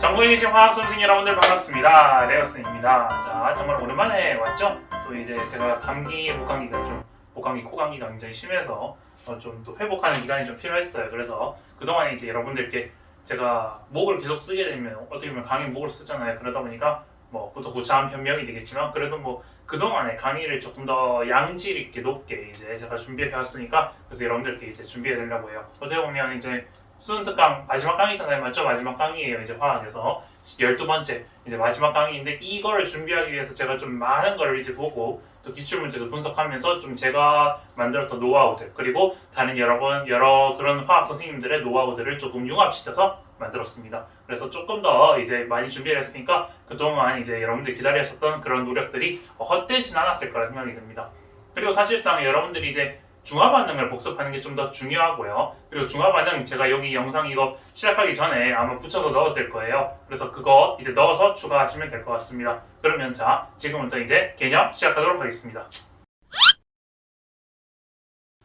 전국에 계신 화학 선생님 여러분들 반갑습니다. 레오슨입니다. 자, 정말 오랜만에 왔죠? 또 이제 제가 감기, 목감기, 코감기가 굉장히 심해서 좀 또 회복하는 기간이 좀 필요했어요. 그래서 그동안 이제 여러분들께 제가 목을 계속 쓰게 되면 어떻게 보면 강의 목을 쓰잖아요. 그러다 보니까 뭐 또 고차한 변명이 되겠지만 그래도 뭐 그동안의 강의를 조금 더 양질 있게 높게 이제 제가 준비해 봤으니까 그래서 여러분들께 이제 준비해 드리려고 해요. 어떻게 보면 이제 수능 특강 마지막 강의잖아요. 맞죠? 마지막 강의예요. 이제 화학에서 12번째 이제 마지막 강의인데 이걸 준비하기 위해서 제가 좀 많은 걸 이제 보고 또 기출문제도 분석하면서 좀 제가 만들었던 노하우들 그리고 다른 여러 그런 화학 선생님들의 노하우들을 조금 융합시켜서 만들었습니다. 그래서 조금 더 이제 많이 준비를 했으니까 그동안 이제 여러분들 기다리셨던 그런 노력들이 헛되진 않았을 거라 생각이 듭니다. 그리고 사실상 여러분들이 이제 중화반응을 복습하는 게 좀 더 중요하고요. 그리고 중화반응 제가 여기 영상 이거 시작하기 전에 아마 붙여서 넣었을 거예요. 그래서 그거 이제 넣어서 추가하시면 될 것 같습니다. 그러면 자, 지금부터 이제 개념 시작하도록 하겠습니다.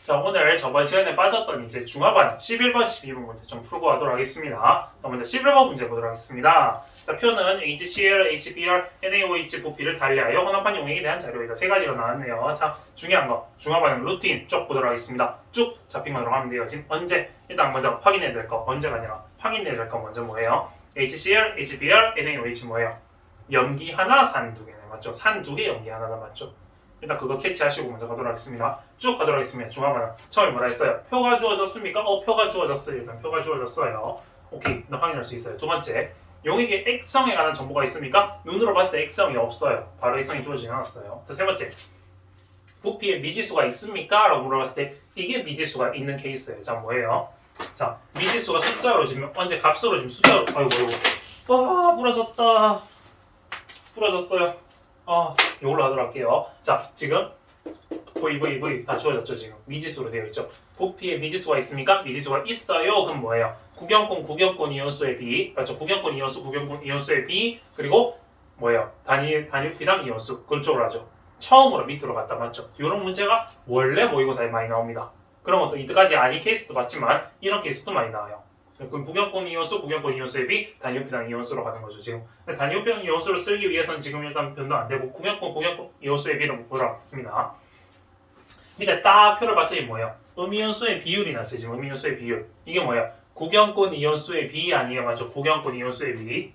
자, 오늘 저번 시간에 빠졌던 이제 중화반응 11번, 12번 문제 좀 풀고 가도록 하겠습니다. 먼저 11번 문제 보도록 하겠습니다. 자, 표는 HCl, HBr, NaOH 부피를 달리하여 혼합한 용액에 대한 자료이다. 세 가지가 나왔네요. 자, 중요한 거 중화반응 루틴 쭉 보도록 하겠습니다. 쭉 잡힌 거로 하면 돼요. 지금 언제? 일단 먼저 확인해야 될 거, 언제가 아니라 확인해야 될 거 먼저 뭐예요? HCl, HBr, NaOH 뭐예요? 염기 하나, 산 두 개네. 맞죠? 산 두 개, 염기 하나가 맞죠? 일단 그거 캐치하시고 먼저 가도록 하겠습니다. 쭉 가도록 하겠습니다. 중화반응. 처음에 뭐라 했어요? 표가 주어졌습니까? 표가 주어졌어요. 일단 표가 주어졌어요. 오케이. 너 확인할 수 있어요. 두 번째. 용액의 액성에 관한 정보가 있습니까? 눈으로 봤을 때 액성이 없어요. 바로 액성이 주어지지 않았어요. 자, 세 번째. 부피에 미지수가 있습니까? 라고 물어봤을 때 이게 미지수가 있는 케이스예요. 자, 뭐예요? 자, 미지수가 숫자로 지금 언제 값으로 지금 숫자로 아이고 부러졌다. 부러졌어요. 이걸로 하도록 할게요. 자, 지금 V 다 주어졌죠. 지금 미지수로 되어 있죠. 부피에 미지수가 있습니까? 미지수가 있어요. 그럼 뭐예요? 구경권 이온수의 비, 맞죠? 구경권 이온수의 비, 그리고 뭐예요? 단위피랑 이온수, 그쪽으로 하죠. 처음으로 밑으로 갔다, 맞죠? 이런 문제가 원래 모의고사에 많이 나옵니다. 그런 것도 이때까지 아닌 케이스도 봤지만 이런 케이스도 많이 나와요. 그럼 구경권 이온수의 비, 단위피랑 이온수로 가는 거죠. 지금 단위피랑 이온수를 쓰기 위해서는 지금 일단 변동 안 되고 구경권 이온수의 비를 보도록 하겠습니다. 밑에 딱 표를 봤더니 뭐예요? 음이온수의 비율이 났어요. 지금 음이온수의 비율. 이게 뭐예요? 구경권 이온수의 비 아니에요? 맞죠? 구경권 이온수의 비.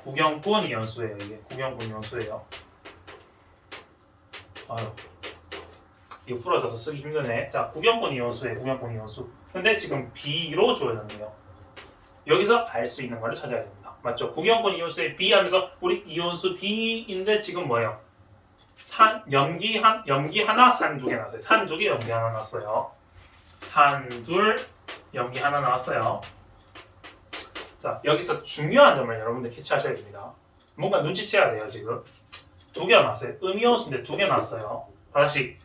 구경권 이온수예요. 이게 구경권 이온수예요. 이거 풀어져서 쓰기 힘드네. 자, 구경권 이온수예요. 구경권 이온수. 근데 지금 B로 주어졌네요. 여기서 알 수 있는 거를 찾아야 됩니다. 맞죠? 구경권 이온수의 B 하면서 우리 이온수 B인데 지금 뭐예요? 염기 하나, 산 두 개 나왔어요. 산 두 개, 염기 하나 나왔어요. 산 둘, 염기 하나 나왔어요. 자, 여기서 중요한 점을 여러분들 캐치하셔야 됩니다. 뭔가 눈치채야 돼요, 지금. 두 개 나왔어요. 음이온수인데 두 개 나왔어요. 다시.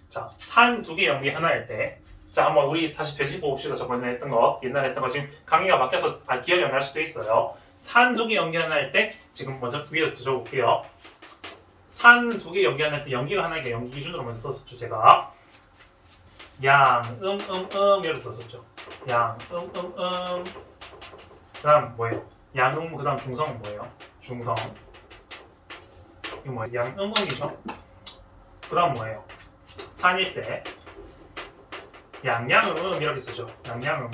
자, 산 두 개, 염기 하나일 때. 자, 한번 우리 다시 되짚어 봅시다. 저번에 했던 거, 옛날에 했던 거. 지금 강의가 바뀌어서 기억이 안 날 수도 있어요. 산 두 개, 염기 하나일 때, 지금 먼저 위에 적어볼게요. 산 두 개 염기 하나일 때, 염기가 하나니까 염기 기준으로 먼저 썼었죠, 제가. 양, 이렇게 썼었죠. 양, 그 다음 뭐예요? 양음, 그 다음 중성은 뭐예요? 중성. 이거 뭐예요? 양음이죠? 그 다음 뭐예요? 산일 때 양양음 이렇게 쓰죠. 양양음음.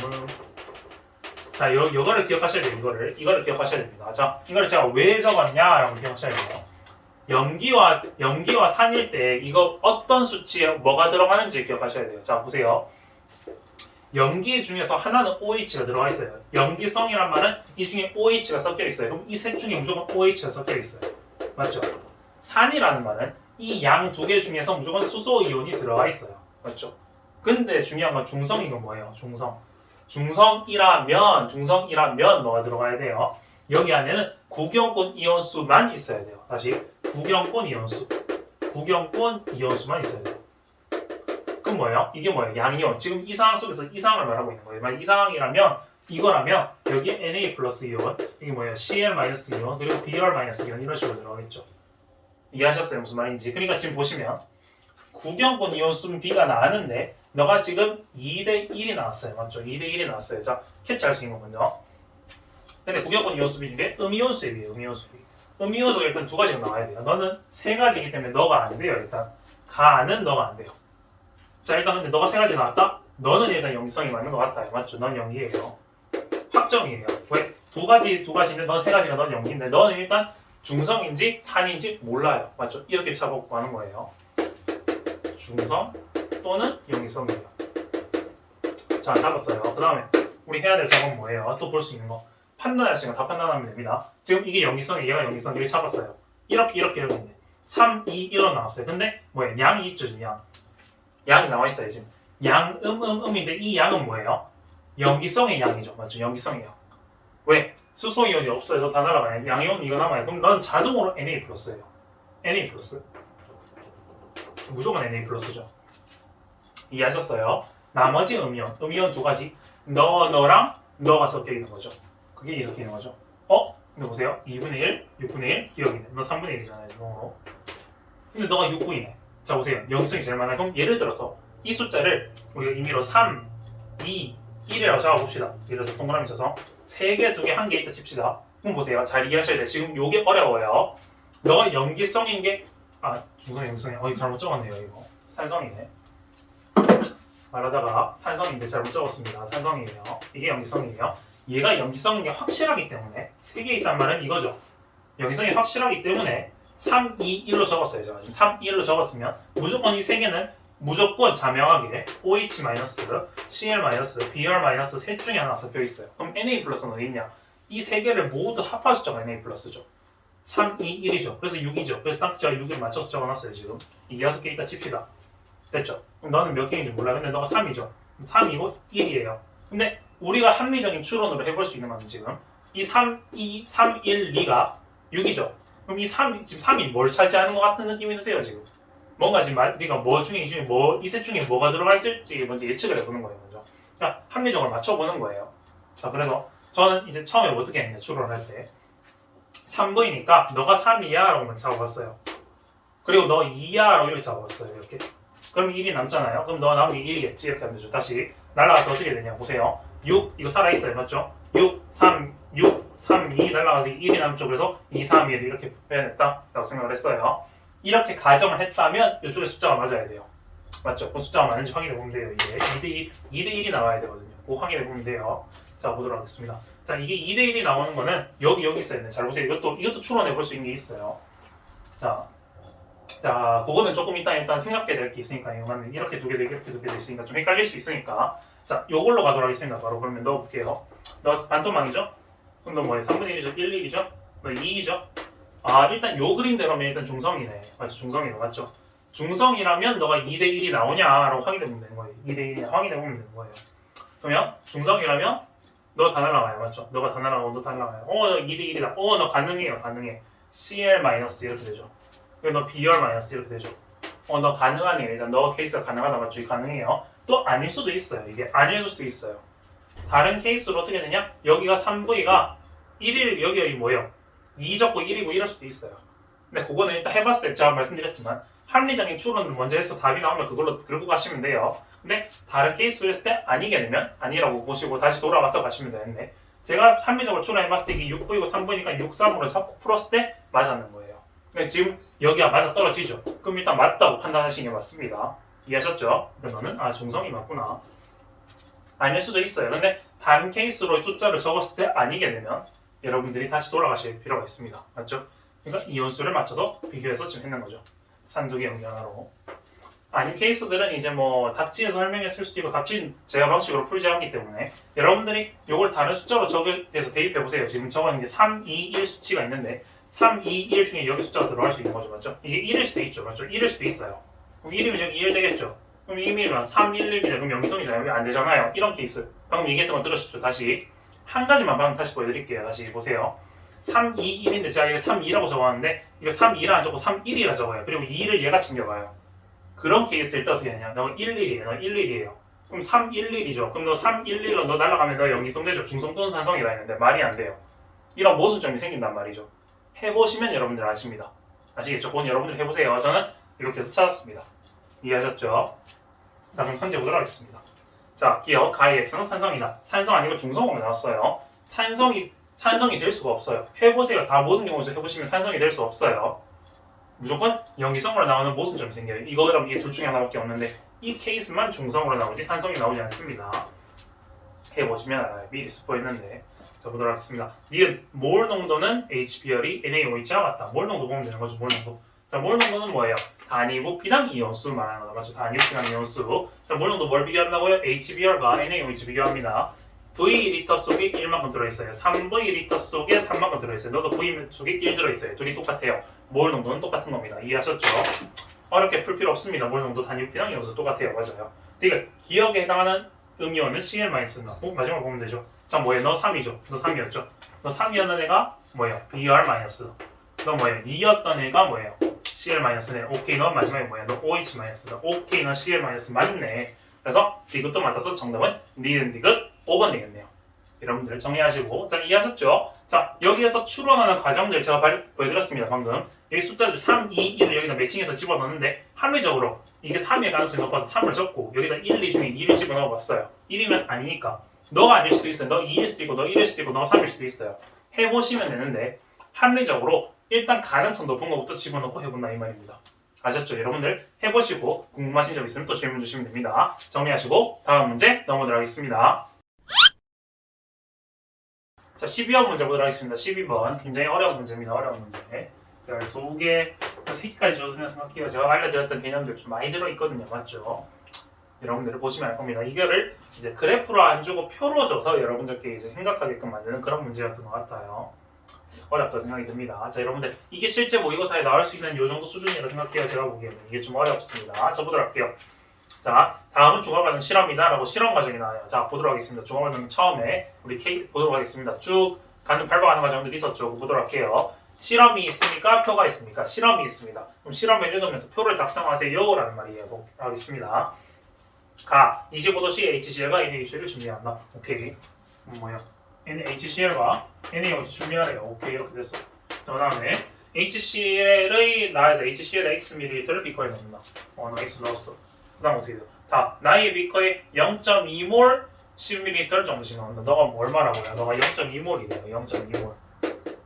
자, 이거를 기억하셔야 돼요. 이거를 기억하셔야 됩니다. 자, 이거를 제가 왜 적었냐라고 기억하셔야 돼요. 염기와 산일 때 이거 어떤 수치에 뭐가 들어가는지 기억하셔야 돼요. 자, 보세요. 염기 중에서 하나는 OH가 들어가 있어요. 염기성이란 말은 이 중에 OH가 섞여 있어요. 그럼 이 셋 중에 무조건 OH가 섞여 있어요. 맞죠? 산이라는 말은 이 양 두 개 중에서 무조건 수소 이온이 들어가 있어요. 맞죠? 근데 중요한 건 중성이건 뭐예요? 중성이라면 뭐가 들어가야 돼요? 여기 안에는 구경권 이온수만 있어야 돼요. 다시 구경권 이온수만 있어야 돼요. 그럼 뭐예요? 이게 뭐예요? 양이온. 지금 이 상황 속에서 이 상황을 말하고 있는 거예요. 만약 이 상황이라면 이거라면 여기 Na 플러스 이온, 이게 뭐예요? Cl 마이너스 이온, 그리고 Br 마이너스 이온 이런 식으로 들어가겠죠. 이해하셨어요? 무슨 말인지. 그러니까 지금 보시면 구경권 이온수는 B가 나왔는데 너가 지금 2대 1이 나왔어요. 맞죠? 2대 1이 나왔어요. 자, 캐치할 수 있는 거 먼저. 근데 국역권 이온 수비 중에 음이온 수비예요. 음이온 수비. 음이온 수비가 일단 두 가지가 나와야 돼요. 너는 세 가지이기 때문에 너가 안 돼요. 일단 가는 너가 안 돼요. 자 일단 근데 너가 세 가지 나왔다? 너는 일단 연기성이 맞는 것 같아요. 맞죠? 넌 연기예요. 확정이에요. 왜? 두 가지인데 넌 세 가지가 넌 연기인데 너는 일단 중성인지 산인지 몰라요. 맞죠? 이렇게 차보고 하는 거예요. 중성 또는 연기성이에요. 자 잡았어요. 그 다음에 우리 해야 될 작업은 뭐예요? 또 볼 수 있는 거. 판단할 수 있는 거 다 판단하면 됩니다. 지금 이게 연기성이 얘가 연기성 이렇게 잡았어요. 이렇게 있네. 3, 2, 1로 나왔어요. 근데 뭐예요? 양이 있죠 지금 양. 양이 나와 있어요 지금. 양, 음인데 이 양은 뭐예요? 연기성의 양이죠. 맞죠? 연기성의 양. 왜? 수소이온이 없어요. 다 날아가요. 양이온 이거 남아요. 그럼 넌 자동으로 Na 플러스예요. Na 플러스. 무조건 Na 플러스죠. 이해하셨어요? 나머지 음이온 두 가지. 너랑 너가 섞여 있는 거죠. 그게 이렇게 있는 거죠. 근데 보세요. 2분의 1, 6분의 1 기억이네. 너 3분의 1이잖아요. 지금으로. 근데 너가 6분이네. 자 보세요. 연기성이 제일 많아요. 그럼 예를 들어서 이 숫자를 우리가 임의로 3, 2, 1이라고 잡아봅시다. 예를 들어서 동그라미 쳐서 3개, 2개, 1개 있다 칩시다. 그럼 보세요. 잘 이해하셔야 돼요. 지금 요게 어려워요. 너가 연기성인 게 중성 연기성이 이거 잘못 적었네요. 이거 산성이네. 말하다가 산성인데 잘못 적었습니다. 산성이에요. 이게 연기성이에요. 얘가 연기성인 게 확실하기 때문에 3개 있단 말은 이거죠. 연기성이 확실하기 때문에 3, 2, 1로 적었어요. 제가 지금 3, 2, 1로 적었으면 무조건 이 3개는 무조건 자명하게 OH-, Cl-, Br- 셋 중에 하나 섞여 있어요. 그럼 Na 플러스는 어디 있냐? 이 3개를 모두 합한 숫자가 Na 플러스죠. 3, 2, 1이죠. 그래서 6이죠. 그래서 딱 제가 6을 맞춰서 적어놨어요. 지금 이게 6개 있다 칩시다. 됐죠? 그럼 너는 몇 개인지 몰라. 근데 너가 3이죠. 3이고 1이에요. 근데 우리가 합리적인 추론으로 해볼 수 있는 건 지금 이 3, 2, 3, 1, 2가 6이죠. 그럼 이 3, 지금 3이 뭘 차지하는 것 같은 느낌이 드세요, 지금? 뭔가 지금 우리가 이 셋 중에 뭐가 들어갈 수 있을지 먼저 예측을 해보는 거예요, 먼저. 그러니까 합리적으로 맞춰보는 거예요. 자, 그래서 저는 이제 처음에 어떻게 했냐, 추론을 할 때. 3분이니까 너가 3이야 라고 잡아봤어요. 그리고 너 2야 라고 이렇게 잡아봤어요, 이렇게. 그럼 1이 남잖아요. 그럼 너가 남은 게 1이겠지, 이렇게 하면 되죠. 다시 날아가서 어떻게 되냐, 보세요. 6, 이거 살아있어요, 맞죠? 6, 3, 2 날아가서 1이 남죠. 그래서 2, 3, 1 이렇게 표현했다라고 생각을 했어요. 이렇게 가정을 했다면 이쪽에 숫자가 맞아야 돼요. 맞죠? 그 숫자가 맞는지 확인해 보면 돼요. 이게 2대 1이 나와야 되거든요. 그거 확인해 보면 돼요. 자, 보도록 하겠습니다. 자, 이게 2대 1이 나오는 거는 여기 있어야 돼요. 잘 보세요. 이것도 추론해 볼 수 있는 게 있어요. 자, 그거는 조금 일단 생각해야 될 게 있으니까 이렇게 두 개 되고 이렇게 두 개 돼 있으니까 좀 헷갈릴 수 있으니까 자, 요걸로 가도록 하겠습니다. 바로 그러면 넣어볼게요. 너 반토막이죠? 그럼 너 뭐예요? 3분의 1이죠? 1, 2이죠? 너 2이죠? 일단 요 그림대로면 일단 중성이네. 맞죠? 중성이네. 맞죠? 중성이라면 너가 2대 1이 나오냐라고 확인해보면 되는 거예요. 2대 1이 확인해보면 되는 거예요. 그러면 중성이라면 너 다 날아가요. 맞죠? 너가 다 날아가고 너 다 날아가요. 너 2대 1이다. 너 가능해요. 가능해. Cl- 이렇게 되죠. 그리고 너 Br- 이렇게 되죠. 너 가능하네. 일단 너 케이스가 가능하다. 맞죠? 이 가능해요. 또 아닐 수도 있어요. 이게 아닐 수도 있어요. 다른 케이스로 어떻게 되냐? 여기가 3V가 1일, 여기가 뭐예요? 2 적고 1이고 이럴 수도 있어요. 근데 그거는 일단 해봤을 때 제가 말씀드렸지만 합리적인 추론을 먼저 해서 답이 나오면 그걸로 긁고 가시면 돼요. 근데 다른 케이스로 했을 때 아니게 되면 아니라고 보시고 다시 돌아와서 가시면 되는데 제가 합리적으로 추론해봤을 때 이게 6V고 3V니까 6, 3으로 잡고 풀었을 때 맞았는 거예요. 근데 지금 여기가 맞아 떨어지죠. 그럼 일단 맞다고 판단하시는 게 맞습니다. 이해하셨죠? 그러면은 중성이 맞구나. 아닐 수도 있어요. 근데 다른 케이스로 숫자를 적었을 때 아니게 되면 여러분들이 다시 돌아가실 필요가 있습니다. 맞죠? 그러니까 이온수를 맞춰서 비교해서 지금 했는 거죠. 산두개 연기 하나로. 아닌 케이스들은 이제 뭐 답지에서 설명했을 수도 있고 답지는 제가 방식으로 풀지 않기 때문에 여러분들이 이걸 다른 숫자로 적용해서 대입해 보세요. 지금 적어놓은 게 3, 2, 1 수치가 있는데 3, 2, 1 중에 여기 숫자가 들어갈 수 있는 거죠. 맞죠? 이게 1일 수도 있죠. 맞죠? 1일 수도 있어요. 그럼 1이면 여기 1 되겠죠? 그럼 2이면 3, 1, 1이죠. 그럼 연기성이잖아요. 안 되잖아요. 이런 케이스. 방금 얘기했던 거 들으셨죠? 다시 한 가지만 방금 다시 보여드릴게요. 다시 보세요. 3, 2, 1인데 제가 이거 3, 2라고 적었는데 이거 3, 2라 안 적고 3, 1이라 적어요. 그리고 2를 얘가 챙겨가요. 그런 케이스일 때 어떻게 되냐? 너 1, 1이에요. 너 1, 1이에요. 그럼 3, 1, 1이죠. 그럼 너 3, 1, 1로 너 날아가면 너 연기성 되죠. 중성 또는 산성이라 했는데 말이 안 돼요. 이런 모순점이 생긴단 말이죠. 해보시면 여러분들 아십니다. 아시겠죠? 그건 여러분들 해보세요. 저는 이렇게 해서 찾았습니다. 이해하셨죠? 자, 그럼 선제 보도록 하겠습니다. 자, 기억 가의 X는 산성이다. 산성 아니고 중성으로 나왔어요. 산성이 산성이 될 수가 없어요. 해보세요. 다 모든 경우에서 해보시면 산성이 될 수 없어요. 무조건 영이성으로 나오는 모순점이 생겨요. 이거랑 이게 둘 중에 하나밖에 없는데 이 케이스만 중성으로 나오지 산성이 나오지 않습니다. 해보시면 알아요. 미리 스포했는데. 자, 보도록 하겠습니다. 니은 몰 농도는 HBr이 NaOH와 같다. 몰 농도 보면 되는 거죠. 몰 농도. 자, 몰 농도는 뭐예요? 단위부 비당 이온수 말하는 거죠. 단위부 비당 이온수. 자, 몰 농도 뭘 비교한다고요? HBr과 NaOH 비교합니다. V리터 속에 1만큼 들어있어요. 3V리터 속에 3만큼 들어있어요. 너도 V 속에 1 들어있어요. 둘이 똑같아요. 몰 농도는 똑같은 겁니다. 이해하셨죠? 어렵게 풀 필요 없습니다. 몰 농도 단위부 비당 이온수 똑같아요. 맞아요. 그러니까 기억에 해당하는 음이온은 Cl-나. 마지막으로 보면 되죠. 자, 뭐예요? 너 3이죠. 너 3이었죠. 너 3이었던 애가 뭐예요? Br-. 너 뭐예요? 2였던 애가 뭐예요? Cl-네. 오케이, 넌 마지막에 뭐예요? 너 OH-. 너 오케이, 넌 Cl- 맞네. 그래서 디귿도 맞아서 정답은 니은 디귿 5번 되겠네요. 여러분들 정리하시고. 자, 이해하셨죠? 자, 여기에서 추론하는 과정들 제가 보여드렸습니다. 방금. 여기 숫자들 3, 2, 1을 여기다 매칭해서 집어넣는데 합리적으로 이게 3의 가능성이 높아서 3을 적고 여기다 1, 2 중에 2를 집어넣어 봤어요. 1이면 아니니까. 너가 아닐 수도 있어요. 너 2일 수도 있고 너 1일 수도 있고 너 3일 수도 있어요. 해보시면 되는데 합리적으로 일단 가능성 높은 것부터 집어넣고 해본다 이 말입니다. 아셨죠? 여러분들 해보시고 궁금하신 점 있으면 또 질문 주시면 됩니다. 정리하시고 다음 문제 넘어가도록 하겠습니다. 자, 12번 문제 보도록 하겠습니다. 12번 굉장히 어려운 문제입니다. 어려운 문제. 두 개, 세 개까지 줘도 생각해요. 제가 알려드렸던 개념들 좀 많이 들어있거든요. 맞죠? 여러분들이 보시면 알 겁니다. 이거를 이제 그래프로 안 주고 표로 줘서 여러분들께 이제 생각하게끔 만드는 그런 문제였던 것 같아요. 어렵다 생각이 듭니다. 자, 여러분들 이게 실제 모의고사에 나올 수 있는 요 정도 수준이라 생각해요. 제가 보기에는 이게 좀 어렵습니다. 자, 보도록 할게요. 자, 다음은 중화반응 실험이다 라고 실험 과정이 나와요. 자, 보도록 하겠습니다. 중화반응 처음에 우리 K 보도록 하겠습니다. 쭉 밟아가는 과정들이 있었죠. 보도록 할게요. 실험이 있습니까? 표가 있습니까? 실험이 있습니다. 그럼 실험을 읽으면서 표를 작성하세요 라는 말이에요. 하겠습니다. 가 25도씨 HCl과 NaOH를 준비한다. 오케이. 뭐야? HCl과 NaOH 준비하래요. 오케이, 이렇게 됐어. 그 다음에 HCl의 나에서 HCl의 Xml를 비커에 넣는다. 너 X 넣었어. 그 다음 어떻게 돼? 다 나의 비커에 0.2몰 10ml 정도씩 넣는다. 너가 얼마라고요? 너가 0.2몰이래요. 0.2몰.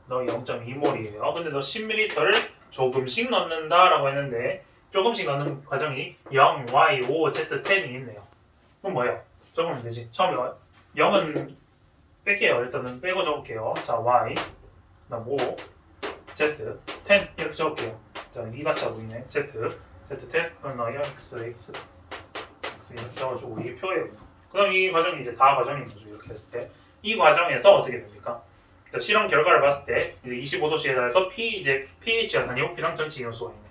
너 0.2몰이에요. 근데 너 10ml를 조금씩 넣는다라고 했는데 조금씩 넣는 과정이 0, Y, 5, Z, 10이 있네요. 그럼 뭐예요? 적으면 되지. 처음에 0은 뺄게요. 일단은 빼고 적을게요. 자, Y, 그다음 5, Z, 10 이렇게 적을게요. 자, 2같이 보이네. Z, Z10, 그럼 너 X 이렇게 적어주고 이게 표예요. 그럼 이 과정이 이제 다 과정인 거죠. 이렇게 했을 때. 이 과정에서 어떻게 됩니까? 자, 실험 결과를 봤을 때 이제 25도씨에 대해서 pH가 단위부피당 전체 이온수가 있네.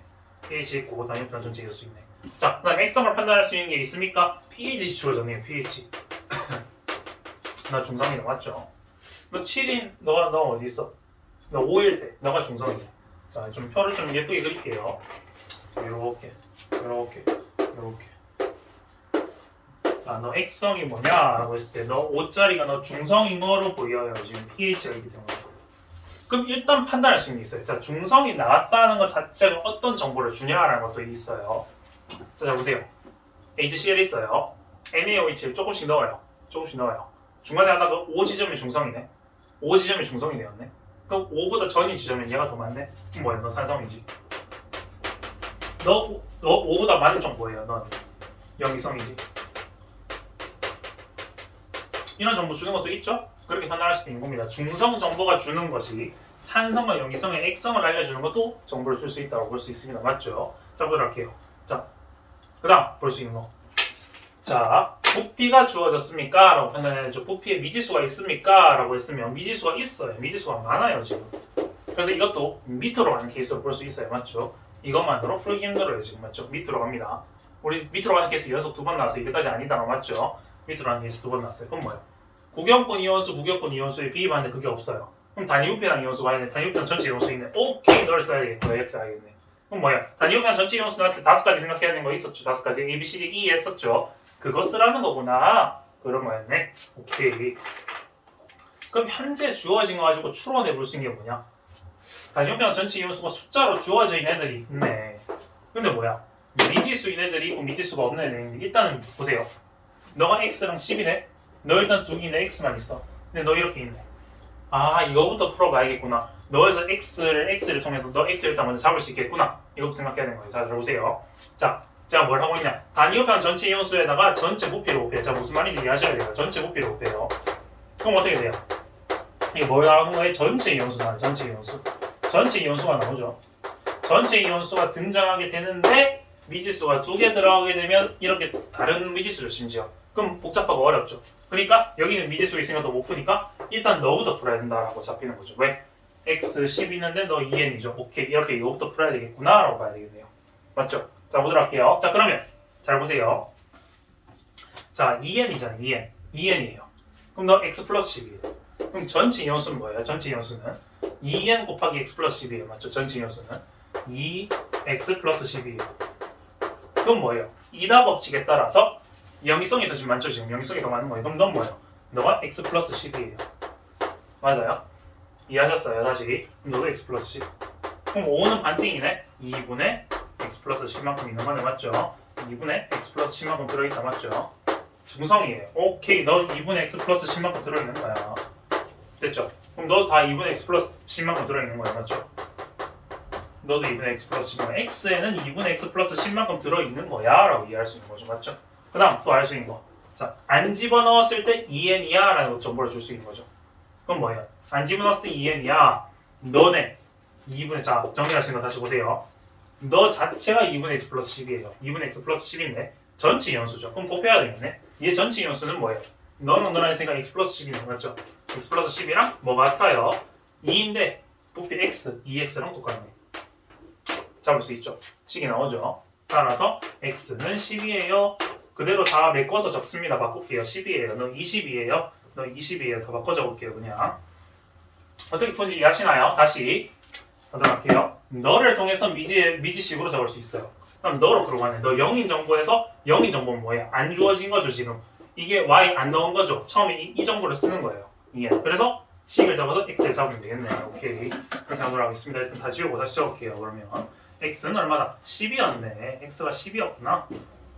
pH 있고 단위부피당 전체 이온수 있네. 자, 그다음 액성을 판단할 수 있는 게 있습니까? pH 지출을 정리해. pH. 나 중성이다 맞죠? 너 7인 너 어디 있어? 너 5일 때 너가 중성이야. 자, 좀 표를 좀 예쁘게 그릴게요. 요렇게. 자, 너 액성이 뭐냐라고 했을 때 너 5짜리가 너 중성인 거로 보여요. 지금 pH가 있기 때문에. 그럼 일단 판단할 수 있는 게 있어요. 자, 중성이 나왔다는 것 자체가 어떤 정보를 주냐라는 것도 있어요. 자, 보세요. HCl 있어요. NaOH를 조금씩 넣어요. 중간에 하다가 O 지점이 중성이네. O 지점이 중성이 되었네. 그럼 O보다 전인 지점은 얘가 더 많네. 그럼 뭐야? 너 산성이지. 너 O보다 많은 정보예요. 넌 영이성이지. 이런 정보 주는 것도 있죠? 그렇게 판단할 수도 있는 겁니다. 중성 정보가 주는 것이 산성과 영이성의 액성을 알려주는 것도 정보를 줄 수 있다고 볼 수 있습니다. 맞죠? 자, 보도록 할게요. 자, 그 다음 볼 수 있는 거. 자, 부피가 주어졌습니까? 라고 판단해야죠. 부피에 미지수가 있습니까? 라고 했으면 미지수가 있어요. 미지수가 많아요, 지금. 그래서 이것도 밑으로 가는 케이스로 볼 수 있어요. 맞죠? 이것만으로 풀기 힘들어요, 지금. 맞죠? 밑으로 갑니다. 우리 밑으로 가는 케이스 연속 2번 나왔어요. 이때까지 아니다가 맞죠? 밑으로 가는 케이스 2번 나왔어요. 그럼 뭐예요? 구경권 이온수에 비입하는데 그게 없어요. 그럼 단위부피당 이온수가 있네. 단위부피당 전체 이온수 있네. 오케이, 널 써야 되겠구나. 이렇게 가야겠네. 그럼 뭐야? 단위부피당 전체 이온수 나한테 5가지 생각해야 되는 거 있었죠. 5가지. A, B, C, D, E 했었죠. 그거 쓰라는 거구나. 그런 거였네. 오케이. 그럼 현재 주어진 거 가지고 추론해 볼 수 있는 게 뭐냐? 단위부피당 전체 이온수가 숫자로 주어져 있는 애들이 있네. 근데 뭐야? 미지수인 애들이 있고 미지수가 없는 애들이 있는데 일단은 보세요. 너가 X랑 10이네? 너 일단 두 개는 X만 있어. 근데 너 이렇게 있네. 아 이거부터 풀어봐야겠구나. 너에서 x를 통해서 너 x를 일단 먼저 잡을 수 있겠구나. 이것부터 생각해야 되는 거예요. 자, 잘 보세요. 자, 제가 뭘 하고 있냐? 단위호평 전체 이온수에다가 전체 부피를 곱해요. 자, 무슨 말인지 이해하셔야 돼요. 전체 부피를 곱해요. 그럼 어떻게 돼요? 이게 뭘 나오는 거예요? 전체 이온수 나와요. 전체 이온수. 전체 이온수가 나오죠. 전체 이온수가 등장하게 되는데 미지수가 2개 들어가게 되면 이렇게 다른 미지수죠, 심지어. 그럼 복잡하고 어렵죠. 그러니까 여기는 미지수가 있으니까 더 못 푸니까 일단 너부터 풀어야 된다라고 잡히는 거죠. 왜? x 10 있는데 너 2n이죠. 오케이, 이렇게 이거부터 풀어야 되겠구나 라고 봐야 되겠네요. 맞죠? 자, 보도록 할게요. 자, 그러면 잘 보세요. 자, 2n이잖아요. 2n. 2n이에요. 그럼 너 x 플러스 10이에요. 그럼 전체 이온수는 뭐예요? 전체 이온수는 2n 곱하기 x 플러스 10이에요. 맞죠? 전체 이온수는 2x 플러스 10이에요. 그럼 뭐예요? 이다 법칙에 따라서 영위성이 더 지금 많죠? 지금 영위성이 더 많은 거예요. 그럼 넌 뭐예요? 너가 x 플러스 10이에요. 맞아요? 이해하셨어요? 다시. 그럼 너도 x 플러스 10. 그럼 5는 반띵이네? 2분의 x 플러스 10만큼 있는 거네. 맞죠? 2분의 x 플러스 10만큼 들어있다. 맞죠? 중성이에요. 오케이. 너 2분의 x 플러스 10만큼 들어있는 거야. 됐죠? 그럼 너 다 2분의 x 플러스 10만큼 들어있는 거야. 맞죠? 너도 2분의 x 플러스 10만큼. x에는 2분의 x 플러스 10만큼 들어있는 거야. 라고 이해할 수 있는 거죠. 맞죠? 그 다음 또 알 수 있는 거. 자, 안 집어넣었을 때 2n이야. 라는 정보를 줄 수 있는 거죠. 그럼 뭐예요? 안 집어넣었을 때 2n이야. 너네 2분의, 자, 정리할 수 있는 거 다시 보세요. 너 자체가 2분의 x 플러스 10이에요. 2분의 x 플러스 10인데 전체 이온수죠. 그럼 곱해야 되겠네. 얘 전체 이온수는 뭐예요? 너랑 너랑 있으니까 x 플러스 10이네. 맞죠? x 플러스 10이랑 뭐 같아요? 2인데 부피 x, 2x랑 똑같네. 잡을 수 있죠. 식이 나오죠. 따라서 x는 10이에요. 그대로 다 메꿔서 적습니다. 바꿀게요. 10이에요. 너 20이에요. 너 20이에요. 더 바꿔 적을게요. 그냥. 어떻게 푸는지 이해하시나요? 다시 하도록 할게요. 너를 통해서 미지식으로 적을 수 있어요. 그럼 너로 들어가네. 너 0인 정보에서 0인 정보는 뭐예요? 안 주어진 거죠. 지금 이게 y 안 넣은 거죠. 처음에 이 정보를 쓰는 거예요. 이게 그래서 식을 잡아서 x를 잡으면 되겠네요. 오케이. 그렇게 하도록 하겠습니다. 일단 다 지우고 다시 적을게요. 그러면 x는 얼마다? 10이었네. x가 10이었구나.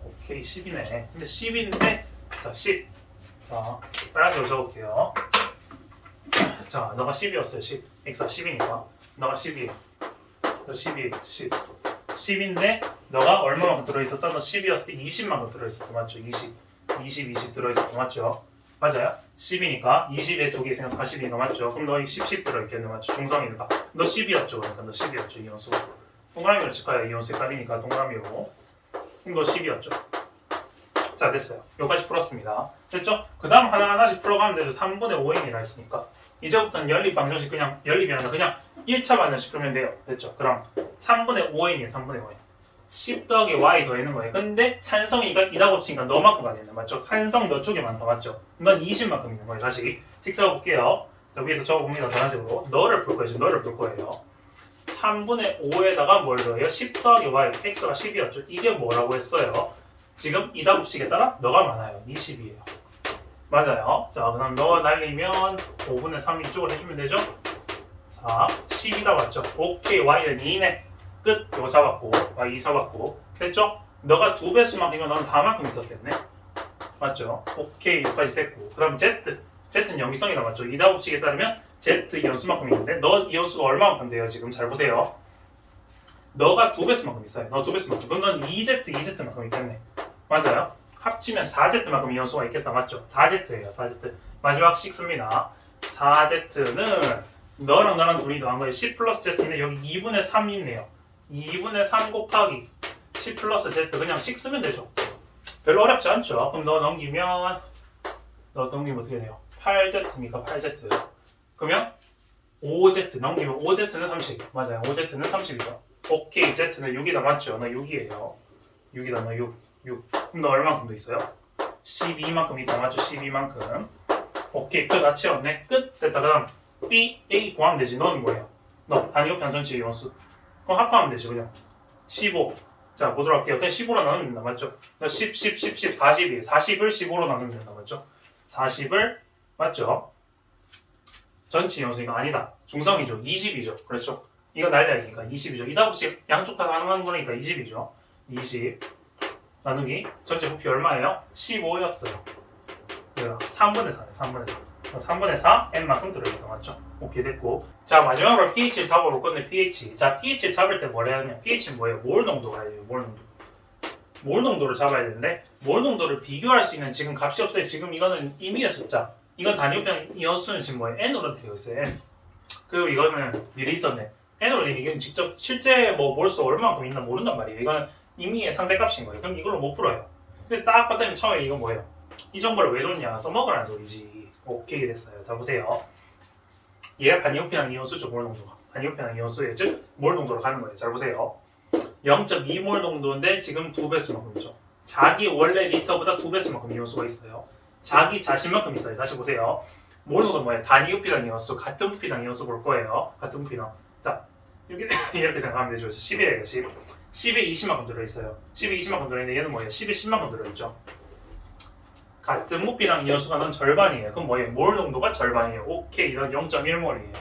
오케이, 10이네. 근데 10인데 자, 10. 자, 빨간색으로 적을게요. 자, 너가 10이었어요. 10. x가 10이니까 너가 10이에요. 너 10이 10. 10인데 너가 얼마만큼 들어있었다? 너 10이었을 때 20만큼 들어있었다. 맞죠? 20 들어있었다. 맞죠? 맞아요? 10이니까 20에 두 개 있으니까 40이니까 맞죠? 그럼 너 10 들어있겠네. 맞죠? 중성이니까 너 10이었죠. 그러니까 너 10이었죠. 이온수. 동그라미로 칠까요? 이온수 헷갈리니까 동그라미로. 그럼 너 10이었죠. 자, 됐어요. 여기까지 풀었습니다. 됐죠? 그 다음 하나하나씩 풀어가면 되죠. 3분의 5n이라 했으니까 이제부터는 연립 방정식 그냥 연립이 아니라 그냥 1차 방정식 풀면 돼요. 됐죠? 그럼 3분의 5n이에요. 3분의 5n 10 더하기 y 더하는 거예요. 근데 산성이가 이다 곱치니까 너만큼 가겠네. 맞죠? 산성 너 쪽에 많다. 맞죠? 넌 20만큼 있는 거예요. 다시 식 써볼게요. 자, 위에도 적어봅니다. 노란색으로 너를 풀 거예요. 너를 풀 거예요. 3분의 5에다가 뭘 더해요? 10 더하기 y x가 10이었죠. 이게 뭐라고 했어요? 지금 이다 곱식에 따라 너가 많아요. 20이에요. 맞아요. 자, 그럼 너 날리면 5분의 3 이쪽을 해주면 되죠? 4, 10이다 맞죠? 오케이, y는 2네. 끝. 이거 잡았고, y 2 잡았고. 됐죠? 너가 2배수만큼이면 넌 4만큼 있었겠네. 맞죠? 오케이, 여기까지 됐고. 그럼 z. z는 영위성이다 맞죠? 이다 곱식에 따르면 z 이온수만큼 있는데 너 이온수가 얼마만큼 돼요? 지금 잘 보세요. 너가 2배수만큼 있어요. 너 2배수만큼. 그럼 넌 2z만큼 있겠네. 맞아요? 합치면 4z만큼 이온수가 있겠다. 맞죠? 4z예요. 4z. 마지막 식 씁니다. 4z는 너랑 나랑 둘이 더한 거예요. 10 플러스 z인데 여기 2분의 3이 있네요. 2분의 3 곱하기 10 플러스 z 그냥 식 쓰면 되죠. 별로 어렵지 않죠? 그럼 너 넘기면 어떻게 돼요? 8z니까 8z. 그러면 5z 넘기면 5z는 30. 맞아요. 5z는 30이죠. 오케이. z는 6이다. 맞죠? 나 6이에요. 6이다. 나 6. 그럼 너 얼만큼 더 있어요? 12만큼 있다. 맞죠? 12만큼. 오케이. 끝. 다 채웠네. 끝. 됐다. 그 다음 B, A 구하면 되지. 너는 뭐예요? 너 단위호평 전체 이온수. 그럼 합하면 되지. 그냥 15. 자, 보도록 할게요. 그냥 15로 나누면 된다. 맞죠? 너 10, 40이에요. 40을 15로 나누면 된다. 맞죠? 40을 맞죠? 전체 이온수니까 아니다. 중성이죠. 20이죠. 그렇죠? 이거 날려야니까 20이죠. 이다 곱식 양쪽 다 가능한 거니까 20이죠. 20 나누기 전체 부피 얼마예요? 15였어요. 3분의 4네. 3분의 4. 3분의 4 n만큼 들어있다. 맞죠? 오케이 됐고, 자 마지막으로 pH를 잡아볼 건데 pH. 자 pH를 잡을 때 뭘 해야 하냐? pH는 뭐예요? 몰 농도가 돼요. 몰 농도. 몰 농도를 잡아야 되는데 몰 농도를 비교할 수 있는 지금 값이 없어요. 지금 이거는 임의의 숫자. 이건 단위표현 이온수는 지금 뭐예요? n으로 되어 있어요. n. 그리고 이거는 밀리리터인데 n으로 되는 이건 직접 실제 뭐 몰수 얼마만큼 있나 모른단 말이에요. 이거는 임의의 상대값인 거예요. 그럼 이걸로 못 풀어요. 근데 딱 봤더니 처음에 이거 뭐예요? 이 정보를 왜 줬냐? 써먹으라는 소리지. 오케이 됐어요. 자 보세요. 얘가 단위표현 이온수죠. 몰 농도가. 단위표현 이온수의 즉 몰 농도로 가는 거예요. 잘 보세요. 0.2몰 농도인데 지금 2배수만큼이죠. 자기 원래 리터보다 2배수만큼 이온수가 있어요. 자기 자신만큼 있어요. 다시 보세요. 몰 농도는 뭐예요? 단위 부피당 이온수, 같은 부피당 이온수 볼 거예요. 같은 부피당. 자, 이렇게 생각하면 되죠. 10이에요. 10. 10에 20만큼 들어있어요. 10에 20만큼 들어있는데 얘는 뭐예요? 10에 10만큼 들어있죠. 같은 부피당 이온수가 넌 절반이에요. 그럼 뭐예요? 몰 농도가 절반이에요. 오케이, 이건 0.1몰이에요.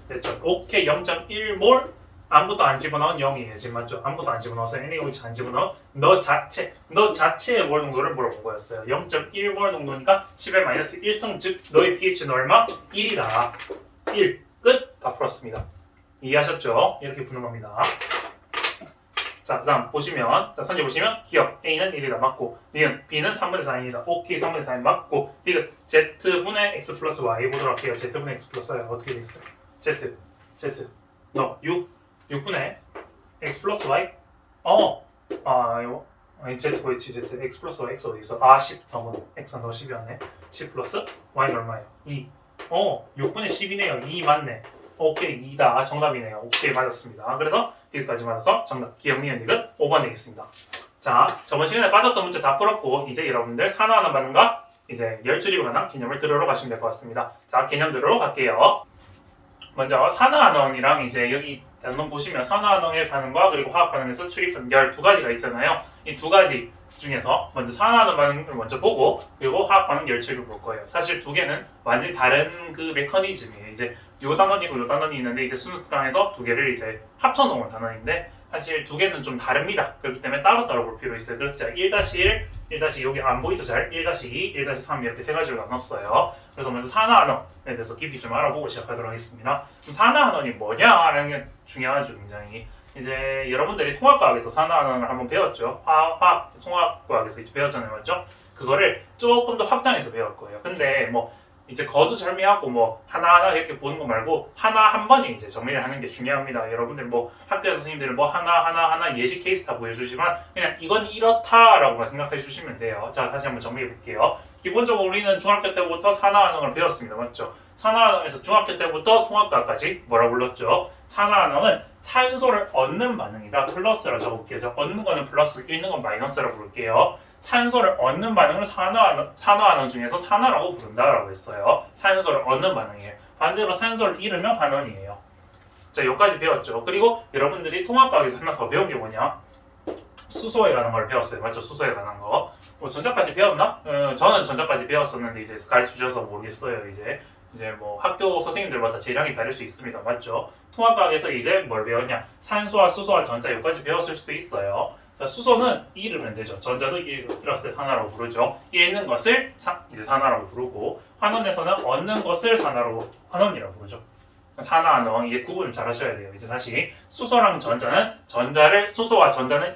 됐죠? 오케이, 0.1몰. 아무것도 안 집어넣은 0이에요. 지금 맞죠? 아무것도 안 집어넣어서 NaOH 안 집어넣은 너 자체의 몰 농도를 물어본 거였어요. 0.1몰 농도니까 10의 마이너스 1승, 즉 너의 pH는 얼마? 1이다. 1. 끝. 다 풀었습니다. 이해하셨죠? 이렇게 푸는 겁니다. 자, 그 다음 보시면, 자, 선지 보시면 기억 A는 1이다. 맞고, B는 3분의 4입니다. 오케이, 3분의 4인 맞고, B는 Z분의 X 플러스 Y 보도록 할게요. Z분의 X 플러스 Y 어떻게 되어있어요? Z. 너 6분의 x 플러스 y? 이거 z 보이지? z x 플러스 y x 어디 있어? 10 x는 너 10이었네. 10 플러스 y는 얼마예요? 2. 6분의 10이네요. 2 맞네. 오케이, 2다. 정답이네요. 오케이, 맞았습니다. 그래서 뒤까지 맞아서 정답 기억 니은 닉은 5번 되겠습니다. 자, 저번 시간에 빠졌던 문제 다 풀었고 이제 여러분들 산화하는 반응과 이제 열줄이에 관한 개념을 들으러 가시면 될 것 같습니다. 자, 개념 들으러 갈게요. 먼저 산화환원이랑 이제 여기 단원 보시면 산화환원의 반응과 그리고 화학 반응에서 출입한 열 두 가지가 있잖아요. 이 두 가지 중에서 먼저 산화환원 반응을 먼저 보고 그리고 화학 반응 열출을 볼 거예요. 사실 두 개는 완전히 다른 그 메커니즘이에요. 이제 요 단원이고 요 단원이 있는데 이제 순수강에서 두 개를 이제 합쳐놓은 단원인데 사실 두 개는 좀 다릅니다. 그렇기 때문에 따로따로 볼 필요 있어요. 그래서 제가 1-1, 1- 여기 안 보이죠 잘? 1-2, 1-3 이렇게 세 가지로 나눴어요. 그래서 먼저 산화환원에 대해서 깊이 좀 알아보고 시작하도록 하겠습니다. 그럼 산화환원이 뭐냐라는 게 중요하죠, 굉장히. 이제 여러분들이 통합과학에서 산화환원을 한번 배웠죠. 화학 통합과학에서 이제 배웠잖아요, 맞죠? 그거를 조금 더 확장해서 배울 거예요. 근데 뭐 이제 거두절미하고 뭐 하나하나 이렇게 보는 거 말고 하나 한 번에 이제 정리를 하는 게 중요합니다. 여러분들 뭐 학교에서 선생님들은 뭐 하나 예시 케이스 다 보여주지만 그냥 이건 이렇다라고 생각해 주시면 돼요. 자, 다시 한번 정리해 볼게요. 기본적으로 우리는 중학교 때부터 산화환원을 배웠습니다. 맞죠? 산화환원에서 중학교 때부터 통합과학까지 뭐라 불렀죠? 산화환원은 산소를 얻는 반응이다. 플러스라 적어볼게요. 얻는 거는 플러스, 잃는 건 마이너스라 부를게요. 산소를 얻는 반응을 산화환원 중에서 산화라고 부른다라고 했어요. 산소를 얻는 반응이에요. 반대로 산소를 잃으면 환원이에요. 자, 여기까지 배웠죠. 그리고 여러분들이 통합과학에서 하나 더 배운 게 뭐냐? 수소에 관한 걸 배웠어요. 맞죠? 수소에 관한 거. 뭐 전자까지 배웠나? 저는 전자까지 배웠었는데 이제 가르쳐 주셔서 모르겠어요. 이제 뭐 학교 선생님들마다 재량이 다를 수 있습니다. 맞죠? 통합과학에서 이제 뭘 배웠냐? 산소와 수소와 전자 여기까지 배웠을 수도 있어요. 자, 수소는 잃으면 되죠. 전자도 잃었을 때 산화라고 부르죠. 잃는 것을 이제 산화라고 부르고 환원에서는 얻는 것을 환원이라고 부르죠. 산화환원 이게 구분을 잘 하셔야 돼요. 이제 다시 수소와 전자는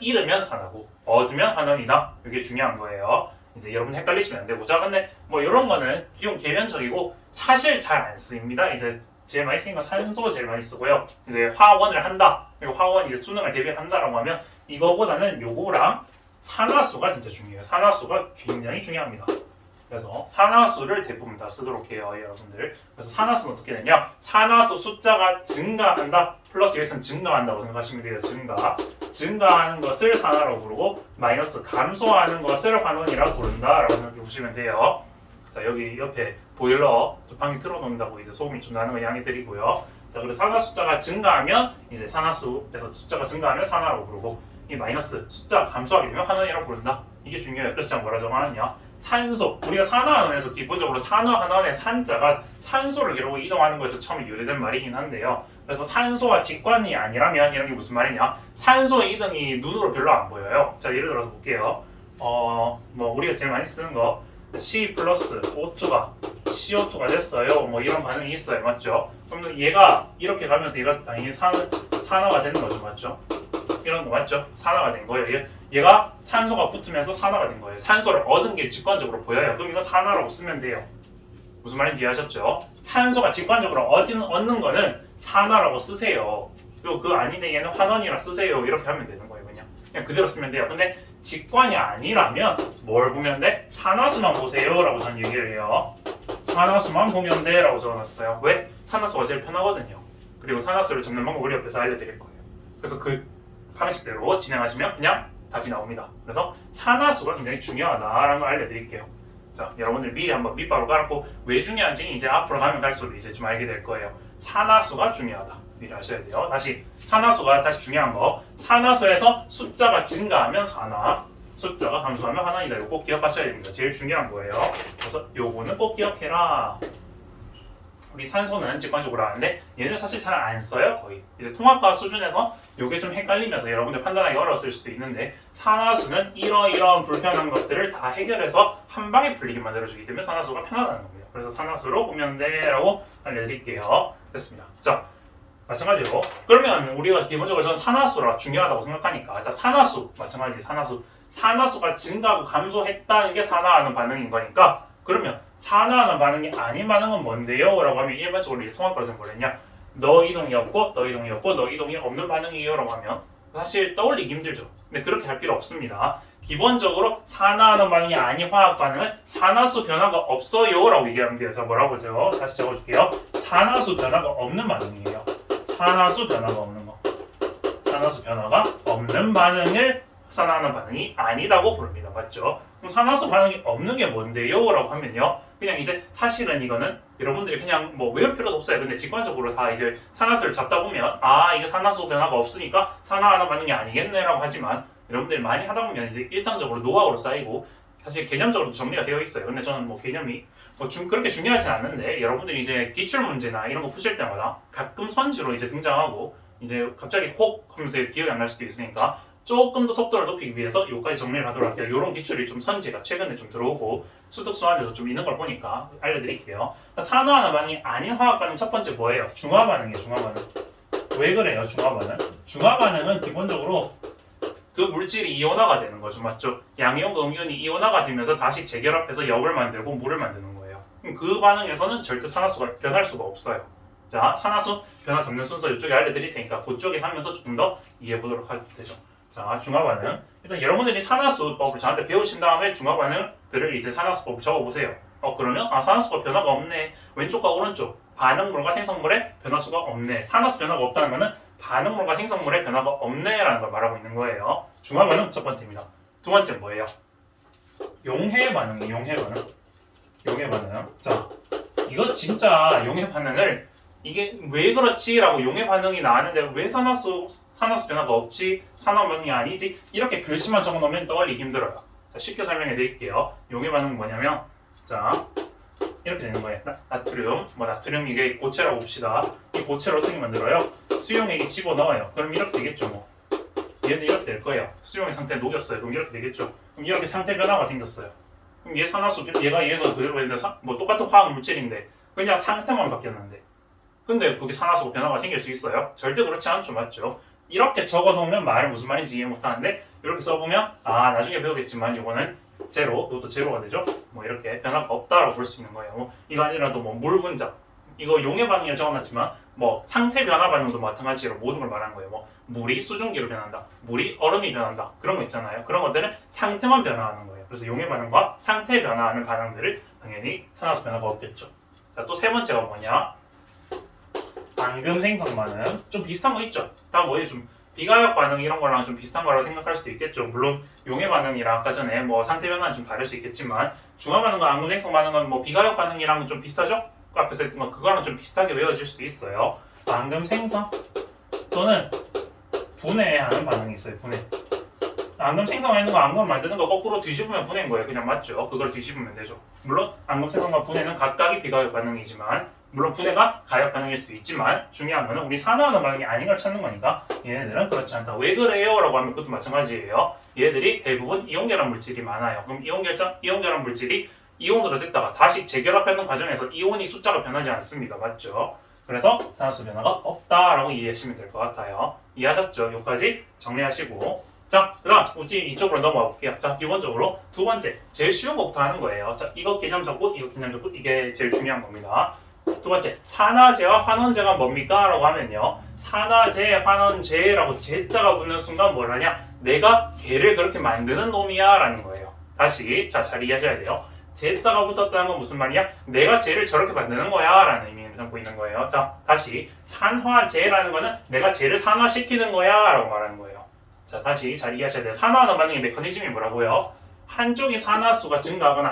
잃으면 산화고 얻으면 환원이다. 이게 중요한 거예요. 이제 여러분 헷갈리시면 안 되고. 자, 근데 뭐 이런 거는 기본 개변적이고 사실 잘 안 쓰입니다. 이제 제일 많이 쓰는 건 산소 제일 많이 쓰고요. 이제 화원을 한다. 그리고 화원이 이제 수능을 대비한다라고 하면 이거보다는 요거랑 산화수가 진짜 중요해요. 산화수가 굉장히 중요합니다. 그래서 산화수를 대부분 다 쓰도록 해요, 여러분들. 그래서 산화수는 어떻게 되냐? 산화수 숫자가 증가한다. 플러스 여기서는 증가한다고 생각하시면 돼요. 증가하는 것을 산화라고 부르고 마이너스 감소하는 것을 환원이라고 부른다라고 생각해 보시면 돼요. 자, 여기 옆에 보일러 방이 틀어놓는다고 이제 소음이 좀 나는 거 양해 드리고요. 자, 그리고 산화 숫자가 증가하면 이제 산화수에서 숫자가 증가하면 산화라고 부르고 이 마이너스 숫자가 감소하게 되면 환원이라고 부른다. 이게 중요해요. 그래서 제가 뭐라 정하느냐? 산소, 우리가 산화환원에서 기본적으로 산화환원의 산자가 산소를 기록하고 이동하는 거에서 처음에 유래된 말이긴 한데요. 그래서 산소와 직관이 아니라면 이런 게 무슨 말이냐? 산소의 이동이 눈으로 별로 안 보여요. 자, 예를 들어서 볼게요. 뭐 우리가 제일 많이 쓰는 거 C 플러스 O2가 CO2가 됐어요. 뭐 이런 반응이 있어요. 맞죠? 그럼 얘가 이렇게 가면서 얘가 당연히 산화가 되는 거죠. 맞죠? 이런 거 맞죠? 산화가 된 거예요. 얘가 산소가 붙으면서 산화가 된 거예요. 산소를 얻은 게 직관적으로 보여요. 그럼 이거 산화라고 쓰면 돼요. 무슨 말인지 이해하셨죠? 산소가 직관적으로 얻는 거는 산화라고 쓰세요. 그리고 그 아닌데 얘는 환원이라 쓰세요. 이렇게 하면 되는 거예요. 그냥 그대로 쓰면 돼요. 근데 직관이 아니라면 뭘 보면 돼? 산화수만 보세요 라고 저는 얘기를 해요. 산화수만 보면 돼 라고 적어놨어요. 왜? 산화수가 제일 편하거든요. 그리고 산화수를 잡는 방법을 옆에서 알려드릴 거예요. 그래서 그 방식대로 진행하시면 그냥 답이 나옵니다. 그래서 산화수가 굉장히 중요하다라는 걸 알려드릴게요. 자, 여러분들 미리 한번 밑바로 깔고 왜 중요한지 이제 앞으로 가면 갈수록 이제 좀 알게 될 거예요. 산화수가 중요하다. 미리 아셔야 돼요. 다시 산화수가 다시 중요한 거. 산화수에서 숫자가 증가하면 산화, 숫자가 감소하면 환원이다. 이거 꼭 기억하셔야 됩니다. 제일 중요한 거예요. 그래서 요거는 꼭 기억해라. 우리 산소는 직관적으로 하는데 얘는 사실 잘 안 써요. 거의 이제 통합과학 수준에서 요게 좀 헷갈리면서 여러분들 판단하기 어려웠을 수도 있는데 산화수는 이러이러한 불편한 것들을 다 해결해서 한 방에 풀리게 만들어주기 때문에 산화수가 편하다는 겁니다. 그래서 산화수로 보면 돼라고 알려드릴게요. 됐습니다. 자, 마찬가지로 그러면 우리가 기본적으로 저는 산화수가 중요하다고 생각하니까 자, 산화수 마찬가지 산화수가 증가하고 감소했다는 게 산화하는 반응인 거니까 그러면 산화하는 반응이 아닌 반응은 뭔데요? 라고 하면 일반적으로 이제 통합과에서는 뭐랬냐? 너 이동이 없고 너 이동이 없고 너 이동이 없는 반응이에요 라고 하면 사실 떠올리기 힘들죠. 근데 그렇게 할 필요 없습니다. 기본적으로 산화하는 반응이 아닌 화학 반응은 산화수 변화가 없어요 라고 얘기하면 돼요. 자, 뭐라고죠? 다시 적어줄게요. 산화수 변화가 없는 반응이에요. 산화수 변화가 없는 거. 산화수 변화가 없는 반응을 산화하는 반응이 아니다고 부릅니다. 맞죠? 그럼 산화수 반응이 없는 게 뭔데요? 라고 하면요. 그냥 이제 사실은 이거는 여러분들이 그냥 뭐 외울 필요도 없어요. 근데 직관적으로 다 이제 산화수를 잡다 보면 아 이게 산화수 변화가 없으니까 산화하는 반응이 아니겠네 라고 하지만 여러분들이 많이 하다 보면 이제 일상적으로 노하우로 쌓이고 사실 개념적으로 정리가 되어 있어요. 근데 저는 뭐 개념이 그렇게 중요하진 않는데 여러분들이 이제 기출 문제나 이런 거 푸실 때마다 가끔 선지로 이제 등장하고 이제 갑자기 혹 하면서 기억이 안 날 수도 있으니까 조금 더 속도를 높이기 위해서 여기까지 정리를 하도록 할게요. 이런 기출이 좀 선지가 최근에 좀 들어오고 수특수한데도 좀 있는 걸 보니까 알려드릴게요. 산화하는 반응이 아닌 화학 반응 첫 번째 뭐예요? 중화 반응이에요. 중화 반응. 왜 그래요? 중화 반응? 중화 반응은 기본적으로 그 물질이 이온화가 되는 거죠. 맞죠? 양이온과 음이온이 이온화가 되면서 다시 재결합해서 역을 만들고 물을 만드는 거예요. 그럼 그 반응에서는 절대 산화수가 변할 수가 없어요. 자, 산화수 변화 잡는 순서 이쪽에 알려드릴 테니까 그쪽에 하면서 조금 더 이해해 보도록 하면 되죠. 자, 중화 반응. 일단 여러분들이 산화수법을 저한테 배우신 다음에 중화 반응들을 이제 산화수법을 적어보세요. 그러면 산화수가 변화가 없네. 왼쪽과 오른쪽 반응물과 생성물의 변화수가 없네. 산화수 변화가 없다는 것은 반응물과 생성물의 변화가 없네라는 걸 말하고 있는 거예요. 중화 반응 첫 번째입니다. 두 번째 뭐예요? 용해 반응이 용해 반응. 용해 반응. 자, 이거 진짜 용해 반응을 이게 왜 그렇지라고 용해 반응이 나왔는데 왜 산화수 변화가 없지? 산화 반응이 아니지? 이렇게 글씨만 적어놓으면 떠올리기 힘들어요. 자, 쉽게 설명해 드릴게요. 용해 반응은 뭐냐면 자 이렇게 되는 거예요. 나트륨, 나트륨 이게 고체라고 봅시다. 이 고체를 어떻게 만들어요? 수용액에 집어넣어요. 그럼 이렇게 되겠죠. 뭐 얘는 이렇게 될 거예요. 수용액 상태에 녹였어요. 그럼 이렇게 되겠죠. 그럼 이렇게 상태 변화가 생겼어요. 그럼 얘 산화수, 얘가 얘에서 그대로 했는데 똑같은 화학 물질인데 그냥 상태만 바뀌었는데 근데 그게 산화수 변화가 생길 수 있어요? 절대 그렇지 않죠. 맞죠? 이렇게 적어놓으면 말을 무슨 말인지 이해 못하는데 이렇게 써보면 나중에 배우겠지만 이거는 제로, 이것도 제로가 되죠? 이렇게 변화가 없다라고 볼 수 있는 거예요. 이거 아니라도 물 분자 이거 용해 반응에 적어놨지만 상태 변화 반응도 마찬가지로 모든 걸 말하는 거예요. 물이 수증기로 변한다, 물이 얼음이 변한다 그런 거 있잖아요. 그런 것들은 상태만 변화하는 거예요. 그래서 용해 반응과 상태 변화하는 반응들을 당연히 산화수 변화가 없겠죠. 자, 또 세 번째가 뭐냐? 앙금 생성 반응. 좀 비슷한 거 있죠? 다 좀 비가역 반응 이런 거랑 좀 비슷한 거라고 생각할 수도 있겠죠. 물론 용해 반응이랑 아까 전에 상태 변화는 좀 다를 수 있겠지만 중화 반응과 앙금 생성 반응은 비가역 반응이랑 좀 비슷하죠? 그 앞에서 했던 거 그거랑 좀 비슷하게 외워질 수도 있어요. 앙금 생성 또는 분해하는 반응이 있어요. 분해. 앙금 생성하는 거 앙금 만드는 거 거꾸로 뒤집으면 분해인 거예요. 그냥 맞죠? 그걸 뒤집으면 되죠. 물론 앙금 생성과 분해는 각각이 비가역 반응이지만 물론 분해가 가역 반응일 수도 있지만 중요한 거는 우리 산화하는 반응이 아닌 걸 찾는 거니까 얘네들은 그렇지 않다. 왜 그래요? 라고 하면 그것도 마찬가지예요. 얘들이 대부분 이온결합 물질이 많아요. 그럼 이온결합 물질이 이온으로 됐다가 다시 재결합하는 과정에서 이온이 숫자가 변하지 않습니다. 맞죠? 그래서 산화수 변화가 없다라고 이해하시면 될 것 같아요. 이해하셨죠? 여기까지 정리하시고 자, 그 다음 우지 이쪽으로 넘어가 볼게요. 자, 기본적으로 두 번째 제일 쉬운 것부터 하는 거예요. 자, 이거 개념 잡고 이거 개념 잡고 이게 제일 중요한 겁니다. 두 번째, 산화제와 환원제가 뭡니까? 라고 하면요. 산화제, 환원제라고 제자가 붙는 순간 뭘 하냐? 내가 걔를 그렇게 만드는 놈이야 라는 거예요. 다시 잘 이해하셔야 돼요. 제자가 붙었다는 건 무슨 말이야? 내가 쟤를 저렇게 만드는 거야 라는 의미를 담고 있는 거예요. 자, 다시 산화제라는 거는 내가 쟤를 산화시키는 거야 라고 말하는 거예요. 자, 다시 잘 이해하셔야 돼요. 산화하는 반응의 메커니즘이 뭐라고요? 한쪽이 산화수가 증가하거나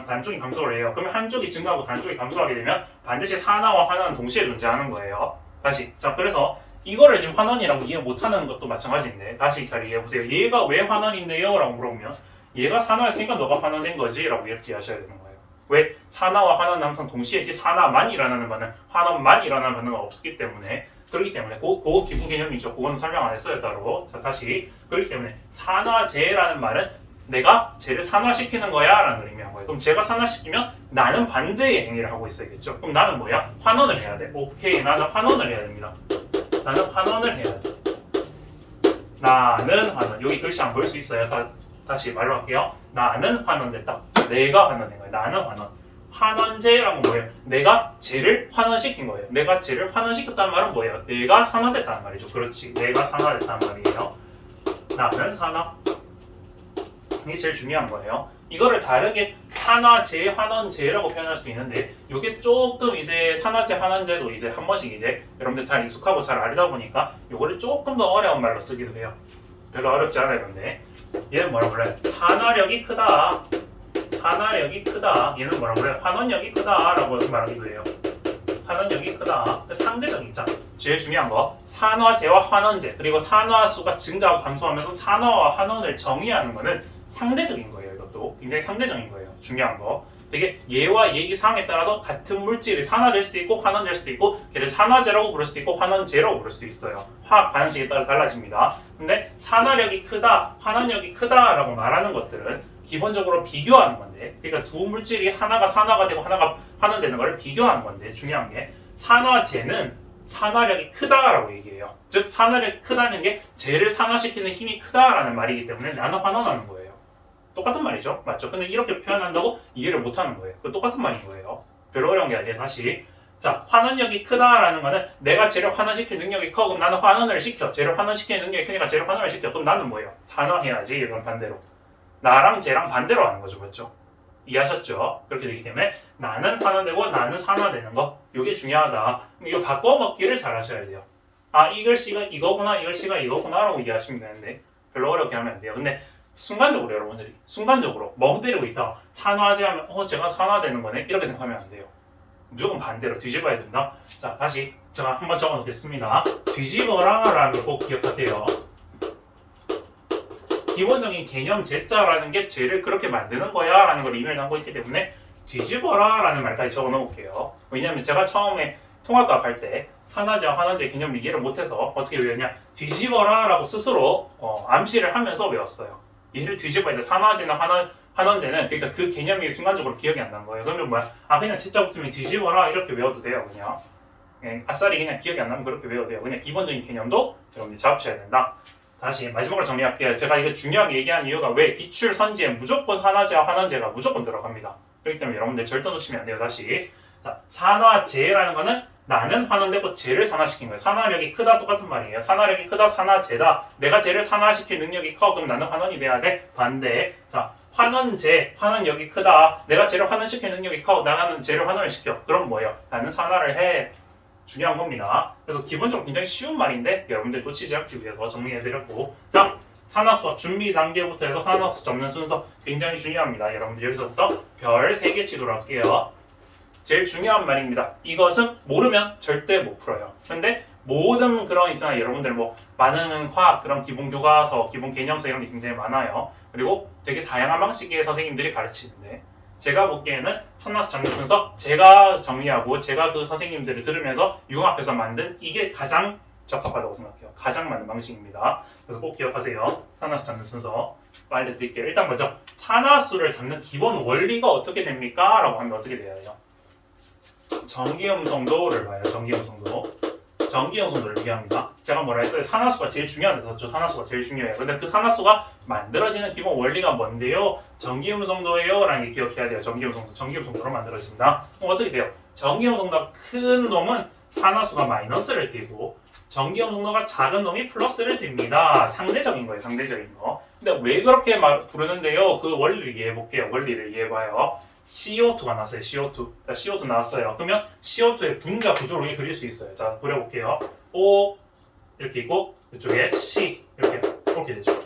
단쪽이 감소를 해요. 그러면 한쪽이 증가하고 단쪽이 감소하게 되면 반드시 산화와 환원은 동시에 존재하는 거예요. 다시 자, 그래서 이거를 지금 환원이라고 이해 못하는 것도 마찬가지인데 다시 잘 이해해보세요. 얘가 왜 환원인데요? 라고 물어보면 얘가 산화했으니까 너가 환원된 거지 라고 이렇게 하셔야 되는 거예요. 왜? 산화와 환원은 항상 동시에 있지 산화만 일어나는 반응, 환원만 일어나는 반응은 없기 때문에 그렇기 때문에 그거 기본 개념이죠. 그거는 설명 안 했어요 따로. 자, 다시 그렇기 때문에 산화제라는 말은 내가 쟤를 산화시키는 거야 라는 걸 의미한 거예요. 그럼 쟤가 산화시키면 나는 반대의 행위를 하고 있어야겠죠. 그럼 나는 뭐야? 환원을 해야 돼. 오케이, 나는 환원을 해야 됩니다. 나는 환원을 해야 돼. 나는 환원. 여기 글씨 안 보일 수 있어요. 다시 말로 할게요. 나는 환원됐다. 내가 환원된 거예요. 나는 환원. 환원제라는 건 뭐예요? 내가 쟤를 환원시킨 거예요. 내가 쟤를 환원시켰다는 말은 뭐예요? 내가 산화됐다는 말이죠. 그렇지. 내가 산화됐다는 말이에요. 나는 산화. 이게 제일 중요한 거예요. 이거를 다르게 산화제, 환원제라고 표현할 수도 있는데 이게 조금 이제 산화제, 환원제도 이제 한 번씩 이제 여러분들 잘 익숙하고 잘 알다 보니까 이거를 조금 더 어려운 말로 쓰기도 해요. 별로 어렵지 않아요. 근데 얘는 뭐라고 그래요? 산화력이 크다. 산화력이 크다. 얘는 뭐라고 그래요? 환원력이 크다라고 말하기도 해요. 환원력이 크다. 상대적이죠. 제일 중요한 거 산화제와 환원제 그리고 산화수가 증가하고 감소하면서 산화와 환원을 정의하는 거는 상대적인 거예요. 이것도 굉장히 상대적인 거예요. 중요한 거. 되게 얘와 얘 상황에 따라서 같은 물질이 산화될 수도 있고 환원될 수도 있고 걔를 산화제라고 부를 수도 있고 환원제라고 부를 수도 있어요. 화학 반응식에 따라 달라집니다. 근데 산화력이 크다, 환원력이 크다라고 말하는 것들은 기본적으로 비교하는 건데 그러니까 두 물질이 하나가 산화가 되고 하나가 환원되는 걸 비교하는 건데 중요한 게 산화제는 산화력이 크다라고 얘기해요. 즉 산화력이 크다는 게 쟤를 산화시키는 힘이 크다라는 말이기 때문에 나는 환원하는 거예요. 똑같은 말이죠. 맞죠? 근데 이렇게 표현한다고 이해를 못하는 거예요. 그 똑같은 말인 거예요. 별로 어려운 게 아니에요. 다시 자, 환원력이 크다라는 거는 내가 쟤를 환원시킬 능력이 커. 그럼 나는 환원을 시켜. 쟤를 환원시키는 능력이 크니까 쟤를 환원을 시켜. 그럼 나는 뭐예요? 산화해야지. 이건 반대로. 나랑 쟤랑 반대로 하는 거죠. 맞죠? 이해하셨죠? 그렇게 되기 때문에 나는 환원되고 나는 산화되는 거. 이게 중요하다. 이거 바꿔먹기를 잘 하셔야 돼요. 아, 이 글씨가 이거구나, 이 글씨가 이거구나 라고 이해하시면 되는데 별로 어렵게 하면 안 돼요. 근데 순간적으로 여러분들이 순간적으로 멍 때리고 있다. 산화제 하면 제가 산화되는 거네. 이렇게 생각하면 안 돼요. 무조건 반대로 뒤집어야 된다. 자, 다시 제가 한번 적어 놓겠습니다. 뒤집어라 라는 걸 꼭 기억하세요. 기본적인 개념 제자라는 게 쟤를 그렇게 만드는 거야 라는 걸 의미를 담고 있기 때문에 뒤집어라 라는 말까지 적어 놓을게요. 왜냐하면 제가 처음에 통합과학 할 때 산화제와 환원제 개념을 이해를 못해서 어떻게 외웠냐, 뒤집어라 라고 스스로 암시를 하면서 외웠어요. 얘를 뒤집어야 돼. 산화제나 환원제는 그러니까 그 개념이 순간적으로 기억이 안 난 거예요. 그러면 뭐야? 아, 그냥 제자 붙으면 뒤집어라 이렇게 외워도 돼요. 그냥 아싸리 그냥 기억이 안 나면 그렇게 외워도 돼요. 그냥 기본적인 개념도 여러분들 잡으셔야 된다. 다시 마지막으로 정리할게요. 제가 이거 중요하게 얘기한 이유가 왜 기출 선지에 무조건 산화제와 환원제가 무조건 들어갑니다. 그렇기 때문에 여러분들 절대 놓치면 안 돼요. 다시 자, 산화제라는 거는 나는 환원되고 쟤를 산화시킨 거예요. 산화력이 크다 똑같은 말이에요. 산화력이 크다, 산화제다. 내가 쟤를 산화시킬 능력이 커. 그럼 나는 환원이 돼야 돼. 반대. 자, 환원제, 환원력이 크다. 내가 쟤를 환원시킬 능력이 커. 나는 쟤를 환원을 시켜. 그럼 뭐예요? 나는 산화를 해. 중요한 겁니다. 그래서 기본적으로 굉장히 쉬운 말인데 여러분들 놓치지 않기 위해서 정리해드렸고, 자, 산화수업 준비 단계부터 해서 산화수 접는 순서 굉장히 중요합니다. 여러분들 여기서부터 별 3개 치도록 할게요. 제일 중요한 말입니다. 이것은 모르면 절대 못 풀어요. 근데 모든 그런 있잖아요. 여러분들 뭐 많은 화학 그런 기본 교과서, 기본 개념서 이런 게 굉장히 많아요. 그리고 되게 다양한 방식의 선생님들이 가르치는데 제가 보기에는 산화수 접는 순서 제가 정리하고 제가 그 선생님들을 들으면서 융합해서 만든 이게 가장 적합하다고 생각해요. 가장 맞는 방식입니다. 그래서 꼭 기억하세요. 산화수 잡는 순서 알려드릴게요. 일단 먼저 산화수를 잡는 기본 원리가 어떻게 됩니까? 라고 하면 어떻게 돼야 돼요? 전기음성도를 봐요. 전기음성도를 얘기합니다. 제가 뭐라 했어요? 산화수가 제일 중요하다고 했었죠. 산화수가 제일 중요해요. 근데 그 산화수가 만들어지는 기본 원리가 뭔데요? 전기음성도예요 라는 게 기억해야 돼요. 전기음성도로 만들어진다. 그럼 어떻게 돼요? 전기음성도가 큰 놈은 산화수가 마이너스를 띄고 전기음성도가 작은 놈이 플러스를 띱니다. 상대적인 거예요. 상대적인 거. 근데 왜 그렇게 부르는데요? 그 원리를 이해해 볼게요. 원리를 이해해봐요. CO2가 나왔어요. CO2. 자, CO2 나왔어요. 그러면 CO2의 분자 구조로 이렇게 그릴 수 있어요. 자, 그려볼게요. O 이렇게 있고 이쪽에 C 이렇게 되죠.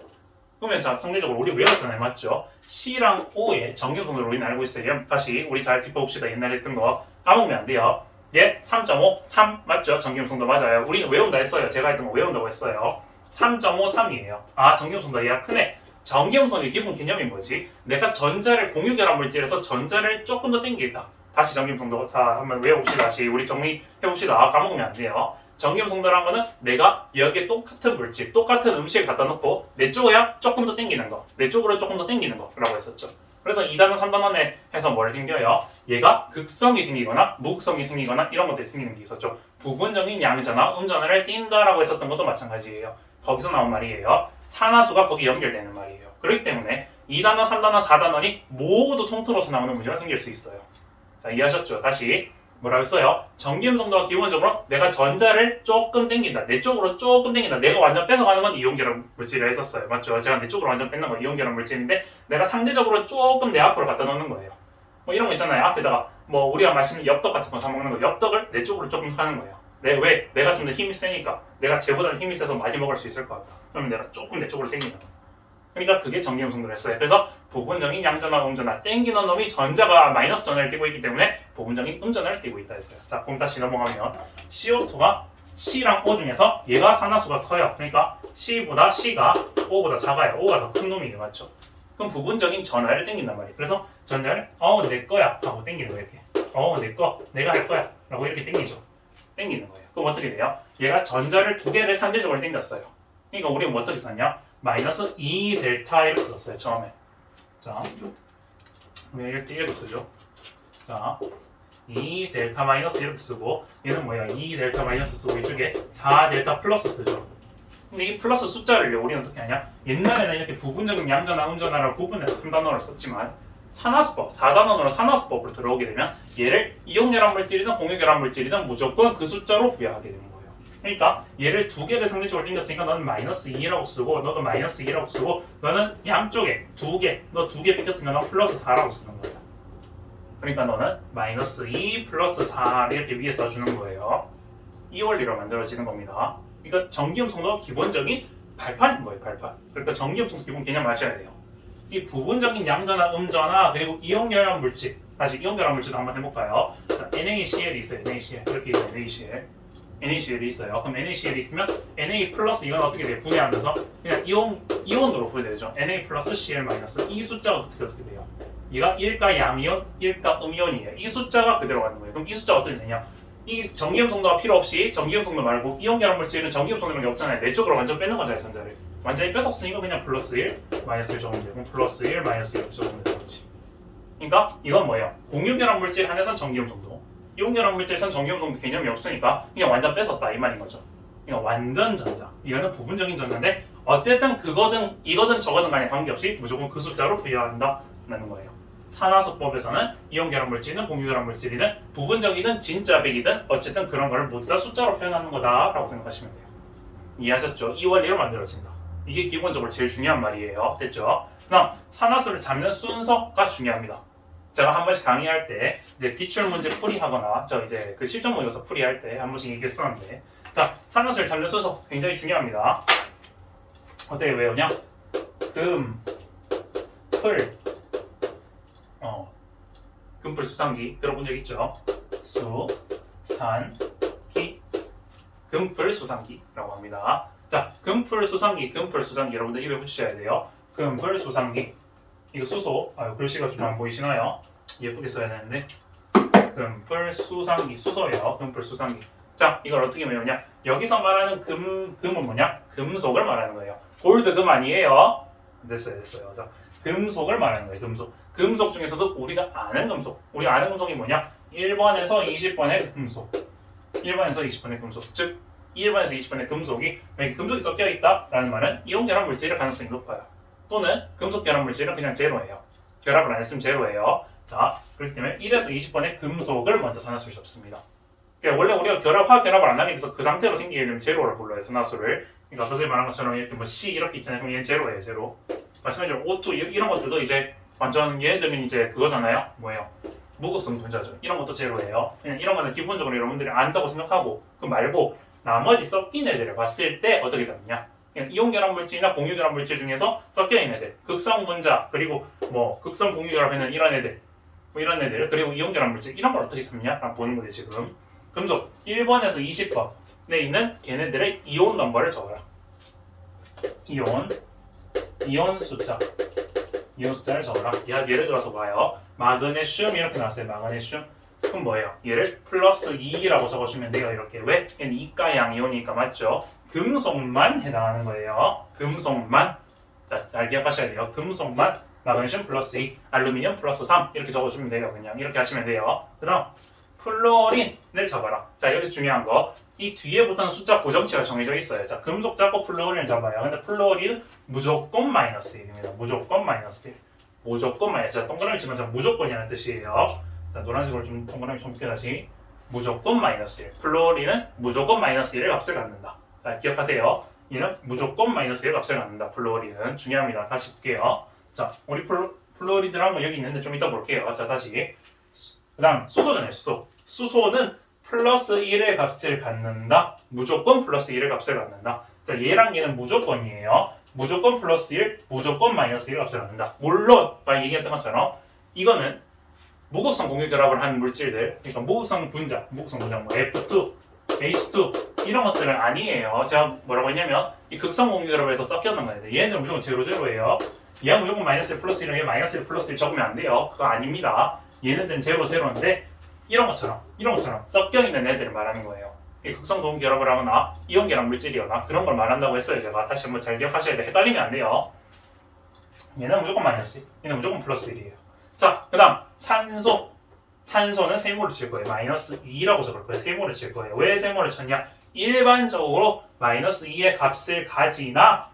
그러면 자, 상대적으로 우리 외웠잖아요. 맞죠? C랑 O의 전기음성도를 우리는 알고 있어요. 다시 우리 잘 짚어봅시다. 옛날에 했던 거 까먹으면 안 돼요. 얘 3.5, 3 맞죠? 전기음성도 맞아요. 우리는 외운다 했어요. 제가 했던 거 외운다고 했어요. 3.5, 3이에요. 아, 전기음성도 얘가 크네. 전기음성의 기본 개념이 뭐지? 내가 전자를 공유결합 물질에서 전자를 조금 더 땡기겠다. 다시 전기음성도 자 한번 외워봅시다. 다시 우리 정리해봅시다. 까먹으면 안 돼요. 전기음성도라는 거는 내가 여기에 똑같은 물질, 똑같은 음식을 갖다 놓고 내 쪽이야 조금 더 땡기는 거, 내 쪽으로 조금 더 땡기는 거라고 했었죠. 그래서 2단원, 3단원에 해서 뭘 생겨요? 얘가 극성이 생기거나 무극성이 생기거나 이런 것들이 생기는 게 있었죠. 부분적인 양전화, 음전화를 띈다라고 했었던 것도 마찬가지예요. 거기서 나온 말이에요. 산화수가 거기 연결되는 말이에요. 그렇기 때문에 2단원, 3단원, 4단원이 모두 통틀어서 나오는 문제가 생길 수 있어요. 자, 이해하셨죠? 다시 뭐라고 했어요? 전기음성도가 기본적으로 내가 전자를 조금 땡긴다. 내 쪽으로 조금 땡긴다. 내가 완전 뺏어가는 건 이온결합 물질이라 했었어요. 맞죠? 제가 내 쪽으로 완전 뺏는 건 이온결합 물질인데 내가 상대적으로 조금 내 앞으로 갖다 놓는 거예요. 뭐 이런 거 있잖아요. 앞에다가 뭐 우리가 마시는 엽떡 같은 거 사 먹는 거 엽떡을 내 쪽으로 조금 하는 거예요. 왜? 내가 좀 더 힘이 세니까 내가 쟤보다는 힘이 세서 많이 먹을 수 있을 것 같다. 그러면 내가 조금 내 쪽으로 땡기는 거야. 그러니까 그게 전기음성도를 했어요. 그래서 부분적인 양전화, 음전화 땡기는 놈이 전자가 마이너스 전화를 띄고 있기 때문에 부분적인 음전화를 띄고 있다 했어요. 자, 그럼 다시 넘어가면 CO2가 C랑 O 중에서 얘가 산화수가 커요. 그러니까 C보다 C가 O보다 작아요. O가 더 큰 놈이에요. 맞죠? 그럼 부분적인 전화를 땡긴단 말이에요. 그래서 전자를 내 거야 하고 땡기는 거예요. 이렇게 내 거, 내가 할 거야 라고 이렇게 땡기죠. 땡기는 거예요. 그럼 어떻게 돼요? 얘가 전자를 두 개를 상대적으로 땡겼어요. 그러니까 우리는 뭐 어떻게 썼냐? 마이너스 2 델타 이렇게 썼어요. 처음에. 자, 왜 이렇게 쓰죠? 자, 2 델타 마이너스 이렇게 쓰고 얘는 뭐야? 2 델타 마이너스 쓰고 이쪽에 4 델타 플러스 쓰죠. 근데 이 플러스 숫자를요 우리는 어떻게 하냐? 옛날에는 이렇게 부분적인 양전화, 음전화를 구분해서 3단원을 썼지만 산화수법, 4단원으로 산화수법으로 들어오게 되면 얘를 이온결합 물질이든 공유결합 물질이든 무조건 그 숫자로 부여하게 되는 거예요. 그러니까 얘를 두 개를 상대적으로 땡겼으니까 너는 마이너스 2라고 쓰고 너도 마이너스 2라고 쓰고 너는 양쪽에 두 개, 너 두 개 뺏겼으니까 너 플러스 4라고 쓰는 거예요. 그러니까 너는 마이너스 2 플러스 4 이렇게 위에 써주는 거예요. 이 원리로 만들어지는 겁니다. 그러니까 전기음성도 기본적인 발판인 거예요. 발판. 그러니까 전기음성도 기본 개념을 아셔야 돼요. 이 부분적인 양전화, 음전화 그리고 이온결합 물질 다시 이온결합 물질도 한번 해볼까요? 자, NaCl이 있어요. NaCl 이렇게 있어요. NaCl이 있어요. 그럼 NaCl이 있으면 Na 플러스 이건 어떻게 돼요? 분해하면서 그냥 이온으로 분해되죠. Na 플러스 Cl 마이너스 이 숫자가 어떻게 돼요? 얘가 1가 양이온, 1가 음이온이에요. 이 숫자가 그대로 가는 거예요. 그럼 이 숫자가 어떻게 되냐? 이 전기음성도가 필요 없이 전기음성도 말고 이온결합 물질은 전기음성도라는 게 없잖아요. 내 쪽으로 완전 빼는 거잖아요. 전자를. 완전히 뺏었으니까 그냥 플러스 1, 마이너스 1 적으면 되고 플러스 1, 마이너스 1 적으면 되는 거지. 그러니까 이건 뭐예요? 공유결합 물질 안에선 전기음성도, 이온결합 물질에선 전기음성도 개념이 없으니까 그냥 완전 뺏었다 이 말인 거죠. 그러니까 완전 전자. 이거는 부분적인 전자인데 어쨌든 그거든 이거든 저거든 간에 관계없이 무조건 그 숫자로 부여한다는 거예요. 산화수법에서는 이온결합 물질이든 공유결합 물질이든 부분적이든 진짜 백이든 어쨌든 그런 걸 모두 다 숫자로 표현하는 거다라고 생각하시면 돼요. 이해하셨죠? 이 원리로 만들어진다. 이게 기본적으로 제일 중요한 말이에요. 됐죠? 그다음 산화수를 잡는 순서가 중요합니다. 제가 한 번씩 강의할 때 이제 기출 문제 풀이하거나 저 이제 그 실전 모의고사 풀이할 때 한 번씩 얘기했었는데 자 산화수를 잡는 순서 굉장히 중요합니다. 어떻게 외우냐? 금풀 수상기 들어본 적 있죠? 수산기 금풀 수상기라고 합니다. 자, 금풀 수상기 여러분들 입에 붙이셔야 돼요. 금풀 수상기 이거 수소, 글씨가 좀 안 보이시나요? 예쁘게 써야 되는데 금풀 수상기 수소예요. 금풀 수상기 자, 이걸 어떻게 외우냐? 여기서 말하는 금은 뭐냐? 금속을 말하는 거예요. 골드금 아니에요. 됐어요. 자, 금속을 말하는 거예요. 금속 중에서도 우리가 아는 금속이 뭐냐? 1번에서 20번의 금속. 1번에서 20번의 금속. 즉 1번에서 20번의 금속이 만약에 금속이 섞여 있다라는 말은 이온 결합 물질일 가능성이 높아요. 또는 금속 결합 물질은 그냥 제로예요. 결합을 안 했으면 제로예요. 자, 그렇기 때문에 1에서 20번의 금속을 먼저 산화수를 잡습니다. 그러니까 원래 우리가 화학 결합을 안 하게 돼서 그 상태로 생기게 되면 제로를 불러요. 산화수를. 그러니까 앞서 말한 것처럼 이렇게 뭐 C 이렇게 있잖아요. 그럼 얘는 제로예요. 제로. 마찬가지로 O2 이런 것들도 이제 완전 얘네들은 이제 그거잖아요. 뭐예요? 무극성 분자죠. 이런 것도 제로예요. 그냥 이런 거는 기본적으로 여러분들이 안다고 생각하고 그 말고 나머지 섞인 애들을 봤을 때 어떻게 잡냐? 그냥 이온 결합 물질이나 공유 결합 물질 중에서 섞여 있는 애들, 극성 분자 그리고 뭐 극성 공유 결합에는 이런 애들, 뭐 이런 애들 그리고 이온 결합 물질 이런 걸 어떻게 잡냐? 라고 보는 거지 지금. 금속 1번에서 20번에 있는 걔네들의 이온 넘버를 적어라. 이온 숫자를 적어라. 예를 들어서 봐요. 마그네슘 이렇게 나왔어요. 마그네슘. 그럼 뭐예요? 얘를 플러스 2라고 적어주면 돼요. 이렇게. 왜? 얘는 이가양 이온이니까 맞죠? 금속만 해당하는 거예요. 금속만. 자, 잘 기억하셔야 돼요. 금속만 마그네슘 플러스 2, 알루미늄 플러스 3 이렇게 적어주면 돼요. 그냥 이렇게 하시면 돼요. 그 다음 플로린을 잡아라. 자, 여기서 중요한 거. 이 뒤에부터는 숫자 고정치가 정해져 있어요. 자, 금속 잡고 플로린을 잡아요. 근데 플로린은 무조건 마이너스 1입니다. 무조건 마이너스 1. 무조건 마이너스. 자, 동그라미 치면 자, 무조건이라는 뜻이에요. 자, 노란색으로 좀 동그라미 좀 다시. 무조건 마이너스 1. 플로린은 무조건 마이너스 1의 값을 갖는다. 자, 기억하세요. 얘는 무조건 마이너스 1의 값을 갖는다. 플로린은. 중요합니다. 다시 볼게요. 자, 우리 플로리드란 거 여기 있는데 좀 이따 볼게요. 자, 다시. 그 다음, 수소잖아요. 수소는 플러스 1의 값을 갖는다. 무조건 플러스 1의 값을 갖는다. 자, 얘랑 얘는 무조건이에요. 무조건 플러스 1, 무조건 마이너스 1의 값을 갖는다. 물론, 아까 얘기했던 것처럼 이거는 무극성 공유 결합을 한 물질들, 그러니까 무극성 분자 뭐 F2, H2 이런 것들은 아니에요. 제가 뭐라고 했냐면 이 극성 공유 결합에서 섞였는 거예요. 얘네들은 무조건 제로예요. 얘가 무조건 마이너스 1 플러스 1, 얘 마이너스 1 플러스 1 적으면 안 돼요. 그거 아닙니다. 얘네들은 제로인데 이런 것처럼 섞여 있는 애들을 말하는 거예요. 극성 동원 결합을 하거나 이온 결합 물질이거나 그런 걸 말한다고 했어요. 제가 다시 한번 잘 기억하셔야 돼요. 헷갈리면 안 돼요. 얘는 무조건 마이너스 1, 얘는 무조건 플러스 1이에요. 자, 그 다음 산소는 세모를 칠 거예요. 마이너스 2라고 적을 거예요. 세모를 칠 거예요. 왜 세모를 쳤냐? 일반적으로 마이너스 2의 값을 가지나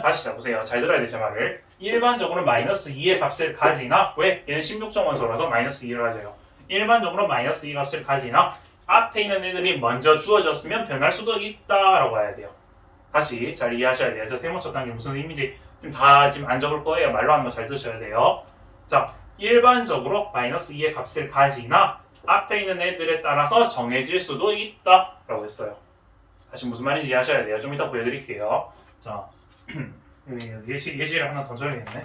다시 잡으세요. 잘 들어야 돼, 제 말을. 일반적으로 마이너스 2의 값을 가지나 왜? 얘는 16.원소라서 마이너스 2를 가져요. 일반적으로 마이너스 2 값을 가지나 앞에 있는 애들이 먼저 주어졌으면 변할 수도 있다라고 해야 돼요. 다시 잘 이해하셔야 돼요. 저 세모 쳤다는 게 무슨 의미인지 지금 안 적을 거예요. 말로 하는 거 잘 들으셔야 돼요. 자, 일반적으로 마이너스 2의 값을 가지나 앞에 있는 애들에 따라서 정해질 수도 있다라고 했어요. 다시 무슨 말인지 이해하셔야 돼요. 좀 이따 보여드릴게요. 자, 여기 예시를 하나 더 줘야겠네.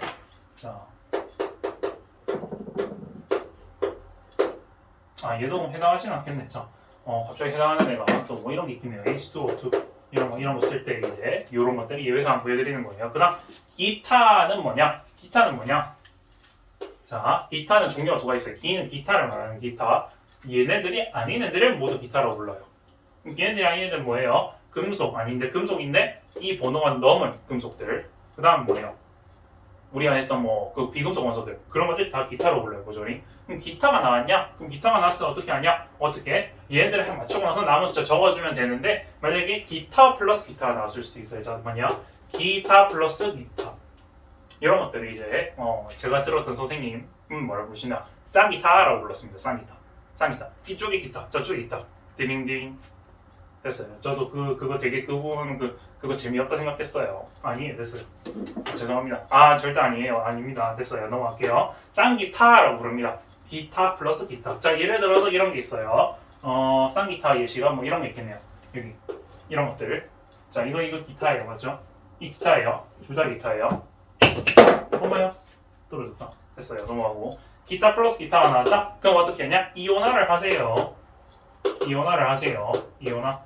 자, 얘도 해당하진 않겠네. 자, 갑자기 해당하는 애가 또 뭐 이런 게 있겠네요. H2O2 이런 거 쓸 때 이제 이런 것들이 예외상 보여드리는 거예요. 그다음 기타는 뭐냐? 자, 기타는 종류가 두 가지 있어요. 기는 기타를 말하는 기타. 얘네들이 아닌 애들을 모두 기타라고 불러요. 얘네들이 아닌 애들은 뭐예요? 금속인데 이 번호가 넘은 금속들. 그 다음 뭐예요? 우리가 했던 그 비금속 원소들. 그런 것들 다 기타로 불러요, 보조리. 그럼 기타가 나왔냐? 그럼 기타가 나왔으면 어떻게 하냐? 어떻게? 얘네들을 한 맞추고 나서 남은 숫자 적어주면 되는데 만약에 기타 플러스 기타가 나왔을 수도 있어요. 잠깐만요. 기타 플러스 기타. 이런 것들이 이제 제가 들었던 선생님 뭐라고 부르시나 쌍기타라고 불렀습니다. 쌍기타. 이쪽이 기타, 저쪽이 기타. 디링딩. 됐어요. 저도 그거 되게 그 부분 그거 재미없다 생각했어요. 아니에요. 됐어요. 죄송합니다. 절대 아니에요. 아닙니다. 됐어요. 넘어갈게요. 쌍기타라고 부릅니다. 기타 플러스 기타. 자, 예를 들어서 이런 게 있어요. 쌍기타 예시가 뭐 이런 게 있겠네요. 여기 이런 것들. 자, 이거 기타예요. 맞죠? 이 기타예요. 둘 다 기타예요. 엄마요? 떨어졌다. 됐어요. 넘어가고. 기타 플러스 기타가 나왔다? 그럼 어떻게 하냐? 이온화를 하세요. 이온화.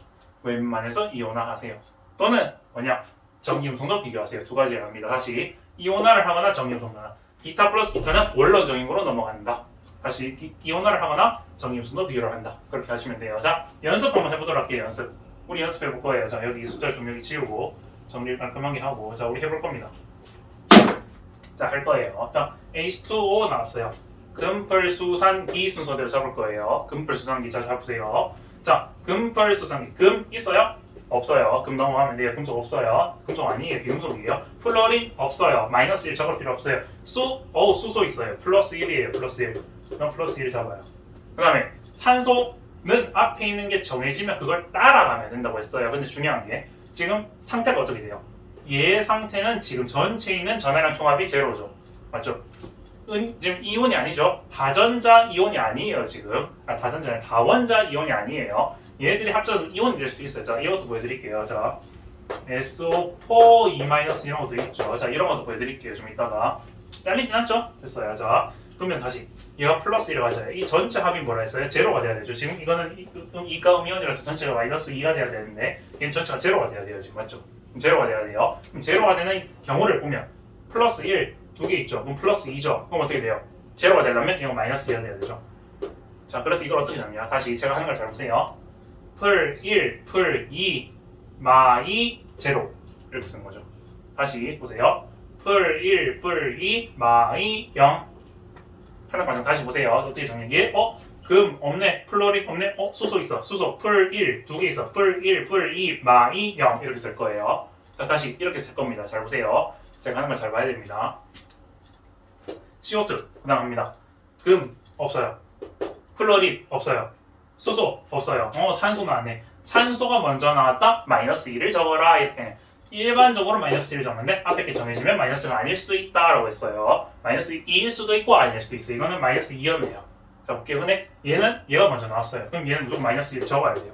웬만해서 이온화 하세요. 또는 뭐냐? 전기음성도 비교하세요. 두 가지를 합니다. 다시 이온화를 하거나 전기음성도 하나. 기타 플러스 기타는 원론적인 거로 넘어간다. 다시 이온화를 하거나 정기음수도 비교를 한다. 그렇게 하시면 돼요. 자, 연습 한번 해보도록 할게요. 연습. 우리 연습해볼 거예요. 자, 여기 숫자를 좀 여기 지우고 정리를 깔끔하게 하고 자, 우리 해볼 겁니다. 자, 할 거예요. 자, H2O 나왔어요. 금펄수산기 순서대로 잡을 거예요. 금펄수산기 자 잡으세요. 자, 금펄수산기 금 있어요? 없어요. 금 넘어가면 돼요. 금속 없어요. 금속 아니에요. 비금속이에요. 플로린 없어요. 마이너스 1 적을 필요 없어요. 수소 있어요. 플러스 1이에요. 플러스 1. 그럼 플러스 1 잡아요. 그 다음에 산소는 앞에 있는 게 정해지면 그걸 따라가면 된다고 했어요. 근데 중요한 게 지금 상태가 어떻게 돼요? 얘 상태는 지금 전체에 있는 전하량 총합이 제로죠. 맞죠? 지금 이온이 아니죠. 다전자 이온이 아니에요. 지금 다전자 다원자 이온이 아니에요. 얘네들이 합쳐서 이온이 될 수도 있어요. 자, 이것도 보여드릴게요. 자, SO4, E- 이런 것도 있죠. 자, 이런 것도 보여드릴게요. 좀 이따가 잘리진 않죠? 됐어요. 자, 그러면 다시 얘가 플러스 1을 가져요. 이 전체 합이 뭐라 했어요? 제로가 돼야 되죠. 지금 이거는 이가 음이온이라서 전체가 마이너스 2가 돼야 되는데 얘는 전체가 제로가 돼야 돼요. 지금 맞죠? 제로가 돼야 돼요. 그럼 제로가 되는 경우를 보면 플러스 1 두 개 있죠. 그럼 플러스 2죠. 그럼 어떻게 돼요? 제로가 되려면 이거 마이너스 2가 돼야 되죠. 자, 그래서 이걸 어떻게 잡냐? 다시 제가 하는 걸 잘 보세요. 풀 1, 풀 2, 마 2, 제로 이렇게 쓰는 거죠. 다시 보세요. 풀 1, 풀 2, 마 2, 0 하는 과정 다시 보세요. 어떻게 정리해? 금 없네. 플로린 없네. 수소 있어. 수소 풀 1 두 개 있어. 풀 1, 풀 2, 마 2, 0 이렇게 쓸 거예요. 자, 다시 이렇게 쓸 겁니다. 잘 보세요. 제가 하는 걸 잘 봐야 됩니다. CO2 그다음 합니다. 금 없어요. 플로린 없어요. 수소 없어요. 산소 나왔네. 산소가 먼저 나왔다. 마이너스 2를 적어라. 이렇게 일반적으로 마이너스 1을 적는데 앞에 게 정해지면 마이너스가 아닐 수도 있다라고 했어요. 마이너스 2일 수도 있고 아닐 수도 있어요. 이거는 마이너스 2였네요. 자, 볼게요. 근데 얘가 먼저 나왔어요. 그럼 얘는 무조건 마이너스 1을 적어야 돼요.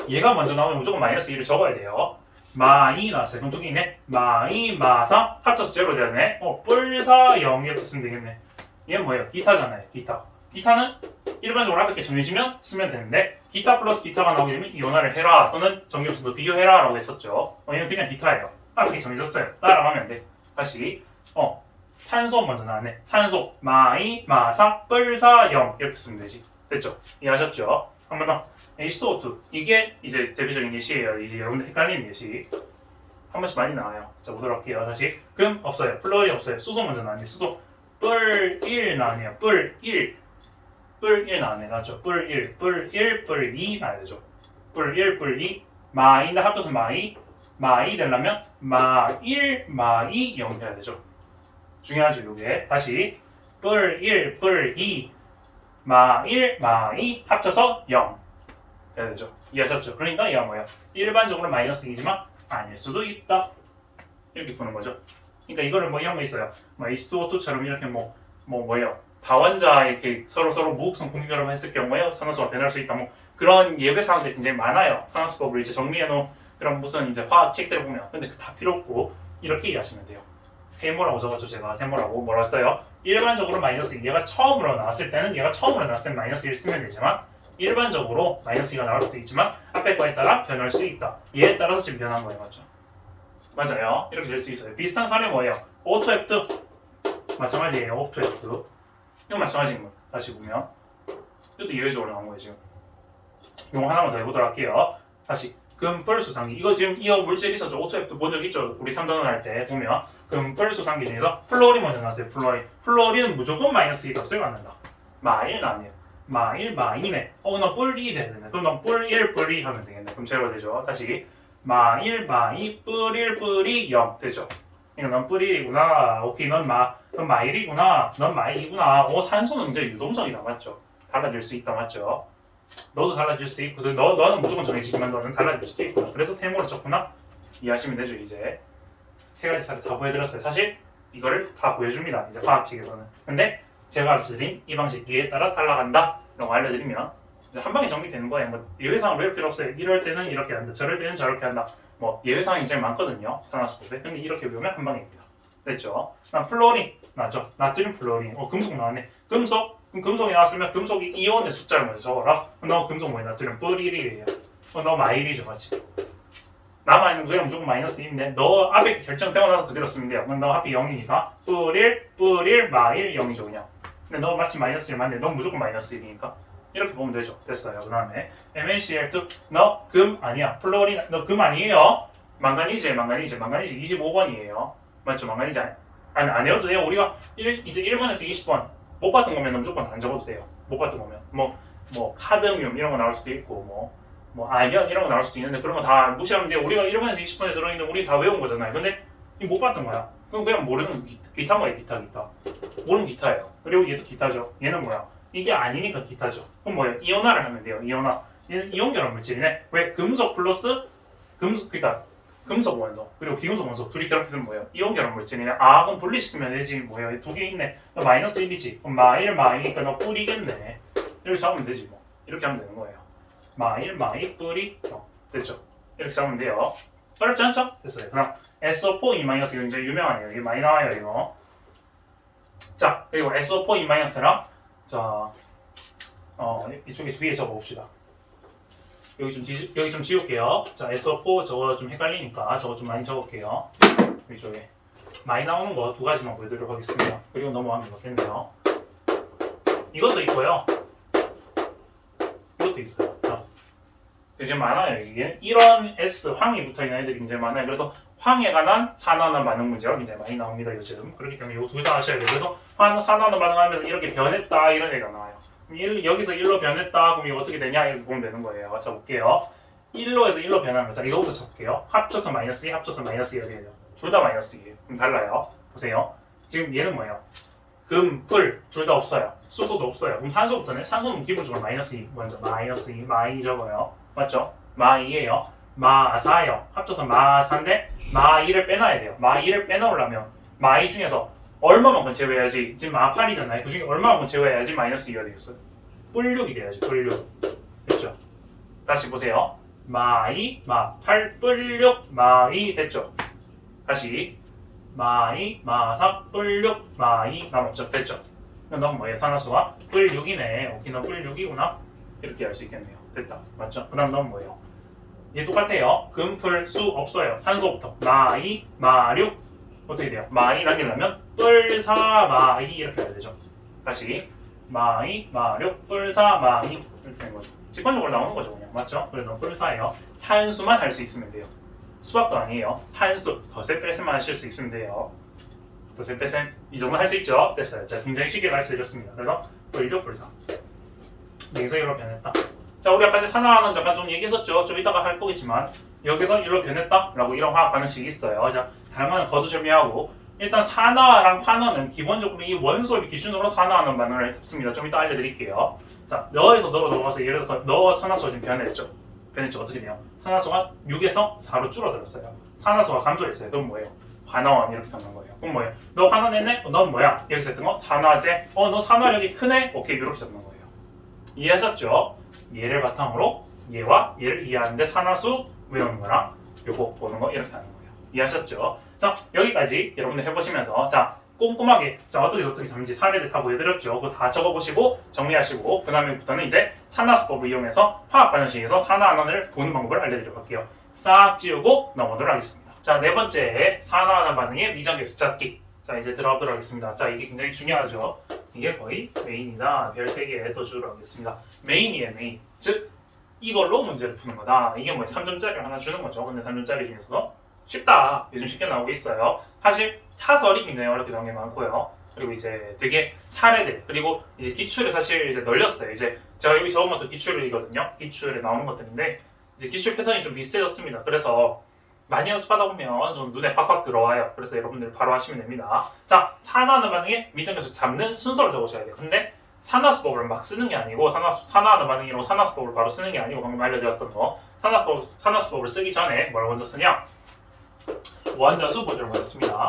얘가 먼저 나오면 무조건 마이너스 1을 적어야 돼요. 마2 나왔어요. 그럼 두 개 있네. 마2, 마4 합쳐서 제로 되네. 뿔4, 0 이렇게 쓰면 되겠네. 얘는 뭐예요? 기타잖아요. 기타는 일반적으로 앞에 게 정해지면 쓰면 되는데 기타 플러스 기타가 나오게 되면 이온화를 해라 또는 정기음수도 비교해라 라고 했었죠. 얘는 그냥 기타예요. 앞에 게 정해졌어요. 따라가면 돼. 다시 산소 먼저 나왔네. 산소 마2, 마4, 뿔4, 0 이렇게 쓰면 되지. 됐죠? 이해하셨죠? 한 번 더. H2O2 이게 이제 대표적인 예시예요. 이제 여러분들 헷갈리는 예시 한 번씩 많이 나와요. 자, 보도록 할게요. 다시 금 없어요. 플로린 없어요. 수소 먼저 나왔네. 수소 뿔 1 나왔네요. 뿔 1 나왔네. 맞죠? 뿔 1, 뿔 1, 뿔 2 나와야 되죠. 뿔 1, 뿔 2 마2인데 합쳐서 마2 되려면 마1, 마2, 0 해야 되죠. 중요하죠. 요게 다시 뿔 1, 뿔 2 마1, 마2 합쳐서 0 해야 되죠. 이해하셨죠? 그러니까 얘가 뭐예요? 일반적으로 마이너스 2지만 아닐 수도 있다. 이렇게 푸는 거죠. 그러니까 이거를 뭐 이런 거 있어요. H2O2처럼 이렇게 뭐예요? 다원자 이렇게 서로 무극성 공유결합 했을 경우에 산화수가 변할 수 있다. 뭐 그런 예외 사항들이 굉장히 많아요. 산화수법을 이제 정리해놓은 그런 무슨 이제 화학 책들을 보면. 근데 다 필요 없고 이렇게 이해하시면 돼요. 세모라고 적었죠. 제가 세모라고 뭐라 했어요? 일반적으로 마이너스 1 얘가 처음으로 나왔을 때는 마이너스 1 쓰면 되지만 일반적으로 마이너스 2가 나올 수도 있지만 앞에 거에 따라 변할 수 있다. 얘에 따라서 지금 변한 거예요. 맞죠? 맞아요. 이렇게 될 수 있어요. 비슷한 사례 뭐예요? O2F2 마찬가지예요. O2F2 이거 마찬가지인 거예요. 다시 보면 이것도 예외적으로 나온 거예요. 지금 이거 하나만 더 해보도록 할게요. 다시 금펄수산기 이거 지금 이 물질 있었죠. O2F2 본 적 있죠? 우리 3전원 할 때 보면 금펄수산기 중에서 플로린 먼저 나왔어요. 플로린은 무조건 마이너스 2 값을 갖는다. 마1 나왔네요. 마1, 마2네. 나 뿔 2 되네. 그럼 넌 뿔 1, 뿔 2 하면 되겠네. 그럼 제로 되죠. 다시 마1, 마2, 뿔 1, 뿔 2, 0 되죠. 그러니까 넌 뿔 1이구나. 오케이, 넌 마1이구나. 넌 마2구나. 산소는 이제 유동성이다. 맞죠? 달라질 수 있다. 맞죠? 너도 달라질 수도 있고, 너는 무조건 정해지지만 너는 달라질 수도 있고. 그래서 세모로 쳤구나. 이해하시면 되죠. 이제 세 가지 사례 다 보여드렸어요. 사실 이거를 다 보여줍니다. 이제 화학 측에서는. 근데 제가 알려드린 이 방식에 따라 달라간다. 이런 거 알려드리면 이제 한 방에 정리되는 거예요. 뭐 예외상으로 외울 필요 없어요. 이럴 때는 이렇게 한다. 저럴 때는 저렇게 한다. 뭐 예외상이 제일 많거든요. 산화수법에. 근데 이렇게 배우면 한 방입니다. 됐죠? 난 플로린 나죠. 나트륨 플로린. 금속 나왔네. 금속? 그럼 금속이 나왔으면 금속이 이온의 숫자를 먼저 적어라. 그럼 너 금속 뭐야? 나트륨 뿔 1이에요. 그럼 너 마1이죠. 맞지? 남아있는 거에 무조건 마이너스 1인데 너 앞에 결정되고 나서 그대로 쓰면 돼요. 그럼 너 앞에 0이니까 뿔 1, 마1, 0이죠. 그냥 근데 너 마치 마이너스 1 맞네. 넌 무조건 마이너스 1이니까 이렇게 보면 되죠. 됐어요. 그 다음에 MnCl2 너 금 아니야. 플로린 너 금 아니에요. 망가니즈 25번이에요. 맞죠? 망가니즈 안 외워도 돼요. 우리가 이제 1번에서 20번 못 봤던 거면 무조건 안 적어도 돼요. 못 봤던 거면 뭐 카드뮴 이런 거 나올 수도 있고 뭐 아연 이런 거 나올 수도 있는데 그런 거 다 무시하면 돼요. 우리가 1번에서 20번에 들어있는 우리 다 외운 거잖아요. 근데 못 봤던 거야. 그럼 그냥 모르는 기타인 거야. 기타. 모르는 기타예요. 그리고 얘도 기타죠. 얘는 뭐야? 이게 아니니까 기타죠. 그럼 뭐예요? 이온화를 하면 돼요. 이온화. 얘는 이온 결합 물질이네. 왜? 금속 플러스 그러니까 금속 원소 그리고 비금속 원소 둘이 결합되면 뭐예요? 이온 결합 물질이네. 아 그럼 분리시키면 되지. 뭐예요? 두 개 있네. 마이너스 1이지. 그럼 마이니까 너 뿌리겠네. 이렇게 잡으면 되지 뭐. 이렇게 하면 되는 거예요. 마이 뿌리 됐죠? 이렇게 잡으면 돼요. 어렵지 않죠? 됐어요. 그럼 SO4 이거 굉장히 유명하네요. 이게 많이 나와요 이거. 자 그리고 SO4 랑 자 이쪽에 위에 적어봅시다. 여기 좀 지울게요. 자 SO4 저거 좀 헷갈리니까 저거 좀 많이 적을게요. 이쪽에 많이 나오는 거 두 가지만 보여드리도록 하겠습니다. 그리고 넘어가면 좋겠네요. 이것도 있고요. 이것도 있어요. 굉장히 많아요. 이게 이런 S 황이 붙어있는 애들이 굉장히 많아요. 그래서 황에 관한 산화나 반응 문제가 굉장히 많이 나옵니다 요즘. 그렇기 때문에 이거 둘 다 아셔야 돼요. 그래서 산화나 반응하면서 이렇게 변했다 이런 애가 나와요. 여기서 1로 변했다 그럼 이거 어떻게 되냐 이렇게 보면 되는 거예요. 자 볼게요. 1로에서 1로 변하는 거. 자 이거부터 잡을게요. 합쳐서 마이너스 2 합쳐서 마이너스 2가 돼요. 둘 다 마이너스 2예요. 그럼 달라요. 보세요. 지금 얘는 뭐예요? 금, 풀 둘 다 없어요. 수소도 없어요. 그럼 산소부터는 산소는 기본적으로 마이너스 2 먼저 마이너스 2 마이 적어요. 맞죠? 마2예요. 마4예요. 합쳐서 마4인데 마2를 빼놔야 돼요. 마2를 빼놓으려면 마2 중에서 얼마만큼 제외해야지 지금 마8이잖아요. 그 중에 얼마만큼 제외해야지 마이너스 2가 되겠어요. 뿔6이 돼야지. 뿔6 됐죠? 다시 보세요. 마2, 마8, 뿔6, 마2 됐죠? 다시 마2, 마4, 뿔6, 마2 남았죠? 됐죠? 그럼 넌 뭐예요? 산화수가 뿔6이네. 오케이 너 뿔6이구나. 이렇게 할 수 있겠네요. 됐다. 맞죠? 그 다음 넌 뭐예요? 얘 똑같아요. 금, 풀, 수 없어요. 산소부터 마2, 마6 어떻게 돼요? 마2 남기려면 뿔, 4, 마2 이렇게 해야 되죠. 다시 마2, 마6, 뿔, 4, 마2 이렇게 되는 거죠. 직관적으로 나오는 거죠 그냥. 맞죠? 그래서 넌 뿔, 4예요. 산수만 할 수 있으면 돼요. 수학도 아니에요. 산수, 덧셈 뺄셈만 하실 수 있으면 돼요. 덧셈 뺄셈 이 정도 할 수 있죠? 됐어요. 자 굉장히 쉽게 가르쳐드렸습니다. 그래서 뿔 6, 뿔 4 여기서 1로 변했다. 자 우리 아까 산화하는 잠깐 좀 얘기했었죠. 좀 이따가 할 거겠지만 여기서 1로 변했다 라고 이런 화학 반응식이 있어요. 자 다른 거는 거두절미하고 일단 산화랑 환원은 기본적으로 이 원소를 기준으로 산화하는 반응을 해습니다. 좀 이따 알려드릴게요. 자 너에서 너로 넘어가서 예를 들어서 너 산화수가 지금 변했죠. 어떻게 돼요? 산화수가 6에서 4로 줄어들었어요. 산화수가 감소했어요. 그럼 뭐예요? 환원 이렇게 적는 거예요. 그럼 뭐예요? 너 환원했네? 넌 뭐야? 여기서 했던 거 산화제. 너 산화력이 크네? 오케이 이렇게 적는 거예요. 이해하셨죠? 얘를 바탕으로 얘와 얘를 이해하는데 산화수 외우는 거랑 요거 보는 거 이렇게 하는 거예요. 이해하셨죠? 자 여기까지 여러분들 해보시면서 자 꼼꼼하게 자 어떻게 잡는지 사례들 다 보여드렸죠. 그거 다 적어보시고 정리하시고 그 다음에부터는 이제 산화수법을 이용해서 화학 반응식에서 산화환원을 보는 방법을 알려드리도록 할게요. 싹 지우고 넘어가도록 하겠습니다. 자 네 번째 산화환원 반응의 미정계수 찾기. 자 이제 들어가도록 하겠습니다. 자 이게 굉장히 중요하죠. 이게 거의 메인이다. 별 3개 더 주도록 하겠습니다. 메인이에요 메인. 즉 이걸로 문제를 푸는 거다. 이게 뭐 3점짜리 하나 주는 거죠. 근데 3점짜리 중에서도 쉽다. 요즘 쉽게 나오고 있어요. 사실 사설이 굉장히 어렵게 나온 게 많고요. 그리고 이제 되게 사례들 그리고 이제 기출에 사실 이제 널렸어요. 이제 제가 여기 적은 것도 기출이거든요. 기출에 나오는 것들인데 이제 기출 패턴이 좀 비슷해졌습니다. 그래서 많이 연습하다 보면 좀 눈에 확확 들어와요. 그래서 여러분들 바로 하시면 됩니다. 자, 산화하는 반응에 미정계수 잡는 순서를 적으셔야 돼요. 근데 산화수법을 막 쓰는 게 아니고 산화하는 반응이라고 산화수법을 바로 쓰는 게 아니고 방금 알려드렸던 거 산화수법을 쓰기 전에 뭘 먼저 쓰냐? 원자수 보조를 먼저 씁니다.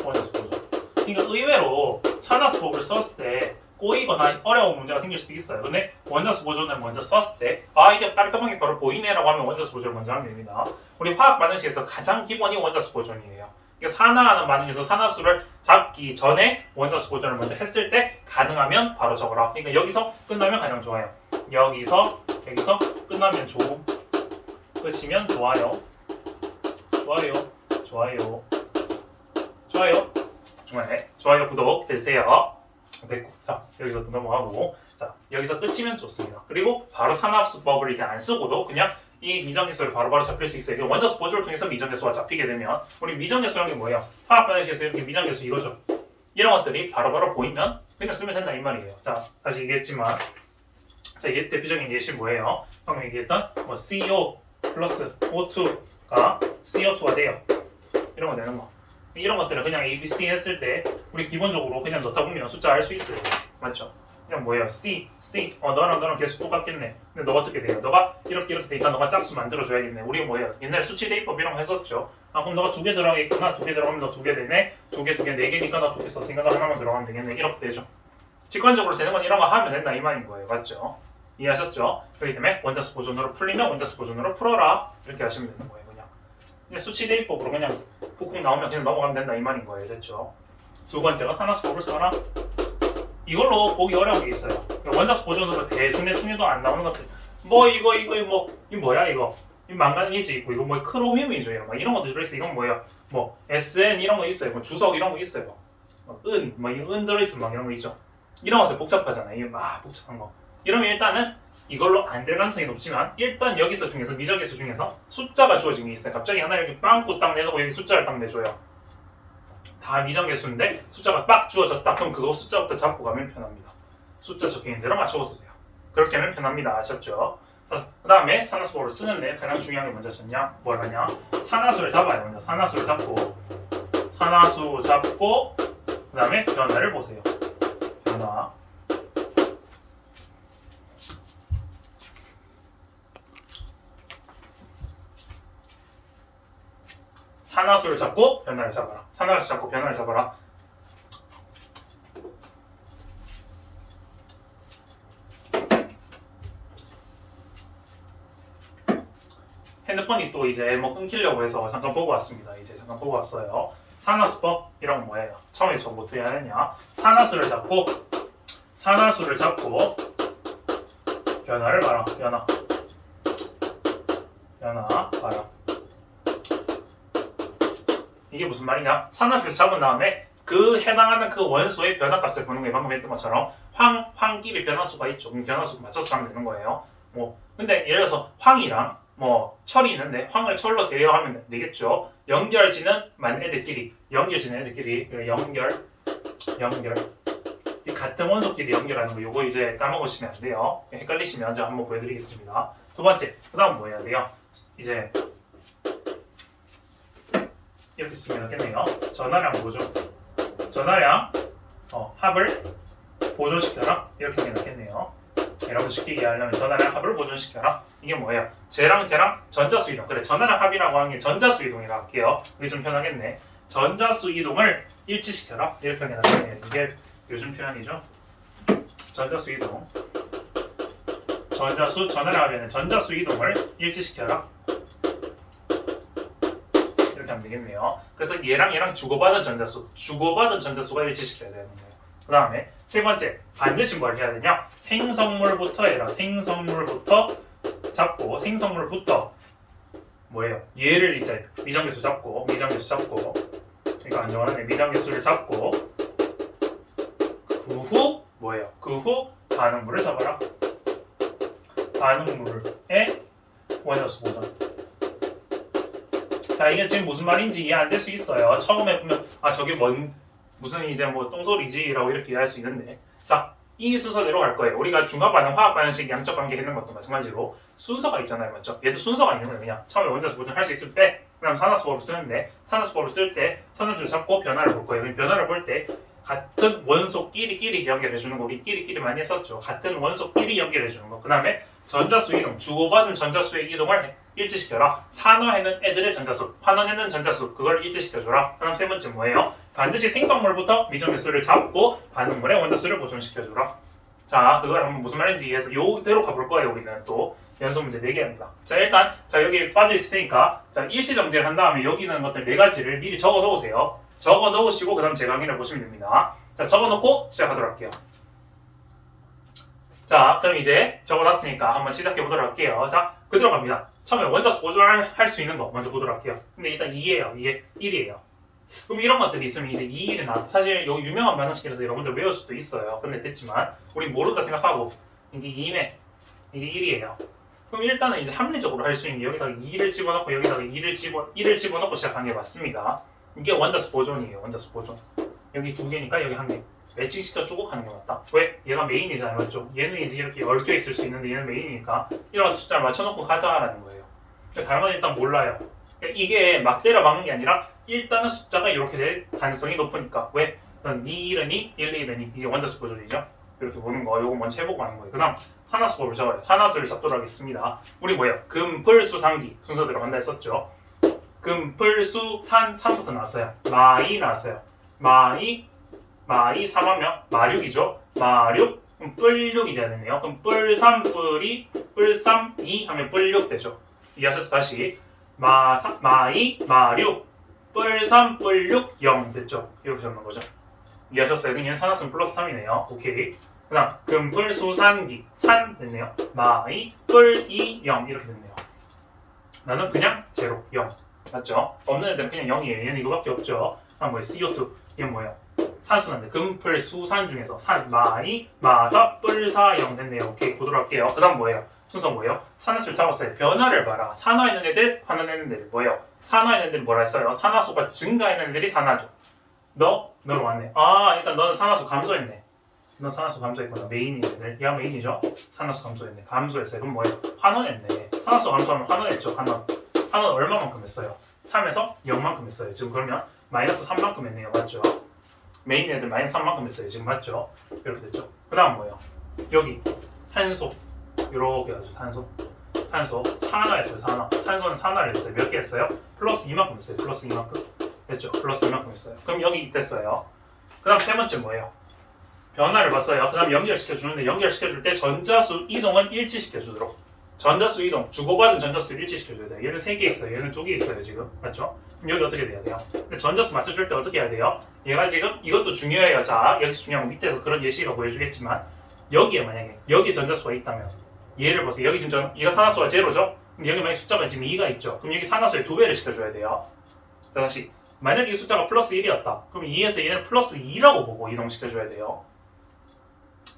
원자수 보조. 그러니까 의외로 산화수법을 썼을 때 꼬이거나 어려운 문제가 생길 수도 있어요. 근데 원자수 보조는 먼저 썼을 때 이게 깔끔하게 바로 보이네라고 하면 원자수 보조를 먼저 하면 됩니다. 우리 화학 반응식에서 가장 기본이 원자수 보존이에요. 그러니까 산화하는 반응에서 산화수를 잡기 전에 원자수 보존을 먼저 했을 때 가능하면 바로 적어라. 그러니까 여기서 끝나면 가장 좋아요. 여기서 끝나면 좋음. 끝이면 좋아요. 좋아요. 정말 좋아요 구독 해주세요. 됐고, 자 여기서 또 넘어가고, 자 여기서 끝이면 좋습니다. 그리고 바로 산화합수법을 이제 안 쓰고도 그냥 이 미정계수를 바로바로 잡힐 수 있어요. 원자수 보조를 통해서 미정계수가 잡히게 되면, 우리 미정계수라는 게 뭐예요? 화학 반응식에서 이렇게 미정계수 이거죠. 이런 것들이 바로바로 보이면 그냥 쓰면 된다 이 말이에요. 자 다시 얘기했지만, 자 이게 대표적인 예시 뭐예요? 방금 얘기했던 뭐 CO 플러스 O2가 CO2가 돼요. 이런 거 되는 거. 이런 것들은 그냥 ABC 했을 때 우리 기본적으로 그냥 넣다 보면 숫자 알 수 있어요. 맞죠? 그냥 뭐예요? C, 너랑 계속 똑같겠네. 근데 너가 어떻게 돼요? 너가 이렇게 되니까 너가 짝수 만들어줘야겠네. 우리 뭐예요? 옛날에 수치 대입법 이런 거 했었죠. 아 그럼 너가 2개 들어가겠구나. 2개 들어가면 너 2개 되네. 2개, 4개니까 너 2개 썼으니까 너 하나만 들어가면 되겠네. 이렇게 되죠. 직관적으로 되는 건 이런 거 하면 된다 이 말인 거예요. 맞죠? 이해하셨죠? 그렇기 때문에 원자수 보존으로 풀리면 원자수 보존으로 풀어라. 이렇게 하시면 되는 거예요. 그냥 수치 대입법으로 그냥 푹푹 나오면 그냥 넘어가면 된다 이 말인 거예요. 됐죠? 두 번째가 산화수법을 써라. 이걸로 보기 어려운 게 있어요. 원자수 보존으로 대중의 중에도 안 나오는 것들, 뭐 이거 뭐야 이거? 이 망간이지 있고, 이거 뭐 크로미움이죠. 이런 것도 들어있어. 이건 뭐예요? 뭐 SN 이런 거 있어요. 뭐 주석 이런 거 있어요. 은 들어있죠. 막 이런 거 있죠. 이런 것들 복잡하잖아요. 이게 막 복잡한 거. 이러면 일단은 이걸로 안 될 가능성이 높지만, 일단 여기서 중에서 미정계수 중에서 숫자가 주어진 게 있어요. 갑자기 하나 이렇게 빵꾸 딱 내고 여기 숫자를 딱 내줘요. 다 미정계수인데 숫자가 빡 주어졌다. 그럼 그거 숫자부터 잡고 가면 편합니다. 숫자 적혀있는 대로 맞춰보세요. 그렇게 하면 편합니다. 아셨죠? 그 다음에 산화수법을 쓰는데 가장 중요한 게 뭐냐냐? 산화수를 잡아요. 먼저 산화수를 잡고, 그 다음에 변화를 보세요. 변화. 산화수를 잡고 변화를 잡아라. 산화수 잡고 변화를 잡아라. 핸드폰이 또 이제 뭐 끊기려고 해서 잠깐 보고 왔습니다. 이제 잠깐 보고 왔어요. 산화수법 이런 건 뭐예요? 처음에 저 어떻게 해야 되냐? 산화수를 잡고 변화를 봐라. 변화 봐라. 이게 무슨 말이냐? 산화수를 잡은 다음에 그 해당하는 그 원소의 변화값을 보는 거예요. 방금 했던 것처럼 황끼리 변화수가 있죠. 그럼 변화수 맞춰서 하면 되는 거예요. 뭐 근데 예를 들어서 황이랑 뭐 철이 있는데 황을 철로 대여하면 되겠죠. 연결지는 애들끼리 연결 이 같은 원소끼리 연결하는 거, 요거 이제 까먹으시면 안 돼요. 헷갈리시면 제가 한번 보여드리겠습니다. 두 번째, 그 다음 뭐 해야 돼요? 이제 이렇게 쓰면 되겠네요. 전하량 보존, 합을 보존시켜라. 이렇게 하면 되겠네요. 여러분 쉽게 이해하려면 전하량 합을 보존시켜라. 이게 뭐예요? 쟤랑 전자수 이동. 그래, 전하량 합이라고 하는 게 전자수 이동이라 할게요. 이게 좀 편하겠네. 전자수 이동을 일치시켜라. 이렇게 하면 되겠네요. 이게 요즘 표현이죠. 전자수 이동. 전하량 합에는 전자수 이동을 일치시켜라. 이렇게 하면 되겠네요. 그래서 얘랑 주고받은 전자수가 일치시켜야 되는 거예요. 그 다음에 세 번째, 반드시 뭘 해야 되냐? 생성물부터 해라. 생성물부터 잡고, 뭐예요? 얘를 이제 미정계수 잡고, 이거 안 정하네. 미정계수를 잡고, 그 후 뭐예요? 그 후 반응물을 잡아라. 반응물의 원자수 보존. 자, 이게 지금 무슨 말인지 이해 안 될 수 있어요. 처음에 보면 저게 무슨 이제 뭐 똥소리지라고 이렇게 이해할 수 있는데, 자, 이 순서대로 갈 거예요. 우리가 중화반응, 화학반응식 양적 관계 했는 것도 마찬가지로 순서가 있잖아요. 맞죠? 얘도 순서가 있는 거예요. 그냥 처음에 원자수 보존 할 수 있을 때, 그 다음 산화수법을 쓰는데, 산화수법을 쓸 때 산화수를 잡고 변화를 볼 거예요. 변화를 볼 때 같은 원소끼리 연결해 주는 거, 우리 끼리 많이 했었죠. 같은 원소끼리 연결해 주는 거. 그 다음에 전자수 이동, 주고받은 전자수의 이동을 일치시켜라. 산화해는 애들의 전자수, 환원해는 전자수, 그걸 일치시켜줘라. 그 다음 세 번째 뭐예요? 반드시 생성물부터 미정계수를 잡고 반응물의 원자수를 보존시켜줘라. 자, 그걸 한번 무슨 말인지 이해해서 요대로 가볼 거예요. 우리는 또 연속 문제 4개입니다. 자, 일단 여기 빠져있을 테니까 일시 정리를 한 다음에 여기 있는 것들 4가지를 미리 적어 놓으세요. 적어 놓으시고 그 다음 제 강의를 보시면 됩니다. 자, 적어 놓고 시작하도록 할게요. 자, 그럼 이제 적어놨으니까 한번 시작해보도록 할게요. 자, 그대로 갑니다. 처음에 원자수 보존할 수 있는 거 먼저 보도록 할게요. 근데 일단 2예요. 이게 1이에요. 그럼 이런 것들이 있으면 이제 2일이 나왔다. 사실 요 유명한 반응식이라서 여러분들 외울 수도 있어요. 근데 됐지만 우린 모른다 생각하고 이게 2네 이게 1이에요. 그럼 일단은 이제 합리적으로 할 수 있는 게 여기다가 2를 집어넣고 여기다가 1을 집어넣고 시작한 게 맞습니다. 이게 원자수 보존이에요. 원자수 보존. 여기 두 개니까 여기 한 개. 매칭시켜주고 가는 게 맞다. 왜? 얘가 메인이잖아요. 맞죠? 얘는 이제 이렇게 얽혀 있을 수 있는데 얘는 메인이니까 이런 숫자를 맞춰놓고 가자라는 거예요. 다른 건 일단 몰라요. 이게 막 때려 박는 게 아니라 일단은 숫자가 이렇게 될 가능성이 높으니까. 왜? 2, 1은 2, 1, 2는 2. 이게 원자수 보존이죠. 이렇게 보는 거. 요거 먼저 해보고 하는 거예요. 그 다음 산화수법을 적어요. 산화수를 잡도록 하겠습니다. 우리 뭐예요? 금, 풀, 수, 상기 순서대로 간다 했었죠. 금, 풀, 수, 산, 산부터 나왔어요. 마이 나왔어요. 마이 3하면 마륙이죠. 마륙, 그럼 뿔육이 돼야 되네요. 그럼 뿔3, 뿔이, 뿔3, 2 하면 뿔육 되죠. 이해하셨죠? 다시 마이, 마륙, 뿔3, 뿔육, 0 됐죠. 이렇게 적는 거죠. 이해하셨어요? 얘는 산화수는 플러스 3이네요. 오케이. 그 다음 금뿔, 수, 산기, 산 됐네요. 마이, 뿔, 2, 0 이렇게 됐네요. 나는 그냥 제로, 0 맞죠? 없는 애들은 그냥 0이에요. 얘는 이거밖에 없죠. 다음 뭐예요? CO2 이건 뭐예요? 산수인데 금풀 수산 중에서 산 마이 마사 뿔사 영 됐네요. 오케이 보도록 할게요. 그 다음 뭐예요? 순서 뭐예요? 산화수를 잡았어요. 변화를 봐라. 산화에 있는 애들, 환원에 있는 애들 뭐예요? 산화에 있는 애들이 뭐라 했어요? 산화수가 증가하는 애들이 산화죠. 너로 왔네. 아 일단 너는 산화수 감소했네. 넌 산화수 감소했구나. 메인이 애들. 얘가 메인이죠? 산화수 감소했네. 감소했어요. 그럼 뭐예요? 환원했네. 산화수 감소하면 환원했죠. 환원 얼마만큼 했어요? 3에서 0만큼 했어요. 지금 그러면 마이너스 3만큼 했네요. 맞죠? 메인 애들 마이너스 3만큼 했어요. 지금 맞죠? 이렇게 됐죠. 그 다음 뭐예요? 여기 탄소 이렇게 하죠. 탄소 산화했어요. 산화. 탄소는 산화를 했어요. 몇 개 했어요? 플러스 2만큼 했어요. 플러스 2만큼 됐죠? 플러스 2만큼 했어요. 그럼 여기 됐어요. 그 다음 세 번째 뭐예요? 변화를 봤어요. 그 다음 연결시켜주는데 연결시켜줄 때 전자수 이동은 일치시켜주도록. 전자수 이동, 주고받은 전자수를 일치시켜줘야 돼요. 얘는 3개 있어요. 얘는 2개 있어요. 지금 맞죠? 그럼 여기 어떻게 돼야 돼요? 근데 전자수 맞춰줄 때 어떻게 해야 돼요? 얘가 지금 이것도 중요해요. 자, 여기서 중요한 건 밑에서 그런 예시가 보여주겠지만 여기에 만약에 여기 전자수가 있다면 얘를 보세요. 여기 지금 얘가 산화수가 제로죠? 근데 여기 만약에 숫자가 지금 2가 있죠? 그럼 여기 산화수의 2배를 시켜줘야 돼요. 자, 다시 만약에 이 숫자가 플러스 1이었다. 그럼 2에서 얘는 플러스 2라고 보고 이동시켜줘야 돼요.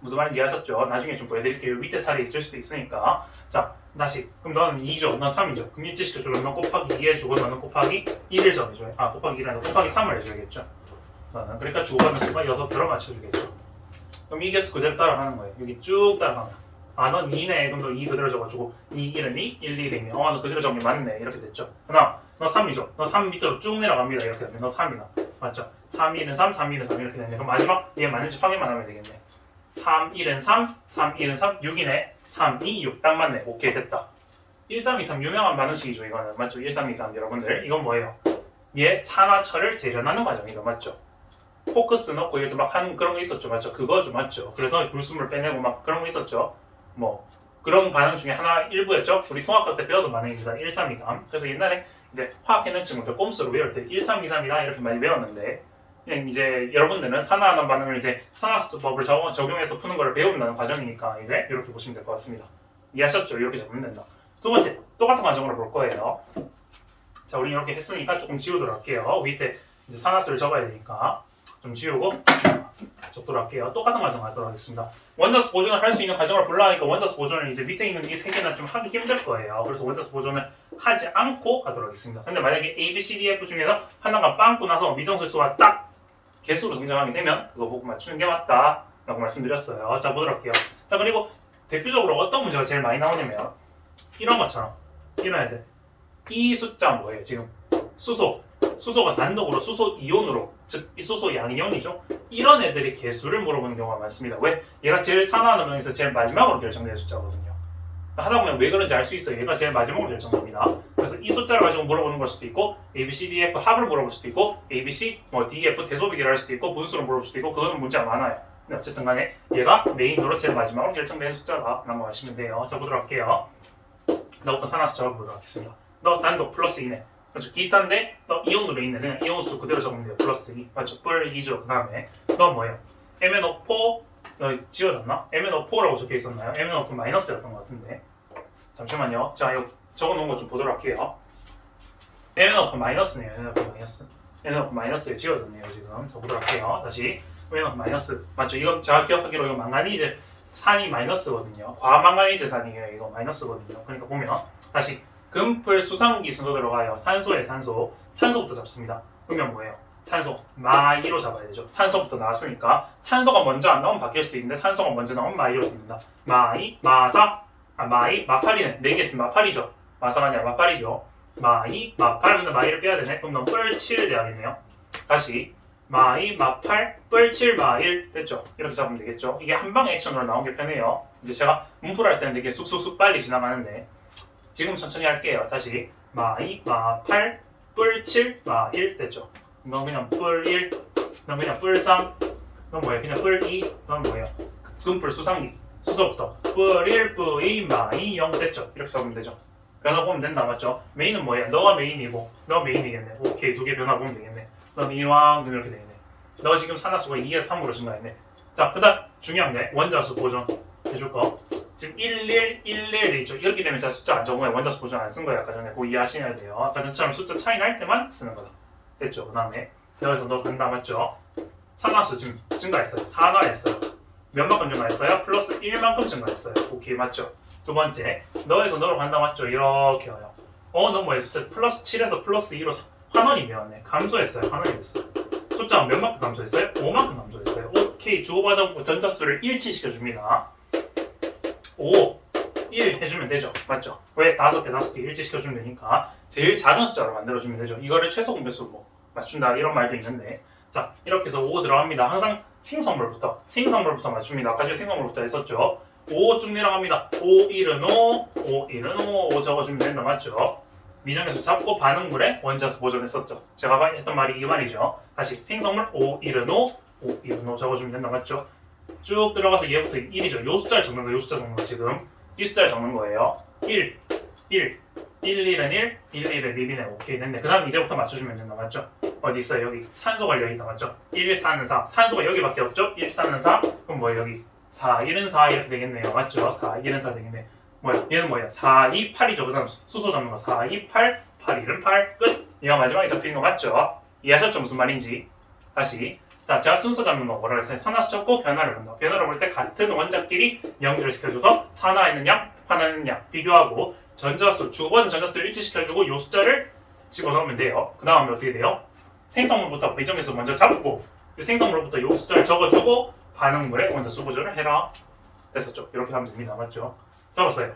무슨 말인지 아셨죠? 나중에 좀 보여드릴게요. 밑에 살이 있을 수도 있으니까. 자, 다시. 그럼 너는 2죠. 넌 3이죠. 그럼 일치시켜줘. 넌 곱하기 2 해주고 너는 곱하기 1을 정해줘요. 아, 곱하기 1이 아니라 곱하기 3을 해줘야겠죠. 너는 그러니까 주고받는 수가 6개로 맞춰주겠죠. 그럼 이 개수 그대로 따라가는 거예요. 여기 쭉 따라가면. 아, 넌 2네. 그럼 너 2 그대로 적어주고 2, 1은 2, 1, 2는 2. 너 그대로 적으면 맞네. 이렇게 됐죠. 그다음 너 3이죠. 너 3 밑으로 쭉 내려갑니다. 이렇게 되면 너 3이다. 맞죠? 3, 2는 3, 3, 2는 3 이렇게 되네. 그럼 마지막 얘 맞는지 확인만 하면 되겠네. 3, 1은 3, 3, 1은 3, 6이네. 3, 2, 6. 딱 맞네. 오케이, 됐다. 1, 3, 2, 3 유명한 반응식이죠. 이거는. 맞죠? 1, 3, 2, 3 여러분들. 이건 뭐예요? 얘 산화철을 재련하는 과정이죠. 맞죠? 포커스 넣고 이렇게 막 하는 그런 거 있었죠. 맞죠? 그거죠. 맞죠? 그래서 불순물 빼내고 막 그런 거 있었죠. 뭐 그런 반응 중에 하나 일부였죠. 우리 통합학 때 배웠던 반응입니다. 1, 3, 2, 3. 그래서 옛날에 이제 화학했는 친구들 꼼수로 외울 때 1, 3, 2, 3이다 이렇게 많이 배웠는데 그냥 이제 여러분들은 산화하는 반응을 이제 산화수법을 적용해서 푸는 걸 배운다는 과정이니까 이제 이렇게 보시면 될 것 같습니다. 이해하셨죠? 이렇게 적으면 된다. 두 번째, 똑같은 과정으로 볼 거예요. 자, 우리 이렇게 했으니까 조금 지우도록 할게요. 밑에 이제 산화수를 적어야 되니까 좀 지우고 적도록 할게요. 똑같은 과정 하도록 하겠습니다. 원자수 보존을 할 수 있는 과정을 보려 하니까 원자수 보존을 이제 밑에 있는 이 세 개는 좀 하기 힘들 거예요. 그래서 원자수 보존을 하지 않고 가도록 하겠습니다. 근데 만약에 A, B, C, D, F 중에서 하나가 빵꾸 나서 미정수수가 딱 개수로 정정하게 되면 그거 보고 맞추는 게 맞다 라고 말씀드렸어요. 자, 보도록 할게요. 자, 그리고 대표적으로 어떤 문제가 제일 많이 나오냐면 이런 것처럼 이런 애들 이 숫자 뭐예요? 지금 수소가 단독으로 수소 이온으로 즉 이 수소 양이온이죠. 이런 애들의 개수를 물어보는 경우가 많습니다. 왜? 얘가 제일 산화하는 면에서 제일 마지막으로 결정되는 숫자거든요. 하다 보면 왜 그런지 알 수 있어요. 얘가 제일 마지막으로 결정됩니다. 그래서 이 숫자를 가지고 물어보는 걸 수도 있고 A, B, C, D, F 합을 물어볼 수도 있고 A, B, C, D, F 대소비기를 할 수도 있고 분수를 물어볼 수도 있고 그거는 문제가 많아요. 근데 어쨌든 간에 얘가 메인으로 제일 마지막으로 결정되는 숫자다라는 거 아시면 돼요. 자, 보도록 할게요. 너부터 산화수 적어보도록 하겠습니다. 너 단독 플러스 2네. 맞죠? 기타인데 너 이온으로 있네. 그냥 이온수 그대로 적으면 돼요. 플러스 2. 맞죠? 뿔 2죠. 그 다음에 넌 뭐예요? MnO4 지워졌나? MnO4라고 적혀 있었나요? MnO4 마이너스였던 것 같은데. 잠시만요. 자, 이거 적어놓은 거 좀 보도록 할게요. MnO4 마이너스네요. MnO4 마이너스. 얘는 마이너스에 지워졌네요 지금. 자 보도록 할게요. 다시 얘는 마이너스 맞죠? 이거 제가 기억하기로 이거 망가니즈 산이 마이너스거든요. 과망가니즈 산이에요. 이거 마이너스거든요. 그러니까 보면 다시 금풀 수상기 순서 들어가요. 산소에 산소부터 잡습니다. 그러면 뭐예요? 산소 마2로 잡아야 되죠. 산소부터 나왔으니까 산소가 먼저 안 나오면 바뀔 수도 있는데 산소가 먼저 나오면 마2로 됩니다. 마2, 마4, 마2, 마8이네. 4개 있으면 마8이죠. 마사가 아니라 마8이죠. 마2, 마8, 근데 마2를 빼야 되네. 그럼 넌 뿔7 돼야겠네요. 다시 마2, 마8, 뿔7, 마1 됐죠? 이렇게 잡으면 되겠죠? 이게 한방에 액션으로 나온 게 편해요. 이제 제가 문풀할 때는 되게 쑥쑥쑥 빨리 지나가는데 지금 천천히 할게요. 다시 마2, 마8, 뿔7, 마1 됐죠? 넌 그냥 뿔1, 넌 그냥 뿔3, 넌 뭐야? 그냥 뿔2, 넌 뭐예요? 금풀 수상기 수소부터 뿔1, 뿔2, 마2, 0 됐죠? 이렇게 잡으면 되죠? 변화 보면 된다 맞죠? 메인은 뭐야? 너가 메인이고 너 메인이겠네. 오케이 두 개 변화 보면 되겠네. 넌 이왕 이렇게 되겠네. 너 지금 산화수가 2에서 3으로 증가했네. 자 그다음 중요한 게 원자수 보존 해줄 거. 지금 11, 11 돼 있죠. 이렇게 되면 제가 숫자 안 적은 거예요. 원자수 보존 안 쓴 거예요. 아까 전에 그거 이해하셔야 돼요. 아까 전처럼 숫자 차이 날 때만 쓰는 거다. 됐죠? 그 다음에 여기서 너 간다 맞죠? 산화수 지금 증가했어요. 산화했어요. 몇만큼 증가했어요? 플러스 1만큼 증가했어요. 오케이 맞죠? 두 번째 너에서 너로 간다 맞죠? 이렇게 와요. 너 뭐예요? 숫자 플러스 7에서 플러스 2로 환원이 되었네. 감소했어요. 환원이 됐어요. 숫자가 몇만큼 감소했어요? 5만큼 감소했어요. 오케이 주고받은 전자수를 일치시켜줍니다. 5, 1 해주면 되죠. 맞죠? 왜? 5개 일치시켜주면 되니까 제일 작은 숫자로 만들어주면 되죠. 이거를 최소 공배수로 뭐 맞춘다 이런 말도 있는데 자 이렇게 해서 5 들어갑니다. 항상 생성물부터 맞춥니다. 아까 전에 생성물부터 했었죠. 5 쭉 내려갑니다. 5, 1은 5, 5, 1은 5, 5 적어주면 된다. 맞죠? 미정에서 잡고 반응물에 원자수 보존했었죠. 제가 했던 말이 이 말이죠. 다시 생성물 5, 1은 5, 5, 1은 5 적어주면 된다. 맞죠? 쭉 들어가서 얘부터 1이죠. 요 숫자를 적는 거예요. 요 숫자 적는 거 지금. 이 숫자를 적는 거예요. 1, 1, 1은 1, 1은 1이네. 오케이 됐네. 그 다음 이제부터 맞춰주면 된다. 맞죠? 어디 있어요? 여기 산소가 여기 있다. 맞죠? 1, 4는 4. 산소가 여기밖에 없죠? 1, 4는 4. 그럼 뭐예요? 여기 4, 1은 4 이렇게 되겠네요. 맞죠? 4, 1은 4 되겠네. 뭐야? 얘는 뭐야? 4, 2, 8이죠. 그 다음 수소 잡는 거 4, 2, 8, 8, 1은 8. 끝! 얘가 마지막에 잡히는 거 맞죠? 이해하셨죠? 무슨 말인지. 다시 자, 제가 순서 잡는 거 뭐라 그랬어요? 산화수 잡고 변화를 본다. 변화를 볼 때 같은 원자끼리 연결을 시켜줘서 산화했는 양, 환화했는 양 비교하고 전자수, 주고받은 전자수를 일치시켜주고 요 숫자를 집어넣으면 돼요. 그 다음에 어떻게 돼요? 생성물부터 배정에서 먼저 잡고 이 생성물부터 요 숫자를 적어주고 반응물에 원자수 보존을 해라. 됐었죠? 이렇게 하면 됩니다. 맞죠? 잡았어요.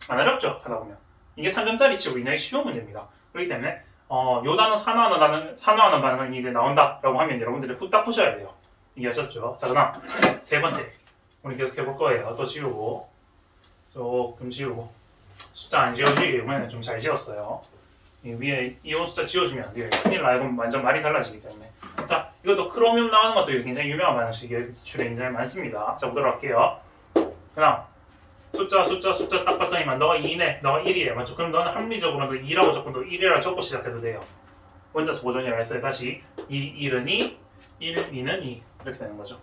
안 어렵죠? 하다 보면. 이게 3점짜리 치고 굉장히 쉬운 문제입니다. 그렇기 때문에 요 단어 산화하는 반응이 이제 나온다라고 하면 여러분들이 후딱 푸셔야 돼요. 이해하셨죠? 자, 그다음 세 번째 우리 계속 해볼 거예요. 또 지우고 조금 지우고 숫자 안 지워지게 이번에는 좀 잘 지웠어요. 이 위에 이온 숫자 지워주면 안 돼요. 큰일 나. 이건 완전 말이 달라지기 때문에. 자, 이것도 크로뮴 나오는 것도 굉장히 유명한 반응식이에요. 기출에 굉장히 많습니다. 자, 보도록 할게요. 그다음 숫자 딱 봤더니만 너가 2네, 너가 1이래. 맞죠? 그럼 너는 합리적으로도 2라고 적고 너 1이라 적고 시작해도 돼요. 원자수 보존이라 했어요. 다시 1은 2, 1, 2는 2 이렇게 되는 거죠.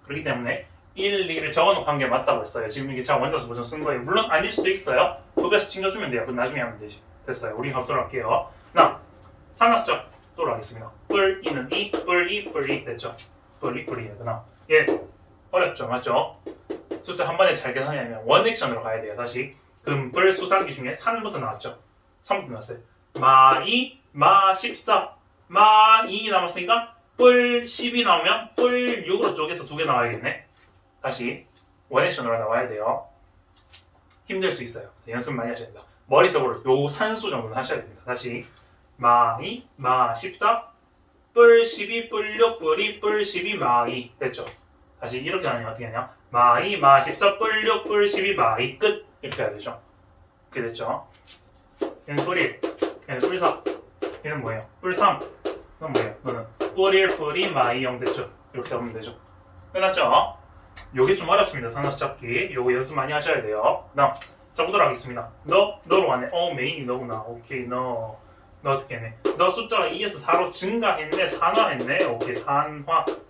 그렇기 때문에 1, 2를 적어놓고 한 게 맞다고 했어요. 지금 이게 제가 원자수 보존 쓴 거예요. 물론 아닐 수도 있어요. 2배수 챙겨주면 돼요. 그럼 나중에 하면 되지. 됐어요. 우리 가도록 할게요. 나 산화수적 또로 하겠습니다. 뿔 2는 2, 뿔 2, 뿔 2 됐죠? 뿔 2, 뿔 2에 그나 예 어렵죠, 맞죠? 숫자 한 번에 잘 계산하려면 원 액션으로 가야 돼요. 다시 금뿔 수상기 중에 3부터 나왔죠? 3부터 나왔어요. 마2, 마14, 마2 남았으니까 뿔 10이 나오면 뿔 6으로 쪼개서 2개 나와야겠네. 다시 원 액션으로 나와야 돼요. 힘들 수 있어요. 연습 많이 하셔야 됩니다. 머릿속으로 요 산수 정도는 하셔야 됩니다. 다시 마2, 마14, 뿔 12, 뿔 6, 뿔 2, 뿔 12, 마2 됐죠? 다시 이렇게 하면 어떻게 하냐? 마2, 마14, 뿔 6, 뿔 12, 마2 끝 이렇게 해야 되죠? 그렇게 됐죠? 얘는 뿔 1, 얘는 뿔 4, 얘는 뭐예요? 뿔 3, 넌 뭐예요? 너는 뿔 1, 뿔 2, 마2 0 됐죠? 이렇게 하면 되죠? 끝났죠? 요게 좀 어렵습니다. 산화수 잡기. 요거 연습 많이 하셔야 돼요. 그다음 자 보도록 하겠습니다. 너로 왔네. 메인이 너구나. 오케이 너 어떻게 했네? 너 숫자가 2에서 4로 증가했네. 산화했네. 오케이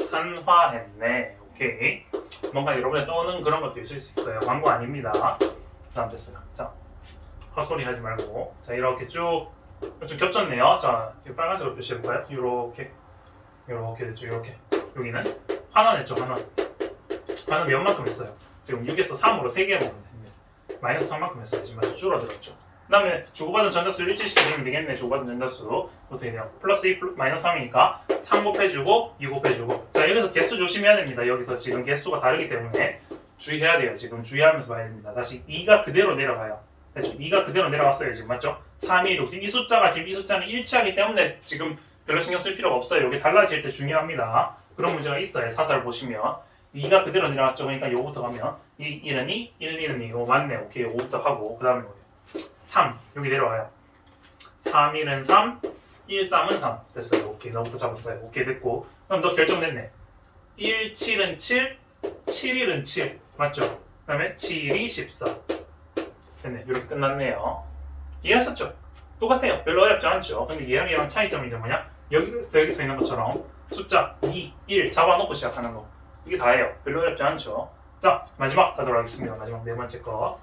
산화했네. 오케이 뭔가 여러분의 떠오는 그런 것도 있을 수 있어요. 광고 아닙니다. 다음 됐어요. 자 헛소리 하지 말고 자 이렇게 쭉 좀 겹쳤네요. 자, 이 빨간색으로 표시해볼까요? 요렇게 됐죠. 요렇게. 여기는 하나 냈죠. 하나 몇 만큼 했어요? 지금 6에서 3으로 3개 먹었는데 마이너스 3만큼 했어요. 지금 아주 줄어들었죠. 그 다음에 주고받은 전자수를 일치시키면 되겠네. 주고받은 전자수 어떻게 돼요? 플러스 2 마이너스 3이니까 3 곱해주고 2 곱해주고. 자, 여기서 개수 조심해야 됩니다. 여기서 지금 개수가 다르기 때문에 주의해야 돼요. 지금 주의하면서 봐야 됩니다. 다시 2가 그대로 내려가요. 그렇죠? 2가 그대로 내려갔어요. 지금 맞죠? 3, 2, 6. 이 숫자가 지금 이 숫자는 일치하기 때문에 지금 별로 신경 쓸 필요가 없어요. 이게 달라질 때 중요합니다. 그런 문제가 있어요. 사설 보시면 2가 그대로 내려갔죠. 그러니까 요거부터 가면 1은 2, 1, 2는 2. 이거 맞네. 오케이. 요거부터 하고 그 다음에 뭐예요? 3 여기 내려와요. 3, 1은 3, 1, 3은 3 됐어요. 오케이. 너부터 잡았어요. 오케이 됐고 그럼 너 결정됐네. 1, 7은 7, 7, 1은 7 맞죠? 그 다음에 7이 14 됐네. 이렇게 끝났네요. 이해하셨죠? 똑같아요. 별로 어렵지 않죠? 근데 얘랑 차이점이 이제 뭐냐? 여기서 있는 것처럼 숫자 2, 1 잡아놓고 시작하는 거 이게 다예요. 별로 어렵지 않죠? 자, 마지막 가도록 하겠습니다. 마지막 네 번째 거.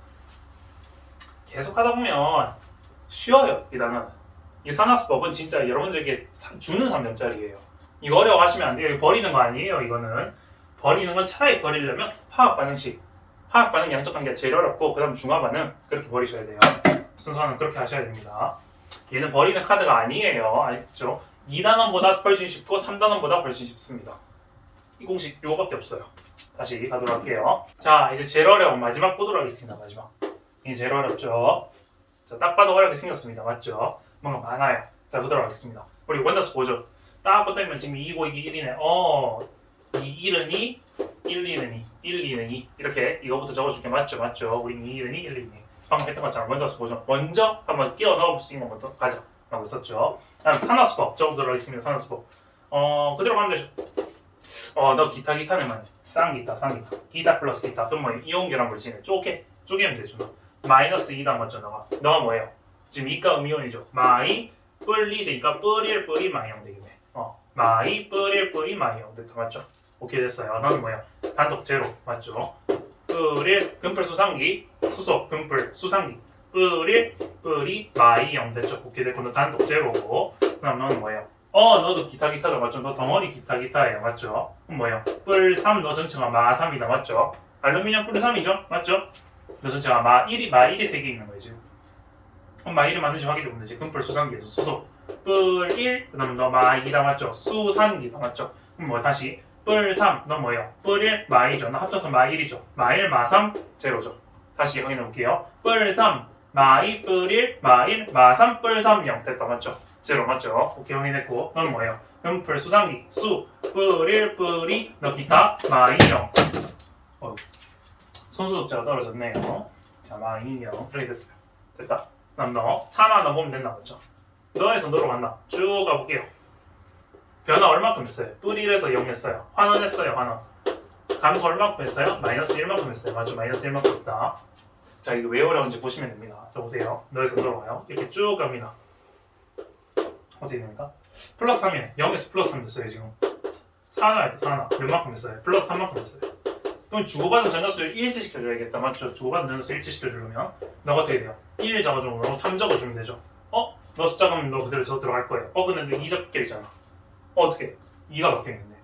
계속 하다 보면 쉬워요. 이 단어는. 이 산화수법은 진짜 여러분들에게 주는 3점짜리예요. 이거 어려워하시면 안 돼요. 이거 버리는 거 아니에요. 이거는 버리는 건 차라리 버리려면 화학 반응 양적 관계가 제일 어렵고 그 다음 중화 반응 그렇게 버리셔야 돼요. 순서는 그렇게 하셔야 됩니다. 얘는 버리는 카드가 아니에요. 알겠죠? 2단원보다 훨씬 쉽고 3단원보다 훨씬 쉽습니다. 이 공식 요거밖에 없어요. 다시 가도록 할게요. 자, 이제 제일 어려운 마지막 보도록 하겠습니다. 마지막. 이게 제일 어렵죠? 자, 딱 봐도 어렵게 생겼습니다. 맞죠? 뭔가 많아요. 자, 보도록 하겠습니다. 우리 원자수 보죠. 딱 붙어있면 지금 2고 이게 1이네. 2, 1은 2, 1, 2는 2, 1, 2는 2. 이렇게 이거부터 적어줄게. 맞죠? 우리 2, 1은 2, 1, 2, 2. 방금 했던 것처럼 원자수 보죠. 먼저 한번 끼워 넣어볼 수 있는 것부터 가자. 라고 했었죠. 다음 산화수법 적어보도록 하겠습니다. 산화수법. 그대로 가면 되죠. 너 기타는 말이야. 기타 플러스 기타. 그럼 뭐예요? 이온결합 물질이네. 쪼개면 되죠. 마이너스 2다 맞죠? 너가 뭐예요? 지금 이가 음이온이죠. 마이 뿔리 되니까 뿔이 마이온 되겠네. 마이 뿔이 마이온 됐다 맞죠? 오케이 됐어요. 너는 뭐예요? 단독 제로 맞죠? 금풀 수상기 수소 금풀 수상기 뿔이 마이온 됐죠? 오케이 됐고 너 단독 제로고 그럼 너는 뭐예요? 너도 기타다 맞죠? 너 덩어리 기타예요 맞죠? 그럼 뭐예요? 뿔 3 너 전체가 마 3이다 맞죠? 알루미늄 뿔 3이죠? 맞죠? 너 전체가 마 1이 3개 있는 거예요 지금. 그럼 마 1이 맞는지 확인해 보면 되지. 금풀 수상기에서 수소 뿔 1, 그 다음에 너 마 2다 맞죠? 수상기다 맞죠? 그럼 뭐 다시 뿔 3, 너 뭐예요? 뿔 1, 마 2죠? 너 합쳐서 마 1이죠? 마 1, 마 3, 제로죠? 다시 확인해 볼게요. 뿔 3, 마 2, 뿔 1, 마 1, 마 3, 뿔 3, 0 됐다 맞죠? 제로 맞죠? 오케이 확인했고 넌 뭐예요? 금풀 수상기 뿔 1, 뿔 2, 너 기타 마 2, 0 손소독자가 떨어졌네요. 자, 마 2, 0 이렇게 됐어요. 됐다. 그럼 너 산화 넣어보면 된다 맞죠? 너에서 너로 간다. 쭉 가볼게요. 변화 얼마큼 했어요? 뿔 1에서 0 했어요. 환원 했어요. 환원. 감소 얼마큼 했어요? 마이너스 1만큼 했어요. 맞죠? 마이너스 1만큼 했다. 자, 이거 왜 어려운지 보시면 됩니다. 자, 보세요. 너에서 너로 가요. 이렇게 쭉 갑니다. 어떻게 됩니까? 플러스 3이네. 0에서 플러스 3 됐어요. 지금 산화할 때 산화 몇만큼 했어요? 플러스 3만큼 했어요. 그럼 주고받은 전자수를 일치시켜줘야겠다. 맞죠? 주고받은 전자수 일치시켜주려면 너가 어떻게 돼요? 1 적어주면 너 3 적어주면 되죠? 너 숫자 가면 너 그대로 저 들어갈 거예요. 근데 2 적혀있잖아. 어떻게? 2가 적혀있네.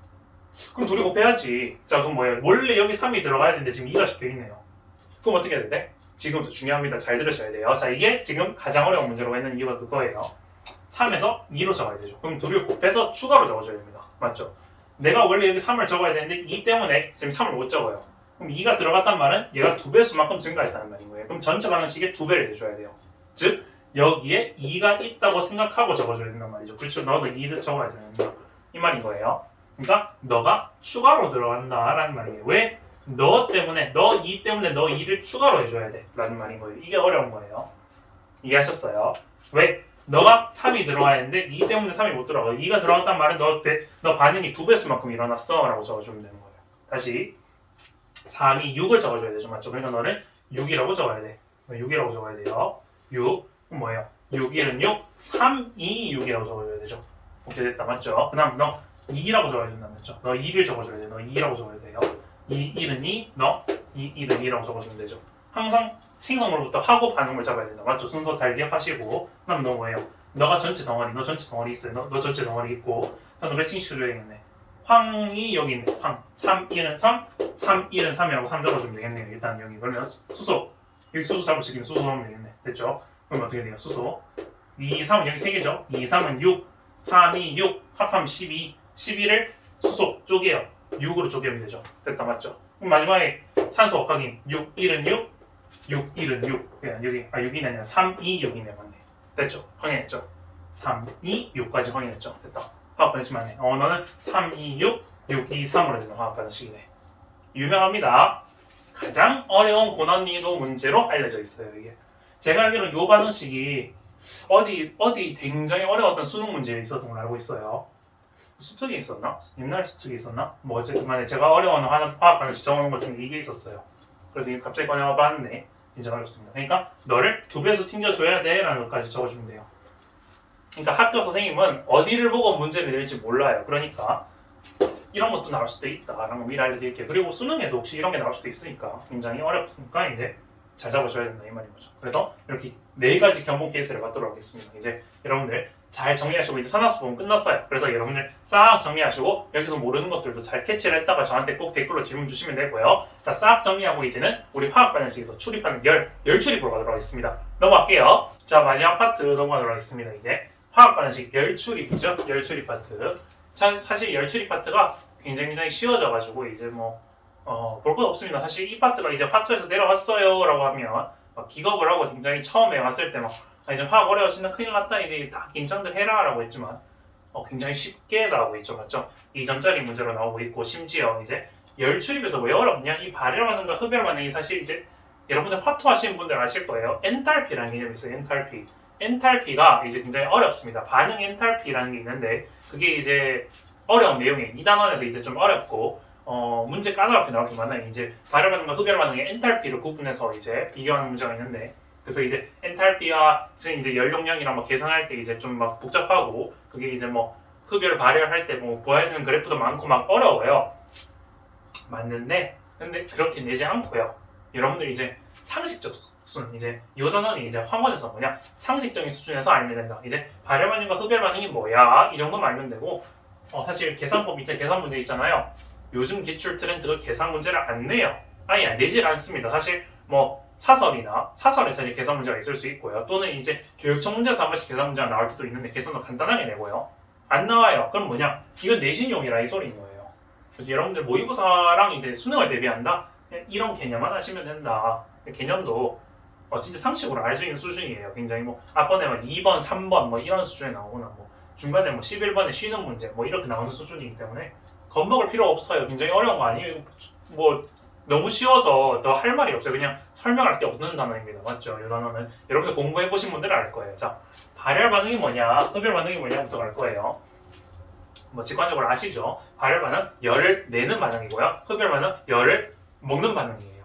그럼 둘이 곱해야지. 자, 그럼 뭐예요? 원래 여기 3이 들어가야 되는데 지금 2가 적혀있네요. 그럼 어떻게 해야 돼? 지금부터 중요합니다. 잘 들으셔야 돼요. 자, 이게 지금 가장 어려운 문제로 했는 이유가 그거예요. 3에서 2로 적어야 되죠. 그럼 둘을 곱해서 추가로 적어줘야 됩니다. 맞죠? 내가 원래 여기 3을 적어야 되는데 2 때문에 지금 3을 못 적어요. 그럼 2가 들어갔단 말은 얘가 2배수만큼 증가했다는 말인 거예요. 그럼 전체 반응식에 2배를 해줘야 돼요. 즉 여기에 2가 있다고 생각하고 적어줘야 된단 말이죠. 그렇죠? 너도 2를 적어야 된다. 이 말인 거예요. 그러니까 너가 추가로 들어간다라는 말이에요. 왜? 너 2 때문에 너 2를 추가로 해줘야 돼 라는 말인 거예요. 이게 어려운 거예요. 이해하셨어요? 왜? 너가 3이 들어가야 되는데 2 때문에 3이 못 들어가. 2가 들어갔단 말은 너 반응이 2배수만큼 일어났어 라고 적어주면 되는 거예요. 다시 3이 6을 적어줘야 되죠. 맞죠? 그러니까 너는 6이라고 적어야 돼. 6이라고 적어야 돼요. 6 그럼 뭐예요? 6, 1은 6, 3, 2, 6이라고 적어줘야 되죠. 오케이 됐다. 맞죠? 그 다음 너 2라고 적어야 된다. 맞죠? 너 2를 적어줘야 돼. 너 2라고 적어야 돼요. 2, 1은 2, 너 2, 1은 2라고 적어주면 되죠. 항상 생성물부터 하고 반응을 잡아야 된다. 맞죠? 순서 잘 기억하시고 그 다음 너 뭐예요? 너가 전체 덩어리, 너 전체 덩어리 있어요. 너 전체 덩어리 있고, 너 매칭 시켜줘야겠네. 황이 여기 있네. 황. 3, 1은 3, 3, 1은 3이라고 3 적어주면 되겠네요. 일단 여기. 그러면 수소. 여기 수소 잡을 수 있는 수소 넣으면 되겠네. 됐죠? 그럼 어떻게 돼요? 수소. 2, 3은 여기 3개죠? 2, 3은 6, 3, 2, 6, 합하면 12. 12를 수소 쪼개요. 6으로 쪼개면 되죠. 됐다, 맞죠? 그럼 마지막에 산소 확인. 6, 1은 6, 6, 1은 6. 그냥 여기, 6이 아니라 3, 2, 6이네, 맞네. 됐죠? 확인했죠? 3, 2, 6까지 확인했죠? 됐다. 화학 반응식만 해. 너는 3, 2, 6, 6, 2, 3으로 되는 화학 반응식이네. 유명합니다. 가장 어려운 고난이도 문제로 알려져 있어요, 이게. 제가 알기로는 이 반응식이 어디 굉장히 어려웠던 수능 문제에 있었던 걸로 알고 있어요. 수특이 있었나? 옛날에 수특이 있었나? 뭐 어쨌든 간에 제가 어려워하는 화학 반응식 정하는 것 중에 이게 있었어요. 그래서 이게 갑자기 꺼내와봤는데 이제 어렵습니다. 그러니까 너를 2배수 튕겨줘야 돼 라는 것까지 적어주면 돼요. 그러니까 학교 선생님은 어디를 보고 문제를 낼지 몰라요. 그러니까 이런 것도 나올 수도 있다라는 거 미리 알려드릴게요. 그리고 수능에도 혹시 이런 게 나올 수도 있으니까 굉장히 어렵으니까 이제 잘 잡아줘야 된다 이 말인 거죠. 그래서 이렇게 4가지 견본 케이스를 받도록 하겠습니다. 이제 여러분들 잘 정리하시고 이제 산학수 부분 끝났어요. 그래서 여러분들 싹 정리하시고 여기서 모르는 것들도 잘 캐치를 했다가 저한테 꼭 댓글로 질문 주시면 되고요. 자, 싹 정리하고 이제는 우리 화학 반응식에서 출입하는 열 출입으로 가도록 하겠습니다. 넘어갈게요. 자, 마지막 파트 넘어가도록 하겠습니다. 이제 화학 반응식 열 출입이죠. 열 출입 파트. 사실 열 출입 파트가 굉장히 쉬워져가지고 이제 볼 것 없습니다. 사실 이 파트가 이제 화투에서 내려왔어요 라고 하면 기겁을 하고 굉장히 처음에 왔을 때 이제 화학 어려워진다 큰일 났다 이제 다 긴장들 해라 라고 했지만 굉장히 쉽게 나오고 있죠. 맞죠? 2점짜리 문제로 나오고 있고 심지어 이제 열 출입에서 왜 어렵냐? 이 발열 반응과 흡열 반응이 사실 이제 여러분들 화투 하시는 분들 아실 거예요. 엔탈피라는 개념이 있어요. 엔탈피. 엔탈피가 이제 굉장히 어렵습니다. 반응 엔탈피라는 게 있는데 그게 이제 어려운 내용이에요. 2단원에서 이제 좀 어렵고 문제 까다롭게 나올 게 많아요. 이제 발열 반응과 흡열 반응의 엔탈피를 구분해서 이제 비교하는 문제가 있는데 그래서 이제 엔탈피와 이제 열 용량이랑 계산할 때 이제 좀 복잡하고 그게 이제 흡열 발열할 때 보여야 그래프도 많고 어려워요. 맞는데 근데 그렇게 내지 않고요. 여러분들 이제 상식적 수준 이제 요 단원이 이제 황원에서 뭐냐 상식적인 수준에서 알면 된다. 이제 발열 반응과 흡열 반응이 뭐야 이 정도만 알면 되고 사실 계산법 이제 계산 문제 있잖아요. 요즘 기출 트렌드가 계산 문제를 안 내요. 아예 내질 않습니다. 사실 사설에서 이제 계산 문제가 있을 수 있고요. 또는 이제 교육청 문제에서 한 번씩 계산 문제가 나올 때도 있는데 계산도 간단하게 내고요. 안 나와요. 그럼 뭐냐? 이건 내신용이라 이 소리인 거예요. 그래서 여러분들 모의고사랑 이제 수능을 대비한다? 이런 개념만 하시면 된다. 개념도 진짜 상식으로 알 수 있는 수준이에요. 굉장히 앞번에 2번, 3번 이런 수준에 나오거나 중간에 11번에 쉬는 문제 이렇게 나오는 수준이기 때문에 겁먹을 필요 없어요. 굉장히 어려운 거 아니에요. 너무 쉬워서 더 할 말이 없어요. 그냥 설명할 게 없는 단어입니다. 맞죠? 이 단어는 여러분들 공부해보신 분들은 알 거예요. 자, 발열 반응이 뭐냐, 흡열 반응이 뭐냐부터 갈 거예요. 직관적으로 아시죠? 발열 반응, 열을 내는 반응이고요. 흡열 반응, 열을 먹는 반응이에요.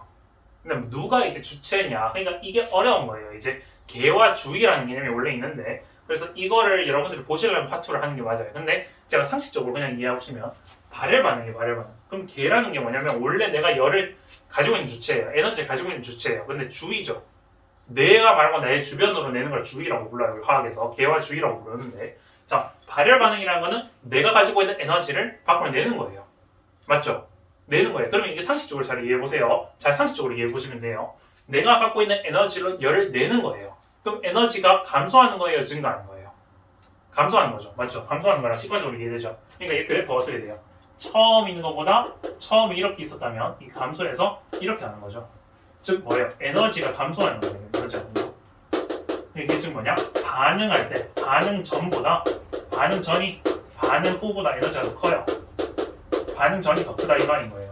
근데 누가 이제 주체냐? 그러니까 이게 어려운 거예요. 이제 개와 주의라는 개념이 원래 있는데 그래서 이거를 여러분들이 보시려면 파투를 하는 게 맞아요. 근데 제가 상식적으로 그냥 이해해보시면 발열 반응이에요. 발열 반응. 그럼 개라는 게 뭐냐면 원래 내가 열을 가지고 있는 주체예요. 에너지를 가지고 있는 주체예요. 근데 주의죠. 내가 말고 내 주변으로 내는 걸 주의라고 불러요. 화학에서 개와 주의라고 부르는데 자, 발열 반응이라는 거는 내가 가지고 있는 에너지를 밖으로 내는 거예요. 맞죠? 내는 거예요. 그러면 이게 상식적으로 잘 이해해보세요. 잘 상식적으로 이해해보시면 돼요. 내가 갖고 있는 에너지로 열을 내는 거예요. 그럼 에너지가 감소하는 거예요? 증가하는 거예요? 감소하는 거죠. 맞죠? 감소하는 거랑 직관적으로 이해되죠? 그러니까 이 그래프가 어떻게 돼요? 처음 있는 것보다 처음에 이렇게 있었다면 이 감소해서 이렇게 하는 거죠. 즉 뭐예요? 에너지가 감소하는 거예요. 그렇죠? 이게 즉 뭐냐? 반응할 때 반응 전보다 반응 전이 반응 후보다 에너지가 더 커요. 반응 전이 더 크다 이 말인 거예요.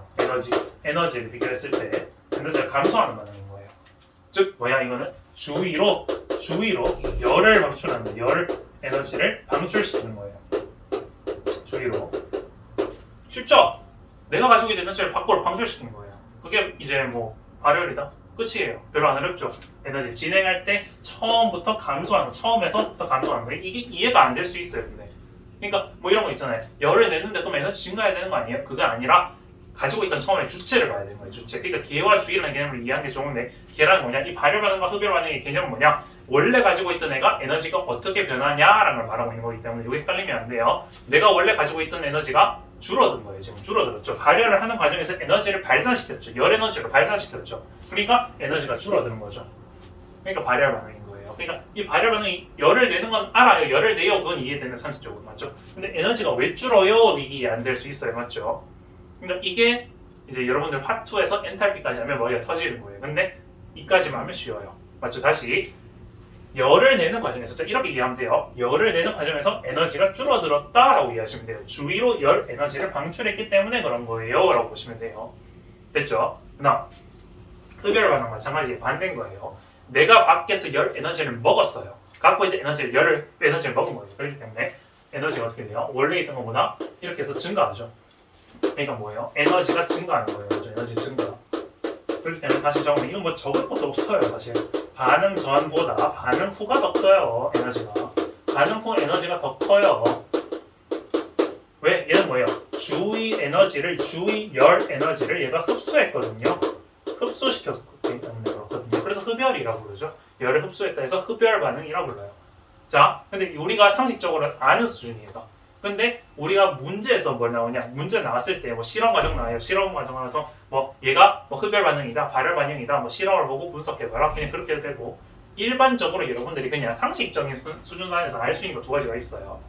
에너지를 비교했을 때 에너지가 감소하는 반응인 거예요. 즉 뭐야 이거는 주위로 열을 방출하는 거예요. 열 에너지를 방출시키는 거예요. 주위로. 쉽죠? 내가 가지고 있는 에너지를 밖으로 방출시키는 거예요. 그게 이제 발열이다. 끝이에요. 별로 안 어렵죠? 에너지 진행할 때 처음부터 감소하는 거, 처음에서부터 감소하는 거. 이게 이해가 안 될 수 있어요. 근데. 그러니까 이런 거 있잖아요. 열을 내는데 그럼 에너지 증가해야 되는 거 아니에요? 그게 아니라 가지고 있던 처음에 주체를 봐야 되는 거예요. 주체. 그러니까 개와 주의라는 개념을 이해하는 게 좋은데 개라는 뭐냐? 이 발열 반응과 흡열 반응의 개념은 뭐냐? 원래 가지고 있던 애가 에너지가 어떻게 변하냐라는 걸 말하고 있는 거기 때문에 이게 헷갈리면 안 돼요. 내가 원래 가지고 있던 에너지가 줄어든 거예요. 지금 줄어들었죠. 발열을 하는 과정에서 에너지를 발산시켰죠. 열 에너지를 발산시켰죠. 그러니까 에너지가 줄어드는 거죠. 그러니까 발열 반응인 거예요. 그러니까 이 발열 반응이 열을 내는 건 알아요. 열을 내요. 그건 이해되는 상식적으로 맞죠? 근데 에너지가 왜 줄어요? 이게 이해 안 될 수 있어요. 맞죠? 그러니까 이게 이제 여러분들 파2에서 엔탈피까지 하면 머리가 터지는 거예요. 근데 이까지만 하면 쉬워요. 맞죠? 다시 열을 내는 과정에서 자, 이렇게 이해하면 돼요. 열을 내는 과정에서 에너지가 줄어들었다라고 이해하시면 돼요. 주위로 열 에너지를 방출했기 때문에 그런 거예요. 라고 보시면 돼요. 됐죠? 그다음 흡열 반응 마찬가지에 반대인 거예요. 내가 밖에서 열 에너지를 먹었어요. 갖고 있는 에너지를 먹은 거예요. 그렇기 때문에 에너지가 어떻게 돼요? 원래 있던 것보다 이렇게 해서 증가하죠. 그러니까 뭐예요? 에너지가 증가하는 거예요. 그렇죠? 에너지 증가. 그렇기 때문에 다시 적으면 이건 뭐 적을 것도 없어요. 사실 반응 전보다 반응 후가 더 커요. 에너지가 반응 후 에너지가 더 커요. 왜? 얘는 뭐예요? 주위 열 에너지를 얘가 흡수했거든요. 흡수시켰기 때문에 그렇거든요. 그래서 흡열이라고 그러죠. 열을 흡수했다 해서 흡열 반응이라고 불러요. 자, 근데 우리가 상식적으로 아는 수준이에요. 근데 우리가 문제에서 뭘 나오냐? 문제 나왔을 때 뭐 실험 과정 나와요. 실험 과정 나와서 뭐 얘가 뭐 흡열 반응이다, 발열 반응이다, 뭐 실험을 보고 분석해봐라. 그냥 그렇게 해도 되고 일반적으로 여러분들이 그냥 상식적인 수준 안에서 알 수 있는 거 두 가지가 있어요.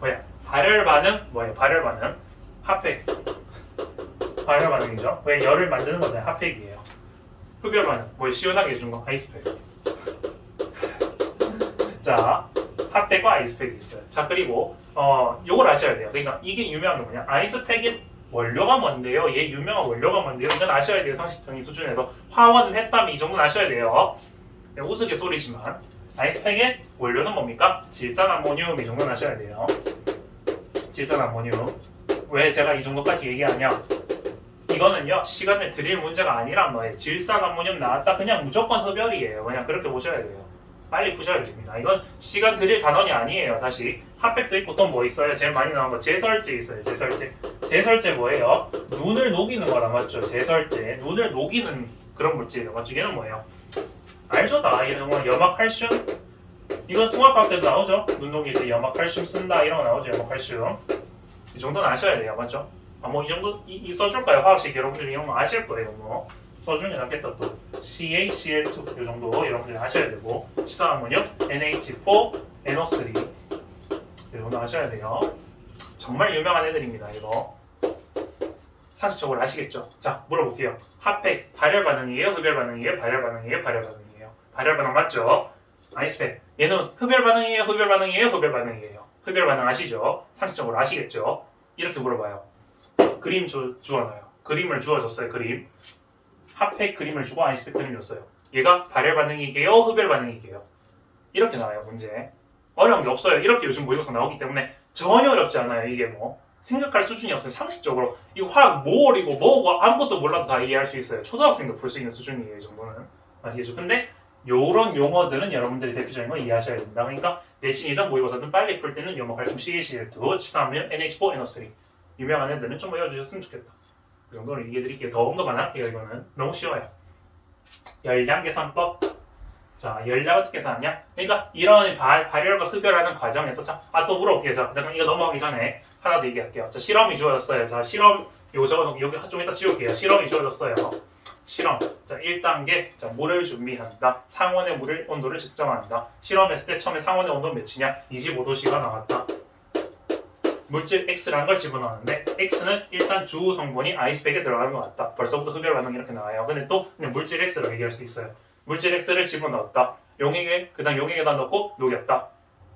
뭐야? 발열 반응, 뭐예요? 발열 반응, 핫팩. 발열 반응이죠. 왜 열을 만드는 거잖아요. 핫팩이에요. 흡열 반응, 뭐예요? 시원하게 해준 거 아이스팩. 자, 핫팩과 아이스팩이 있어요. 자, 그리고 요걸 아셔야 돼요. 그러니까 이게 유명한 게 뭐냐? 아이스팩의 원료가 뭔데요? 얘 유명한 원료가 뭔데요? 이건 아셔야 돼요. 상식적인 수준에서 화원은 했다면 이 정도는 아셔야 돼요. 네, 우스갯소리지만 아이스팩의 원료는 뭡니까? 질산암모늄 이 정도는 아셔야 돼요. 질산암모늄. 왜 제가 이 정도까지 얘기하냐? 이거는요 시간을 드릴 문제가 아니란 말이에요. 질산암모늄 나왔다 그냥 무조건 흡열이에요. 그냥 그렇게 보셔야 돼요. 빨리 푸셔야 됩니다. 이건 시간 드릴 단원이 아니에요. 다시 핫팩도 있고 또 뭐 있어요? 제일 많이 나온 거 제설제 있어요. 제설제 뭐예요? 눈을 녹이는 거라 맞죠? 제설제 눈을 녹이는 그런 물질이에요. 맞죠? 얘는 뭐예요? 알죠? 다 얘는 뭐 염화칼슘 이건 통합과학 때도 나오죠? 눈 녹일 때 염화칼슘 쓴다 이런 거 나오죠? 염화칼슘 이 정도는 아셔야 돼요. 맞죠? 뭐 이 정도 이 써줄까요? 화학식 여러분들이 이런 거 아실 거예요. 뭐 써주는 게 낫겠다. 또 CaCl2 이 정도 여러분들이 아셔야 되고 시산암모늄 NH4 NO3 이 정도 아셔야 돼요. 정말 유명한 애들입니다. 이거 상식적으로 아시겠죠? 자 물어볼게요. 핫팩 발열 반응이에요? 흡열 반응이에요? 발열 반응이에요? 발열 반응이에요? 발열 반응 맞죠? 아이스팩 얘는 흡열 반응이에요? 흡열 반응이에요? 흡열 반응이에요? 흡열 반응 아시죠? 상식적으로 아시겠죠? 이렇게 물어봐요. 그림 주어놔요. 그림을 주어줬어요. 그림. 핫팩 그림을 주고 아이스팩 그림 줬어요. 얘가 발열 반응이게요? 흡열 반응이게요? 이렇게 나와요. 문제. 어려운 게 없어요. 이렇게 요즘 모의고사 나오기 때문에 전혀 어렵지 않아요. 이게 뭐 생각할 수준이 없어요. 상식적으로 이거 화학 모올이고 뭐고 아무것도 몰라도 다 이해할 수 있어요. 초등학생도 볼 수 있는 수준이에요. 이 정도는. 아시겠죠? 근데 요런 용어들은 여러분들이 대표적인 거 이해하셔야 됩니다. 그러니까 내신이든 모의고사든 빨리 풀 때는 염화칼슘 CaCl2, 치사암모늄 NH4 NO3 유명한 애들은 좀 외워주셨으면 좋겠다. 그 정도로 얘기해드릴게요. 더 언급 안 할게요. 이거는 너무 쉬워요. 열량 계산법. 자, 열량 어떻게 계산하냐? 그러니까 이런 발열과 흡열하는 과정에서 또 물어볼게요. 자, 잠깐 이거 넘어가기 전에 하나 더 얘기할게요. 자, 실험이 주어졌어요. 자, 실험 요거 적어놓고 여기 좀 이따 지울게요. 실험이 주어졌어요. 실험. 자, 1단계. 자, 물을 준비한다. 상온의 물을 온도를 측정한다. 실험했을 때 처음에 상온의 온도는 몇이냐? 25도씨가 나왔다. 물질 X라는 걸 집어넣었는데 X는 일단 주 성분이 아이스팩에 들어가는 것 같다. 벌써부터 흡열 반응 이렇게 나와요. 근데 또 그냥 물질 X로 얘기할 수 있어요. 물질 X를 집어넣었다. 용액에 그다음 용액에다 넣고 녹였다.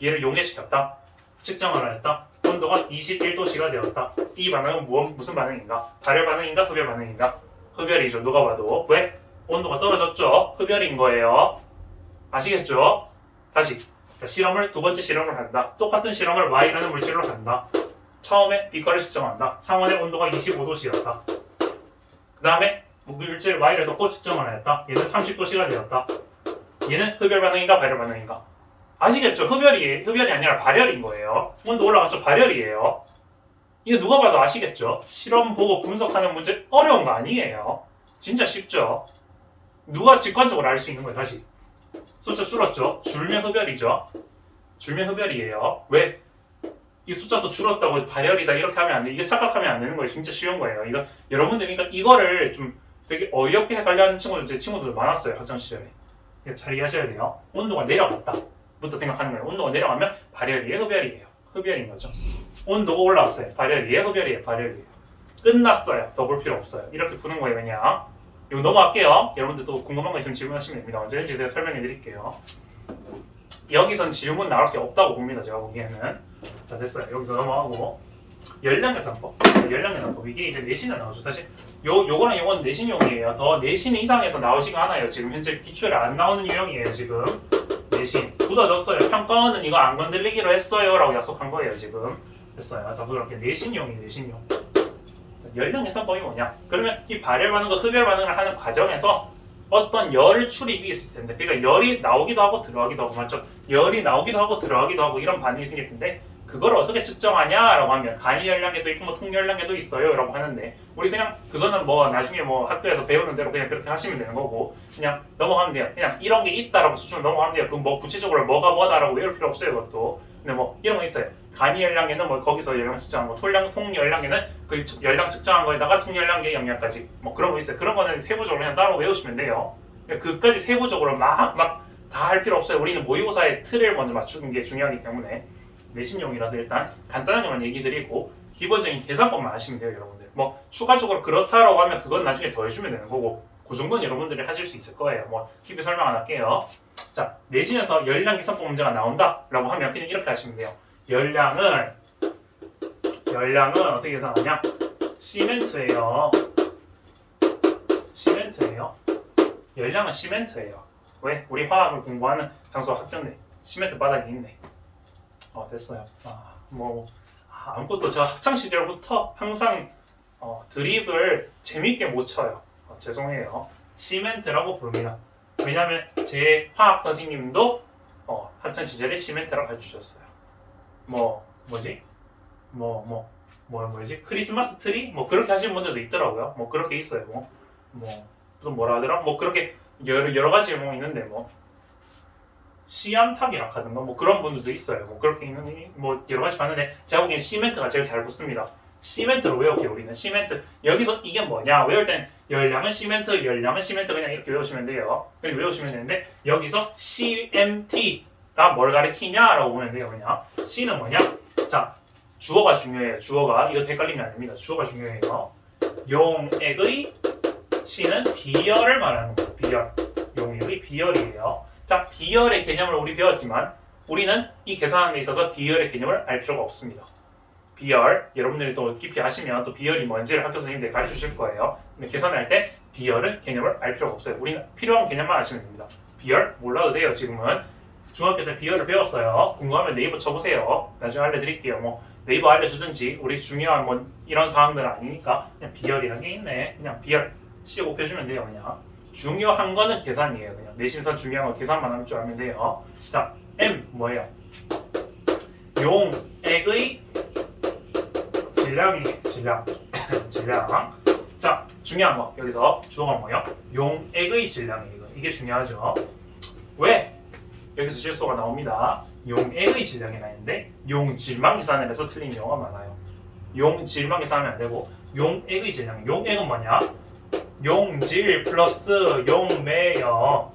얘를 용해시켰다. 측정을 했다. 온도가 21도씨가 되었다. 이 반응은 무슨 반응인가? 발열 반응인가? 흡열 반응인가? 흡열이죠. 누가 봐도. 왜? 온도가 떨어졌죠. 흡열인 거예요. 아시겠죠? 다시 실험을 두 번째 실험을 한다. 똑같은 실험을 Y라는 물질로 한다. 처음에 빛깔을 측정한다. 상온의 온도가 25도씨였다. 그 다음에 물질 Y를 넣고 측정을 했다. 얘는 30도씨가 되었다. 얘는 흡열 반응인가 발열 반응인가? 아시겠죠? 흡열이 아니라 발열인 거예요. 온도 올라갔죠? 발열이에요. 이거 누가 봐도 아시겠죠? 실험 보고 분석하는 문제 어려운 거 아니에요. 진짜 쉽죠? 누가 직관적으로 알 수 있는 거예요. 다시 숫자 줄었죠? 줄면 흡열이죠. 줄면 흡열이에요. 왜? 이 숫자도 줄었다고 발열이다 이렇게 하면 안 돼. 이거 착각하면 안 되는 거예요. 진짜 쉬운 거예요. 이거 여러분들 그러니까 이거를 좀 되게 어이없게 헷갈려하는 친구들 제 친구들 많았어요. 학창 시절에. 잘 이해하셔야 돼요. 온도가 내려갔다 부터 생각하는 거예요. 온도가 내려가면 발열이에요, 흡열이에요. 흡열인 거죠. 온도가 올라왔어요. 발열이에요, 흡열이에요, 발열이에요. 끝났어요. 더 볼 필요 없어요. 이렇게 푸는 거예요, 그냥. 이거 넘어갈게요. 여러분들 또 궁금한 거 있으면 질문하시면 됩니다. 언제든지 제가 설명해 드릴게요. 여기선 질문 나올 게 없다고 봅니다. 제가 보기에는. 자, 됐어요. 여기서 넘어가고. 열량계산법. 열량계산법. 이게 이제 내신에 나오죠. 사실 요거랑 요건 내신용이에요. 더 내신 이상에서 나오지가 않아요. 지금 현재 기출에 안 나오는 유형이에요. 지금 내신 굳어졌어요. 평가원은 이거 안 건들리기로 했어요 라고 약속한 거예요. 지금 됐어요. 자, 그렇게 내신용이에요. 내신용. 열량계산법이 뭐냐? 그러면 이 발열 반응과 흡열 반응을 하는 과정에서 어떤 열 출입이 있을 텐데, 그러니까 열이 나오기도 하고 들어가기도 하고, 맞죠? 열이 나오기도 하고 들어가기도 하고 이런 반응이 생길 텐데, 그걸 어떻게 측정하냐라고 하면 간이 열량계도 있고 뭐 통열량계도 있어요라고 하는데, 우리 그냥 그거는 뭐 나중에 뭐 학교에서 배우는 대로 그냥 그렇게 하시면 되는 거고, 그냥 넘어가면 돼요. 그냥 이런 게 있다라고 수준을 넘어가면 돼요. 그럼 뭐 구체적으로 뭐가 뭐다라고 외울 필요 없어요. 그것도. 근데 뭐 이런 거 있어요. 간이 열량계는 뭐 거기서 열량 측정한 거, 통열량계는 그 열량 측정한 거에다가 통열량계 영양까지 뭐 그런 거 있어요. 그런 거는 세부적으로 그냥 따로 외우시면 돼요. 그까지 세부적으로 막 다 할 필요 없어요. 우리는 모의고사의 틀을 먼저 맞추는 게 중요하기 때문에 내신용이라서 일단 간단하게만 얘기 드리고 기본적인 계산법만 하시면 돼요, 여러분들. 뭐 추가적으로 그렇다라고 하면 그건 나중에 더 해주면 되는 거고, 그 정도는 여러분들이 하실 수 있을 거예요. 뭐 깊이 설명 안 할게요. 자, 내신에서 열량 계산법 문제가 나온다라고 하면 그냥 이렇게 하시면 돼요. 열량은 어떻게 계산하냐? 시멘트예요. 열량은 시멘트예요. 왜? 우리 화학을 공부하는 장소가 학교인데 시멘트 바닥이 있네. 됐어요. 아무것도 저 학창 시절부터 항상 드립을 재밌게 못 쳐요. 죄송해요. 시멘트라고 부릅니다. 왜냐면 제 화학 선생님도 학창 시절에 시멘트라고 해주셨어요. 뭐지? 크리스마스 트리? 뭐 그렇게 하시는 분들도 있더라고요. 뭐 그렇게 있어요. 또 뭐라 하더라? 뭐 그렇게 여러 가지 뭐 있는데 뭐 시암탉이라 하던가 뭐 그런 분들도 있어요. 뭐 그렇게 있는 뭐 여러 가지 봤는데 제가 보기엔 시멘트가 제일 잘 붙습니다. 시멘트로 외울게요. 우리는 시멘트. 여기서 이게 뭐냐? 외울 땐 열량은 시멘트 그냥 이렇게 외우시면 돼요. 이렇게 외우시면 되는데 여기서 CMT가 뭘 가리키냐라고 보면 돼요. 그냥 C는 뭐냐? 자, 주어가 중요해요. 주어가 이거 헷갈리면 안 됩니다. 주어가 중요해요. 용액의 C는 비열을 말하는 거예요. 비열. 용액의 비열이에요. 자, 비열의 개념을 우리 배웠지만 우리는 이 계산하는 데 있어서 비열의 개념을 알 필요가 없습니다. 비열, 여러분들이 또 깊이 아시면 또 비열이 뭔지를 학교 선생님들이 가르쳐 주실 거예요. 근데 계산할 때 비열은 개념을 알 필요가 없어요. 우리는 필요한 개념만 아시면 됩니다. 비열 몰라도 돼요. 지금은 중학교 때 비열을 배웠어요. 궁금하면 네이버 쳐보세요. 나중에 알려드릴게요. 뭐 네이버 알려주든지 우리 중요한 뭐 이런 사항들은 아니니까 그냥 비열이라는 게 있네. 그냥 비열 C 곱해주면 돼요. 그냥 중요한 거는 계산이에요. 그냥 내신선 중요한 거 계산만 하면 줄 알면 돼요. 자, M 뭐예요? 용액의 질량. 자, 중요한 거 여기서 주어가 뭐예요? 용액의 질량이에요. 이게 중요하죠. 왜? 여기서 실수가 나옵니다. 용액의 질량이 나는데 용질만 계산을 해서 틀린 경우가 많아요. 용질만 계산하면 안 되고 용액의 질량. 용액은 뭐냐? 용질 플러스 용매요.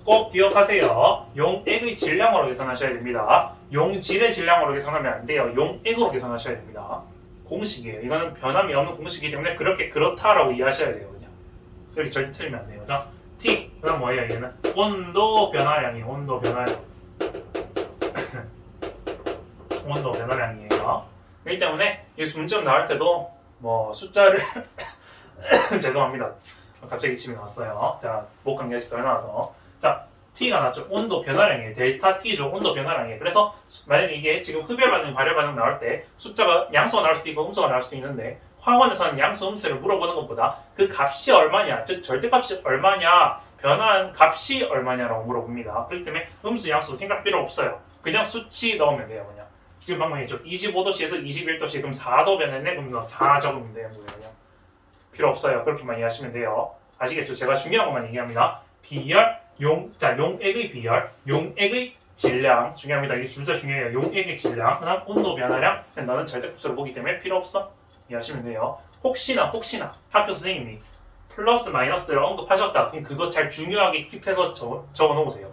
꼭 기억하세요. 용액의 질량으로 계산하셔야 됩니다. 용질의 질량으로 계산하면 안 돼요. 용액으로 계산하셔야 됩니다. 공식이에요. 이거는 변함이 없는 공식이기 때문에 그렇다라고 이해하셔야 돼요. 그냥 여기 절대 틀리면 안 돼요. 자, T 그럼 뭐예요? 얘는 온도 변화량이에요. 온도 변화량이에요. 그렇기 때문에 여기서 문제점 나올 때도 뭐 숫자를 죄송합니다. 갑자기 기침이 나왔어요. 자, 목 감기 아직 더 나와서. 자, T가 나왔죠. 온도 변화량이에요. 델타 T죠. 온도 변화량이에요. 그래서 만약에 이게 지금 흡열 반응, 발열 반응 나올 때 숫자가 양수가 나올 수도 있고 음수가 나올 수도 있는데 화원에서는 양수, 음수를 물어보는 것보다 그 값이 얼마냐, 즉 절대값이 얼마냐, 변화한 값이 얼마냐라고 물어봅니다. 그렇기 때문에 음수, 양수 생각 필요 없어요. 그냥 수치 넣으면 돼요. 그냥 지금 방금 했죠. 25도씨에서 21도씨 그럼 4도 변했네. 그럼 4 적으면 돼요. 필요 없어요. 그렇게만 이해하시면 돼요. 아시겠죠? 제가 중요한 것만 얘기합니다. 비열, 용액의 비열, 용액의 질량 중요합니다. 이게 둘 다 중요해요. 용액의 질량, 그다음 온도 변화량. 나는 절대값으로 보기 때문에 필요 없어. 이해하시면 돼요. 혹시나 학교 선생님이 플러스 마이너스를 언급하셨다. 그럼 그거 잘 중요하게 킵해서 적어 놓으세요.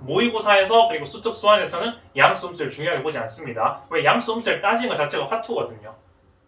모의고사에서 그리고 수특 수완에서는 양수 음수를 중요하게 보지 않습니다. 왜 양수 음수를 따지는 것 자체가 화투거든요.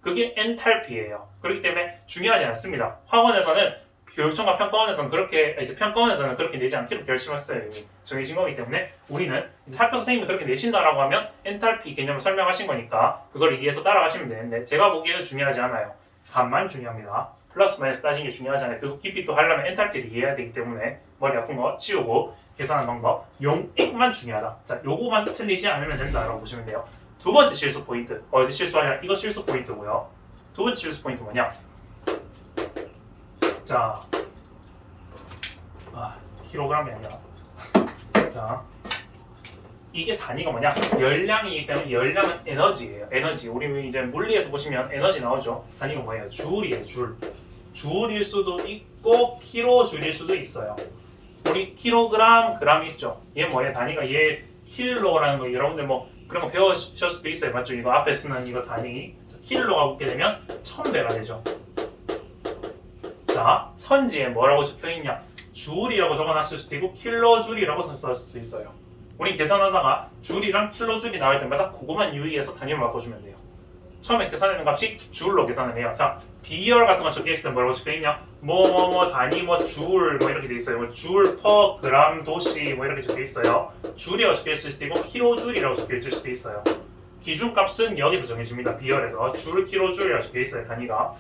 그게 엔탈피예요. 그렇기 때문에 중요하지 않습니다. 학원에서는 교육청과 평가원에서는 그렇게 평가원에서는 그렇게 내지 않기로 결심했어요. 이미 정해진 거기 때문에 우리는 이제 학교 선생님이 그렇게 내신다라고 하면 엔탈피 개념을 설명하신 거니까 그걸 이해해서 따라가시면 되는데 제가 보기에는 중요하지 않아요. 반만 중요합니다. 플러스 마이너스 따지는 게 중요하지 않아요. 그 깊이 또 하려면 엔탈피를 이해해야 되기 때문에 머리 아픈 거 치우고 계산하는 방법 용액만 중요하다. 자, 요거만 틀리지 않으면 된다라고 보시면 돼요. 두 번째 실수 포인트 어디 실수하냐? 이거 실수 포인트고요. 두 번째 실수 포인트 뭐냐? 자, 킬로그램이 아니라 자, 이게 단위가 뭐냐? 열량이기 때문에 열량은 에너지예요. 에너지. 우리 이제 물리에서 보시면 에너지 나오죠. 단위가 뭐예요? 줄이에요. 줄일 수도 있고 킬로줄일 수도 있어요. 우리 킬로그램, 그램 있죠. 얘 뭐예요? 단위가 얘 킬로라는 거 여러분들 뭐 그런 거 배우실 수도 있어요. 맞죠? 이거 앞에 쓰는 이거 단위 킬로가 붙게 되면 1000배가 되죠. 자, 선지에 뭐라고 적혀있냐? 줄이라고 적어놨을 수도 있고 킬로줄이라고 썼을 수도 있어요. 우리 계산하다가 줄이랑 킬로줄이 나올 때마다 그거만 유의해서 단위를 바꿔주면 돼요. 처음에 계산하는 값이 줄로 계산을 해요. 자, 비열 같은 거 적혀있을 때 뭐라고 적혀있냐? 단위 줄 이렇게 돼 있어요. 줄 퍼 그램 도시 이렇게 적혀있어요. 줄이라고 적혀있을 수도 있고 킬로줄이라고 적혀있을 수도 있어요. 기준값은 여기서 정해집니다. 비열에서 줄 킬로줄이라고 적혀있어요. 단위가.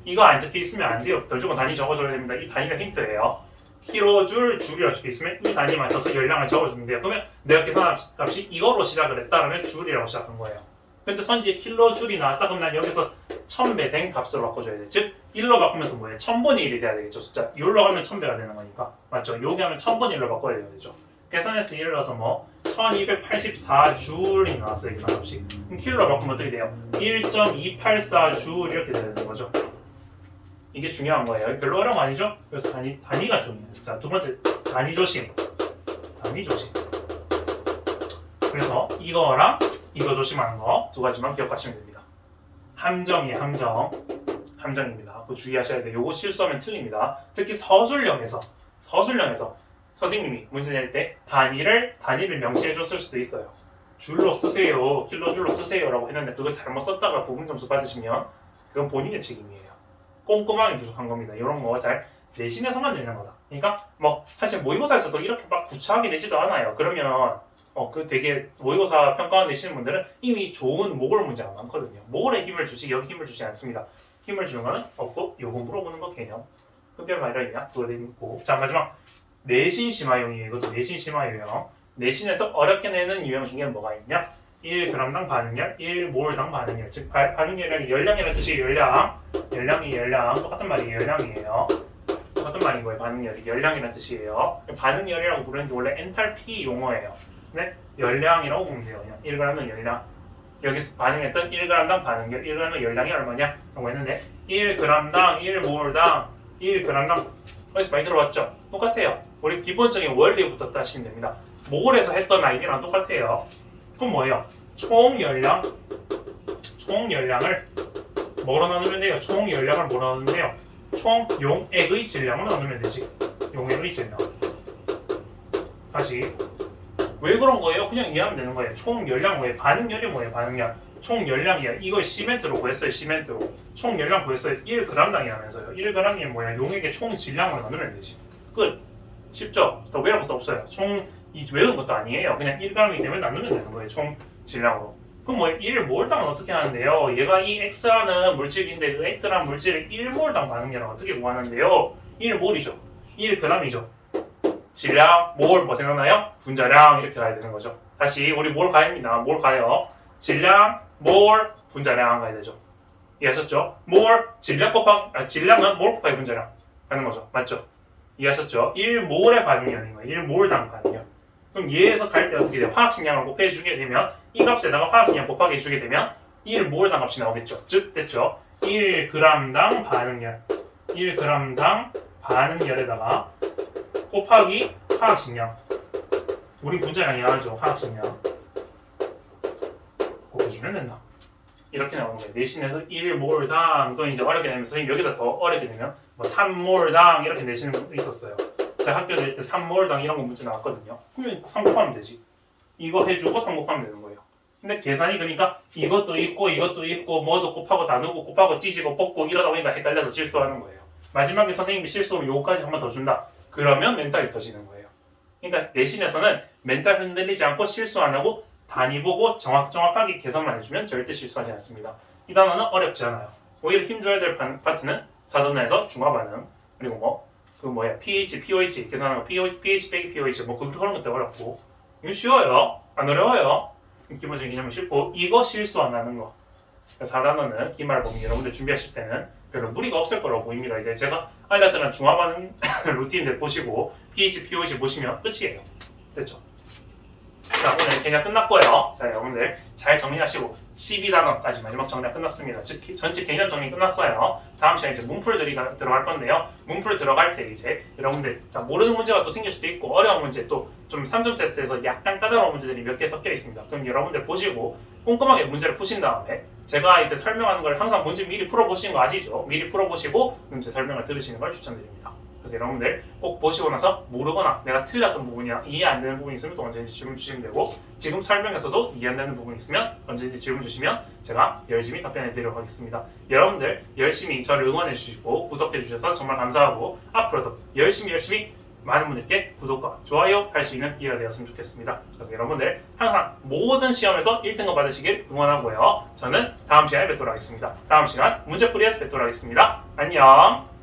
이거 안 적혀있으면 안 돼요. 무조건 단위 적어줘야 됩니다. 이 단위가 힌트예요. 킬로줄, 줄이라고 적혀있으면 이 단위 맞춰서 열량을 적어주면 돼요. 그러면 내가 계산한 값이 이거로 시작을 했다면 줄이라고 시작한 거예요. 근데 선지에 킬로줄이 나왔다 그러면 난 여기서 1000배 된 값으로 바꿔줘야 돼. 즉 1로 바꾸면서 뭐예요? 1000분의 1이 돼야 되겠죠. 숫자 1로 가면 1000배가 되는 거니까. 맞죠? 여기 하면 1000분의 1로 바꿔야 되죠. 계산했을 때 예를 들어서 1284줄이 나왔어요. 이게 값이. 그럼 킬로로 바꾸면 어떻게 돼요? 1.284줄 이렇게 되는 거죠. 이게 중요한 거예요. 별로 어려운 거 아니죠? 그래서 단위가 중요해요. 자, 두 번째 단위 조심. 그래서 이거랑 이거 조심하는 거 두 가지만 기억하시면 됩니다. 함정이에요. 함정입니다. 그거 주의하셔야 돼요. 요거 실수하면 틀립니다. 특히 서술형에서 선생님이 문제 낼 때 단위를 명시해 줬을 수도 있어요. 줄로 쓰세요. 킬로줄로 쓰세요라고 했는데 그거 잘못 썼다가 부분 점수 받으시면 그건 본인의 책임이에요. 꼼꼼하게 부족한 겁니다. 이런 거 잘 내신에서만 내는 거다. 그러니까 사실 모의고사에서도 이렇게 막 구차하게 내지도 않아요. 그러면 되게 모의고사 평가원 내시는 분들은 이미 좋은 모골 문제가 많거든요. 모골에 힘을 주지 여기 힘을 주지 않습니다. 힘을 주는 거는 없고 요거 물어보는 거 개념. 흡별 마이너이냐? 그거 있고. 자, 마지막 내신 심화용이에요. 이것도 내신 심화유형. 내신에서 어렵게 내는 유형 중에 뭐가 있냐? 1g당 반응열, 1몰당 반응열. 즉 반응열이 열량이라는 뜻이 열량 똑같은 말이에요. 열량이에요. 똑같은 말인 거예요. 반응열이 열량이라는 뜻이에요. 반응열이라고 부르는 게 원래 엔탈피 용어예요. 네? 열량이라고 보면 돼요. 그냥 1g은 열량. 여기서 반응했던 1g당 반응열, 1g의 열량이 얼마냐? 라고 했는데 1g당 1몰당 1g당 어디서 많이 들어봤죠? 똑같아요. 우리 기본적인 원리부터 따시면 됩니다. 몰에서 했던 아이디랑 똑같아요. 그럼 뭐예요? 총 열량을 뭐로 나누면 돼요? 총 열량을 뭐로 나누면 돼요? 총 용액의 질량으로 나누면 되지. 용액의 질량. 다시 왜 그런 거예요? 그냥 이해하면 되는 거예요. 총 열량 뭐예요? 반응열이 뭐예요? 반응열. 총 열량이야. 이걸 시멘트로 구했어요. 시멘트로. 총 열량 구했어요. 1g당이라면서요. 1g이 뭐야? 용액의 총 질량으로 나누면 되지. 끝. 쉽죠? 더 외울 것도 없어요. 외운 것도 아니에요. 그냥 1g이기 때문에 나누면 되는 거예요. 총 질량으로. 그럼 1몰당은 어떻게 하는데요? 얘가 이 X라는 물질인데 그 X라는 물질을 1몰당 반응량을 어떻게 구하는데요? 1몰이죠. 1g이죠. 질량, 몰, 뭐 생각나요? 분자량 이렇게 가야 되는 거죠. 다시 우리 몰 가입니다. 몰 가요. 질량, 몰, 분자량 가야 되죠. 이해하셨죠? 몰, 질량은 몰 곱하기 분자량 가는 거죠. 맞죠? 이해하셨죠? 1몰의 반응량인 거예요. 1몰당 반응량. 그럼 얘에서 갈 때 어떻게 돼요? 화학식량을 곱해주게 되면 이 값에다가 화학식량 곱하기 해주게 되면 1몰당 값이 나오겠죠. 즉 됐죠? 1g당 반응열 1g당 반응열에다가 곱하기 화학식량. 우리 분자량이 하죠. 화학식량. 곱해주면 된다. 이렇게 나오는 거예요. 내신에서 1몰당 또는 이제 어렵게 되면 선생님 여기다 더 어렵게 되면 뭐 3몰당 이렇게 내시는 분도 있었어요. 제가 학교 다닐 때 3몰당 이런 거 문제 나왔거든요. 그러면 3 곱하면 되지. 이거 해주고 3 곱하면 되는 거예요. 근데 계산이 그러니까 이것도 있고 뭐도 곱하고 나누고 곱하고 찢고 뽑고 이러다 보니까 헷갈려서 실수하는 거예요. 마지막에 선생님이 실수하면 요거까지 한 번 더 준다. 그러면 멘탈이 터지는 거예요. 그러니까 내신에서는 멘탈 흔들리지 않고 실수 안 하고 단위 보고 정확하게 계산만 해주면 절대 실수하지 않습니다. 이 단어는 어렵지 않아요. 오히려 힘줘야 될 파트는 4단원에서 중화반응 그리고 pH, POH 계산하는 거 pH 빼기 POH 그런 것도 어렵고 이거 쉬워요. 안 어려워요. 기본적인 개념은 쉽고 이거 실수 안 하는 거 4단원은 기말 범위 여러분들 준비하실 때는 별로 무리가 없을 거라고 보입니다. 이제 제가 알려드린 중화반응 루틴들 보시고 pH, POH 보시면 끝이에요. 됐죠? 자, 오늘 개념 끝났고요. 자, 여러분들 잘 정리하시고 12단원까지 마지막 정리가 끝났습니다. 즉 전체 개념 정리 끝났어요. 다음 시간에 이제 문풀들이 들어갈 건데요. 문풀 들어갈 때 이제 여러분들 모르는 문제가 또 생길 수도 있고 어려운 문제 또 좀 3점 테스트에서 약간 까다로운 문제들이 몇 개 섞여 있습니다. 그럼 여러분들 보시고 꼼꼼하게 문제를 푸신 다음에 제가 이제 설명하는 걸 항상 문제 미리 풀어보시는 거 아시죠? 미리 풀어보시고 그럼 제 설명을 들으시는 걸 추천드립니다. 그래서 여러분들 꼭 보시고 나서 모르거나 내가 틀렸던 부분이나 이해 안 되는 부분이 있으면 또 언제든지 질문 주시면 되고 지금 설명에서도 이해 안 되는 부분이 있으면 언제든지 질문 주시면 제가 열심히 답변해 드리도록 하겠습니다. 여러분들 열심히 저를 응원해 주시고 구독해 주셔서 정말 감사하고 앞으로도 열심히 많은 분들께 구독과 좋아요 할 수 있는 기회가 되었으면 좋겠습니다. 그래서 여러분들 항상 모든 시험에서 1등급 받으시길 응원하고요. 저는 다음 시간에 뵙도록 하겠습니다. 다음 시간 문제풀이에서 뵙도록 하겠습니다. 안녕.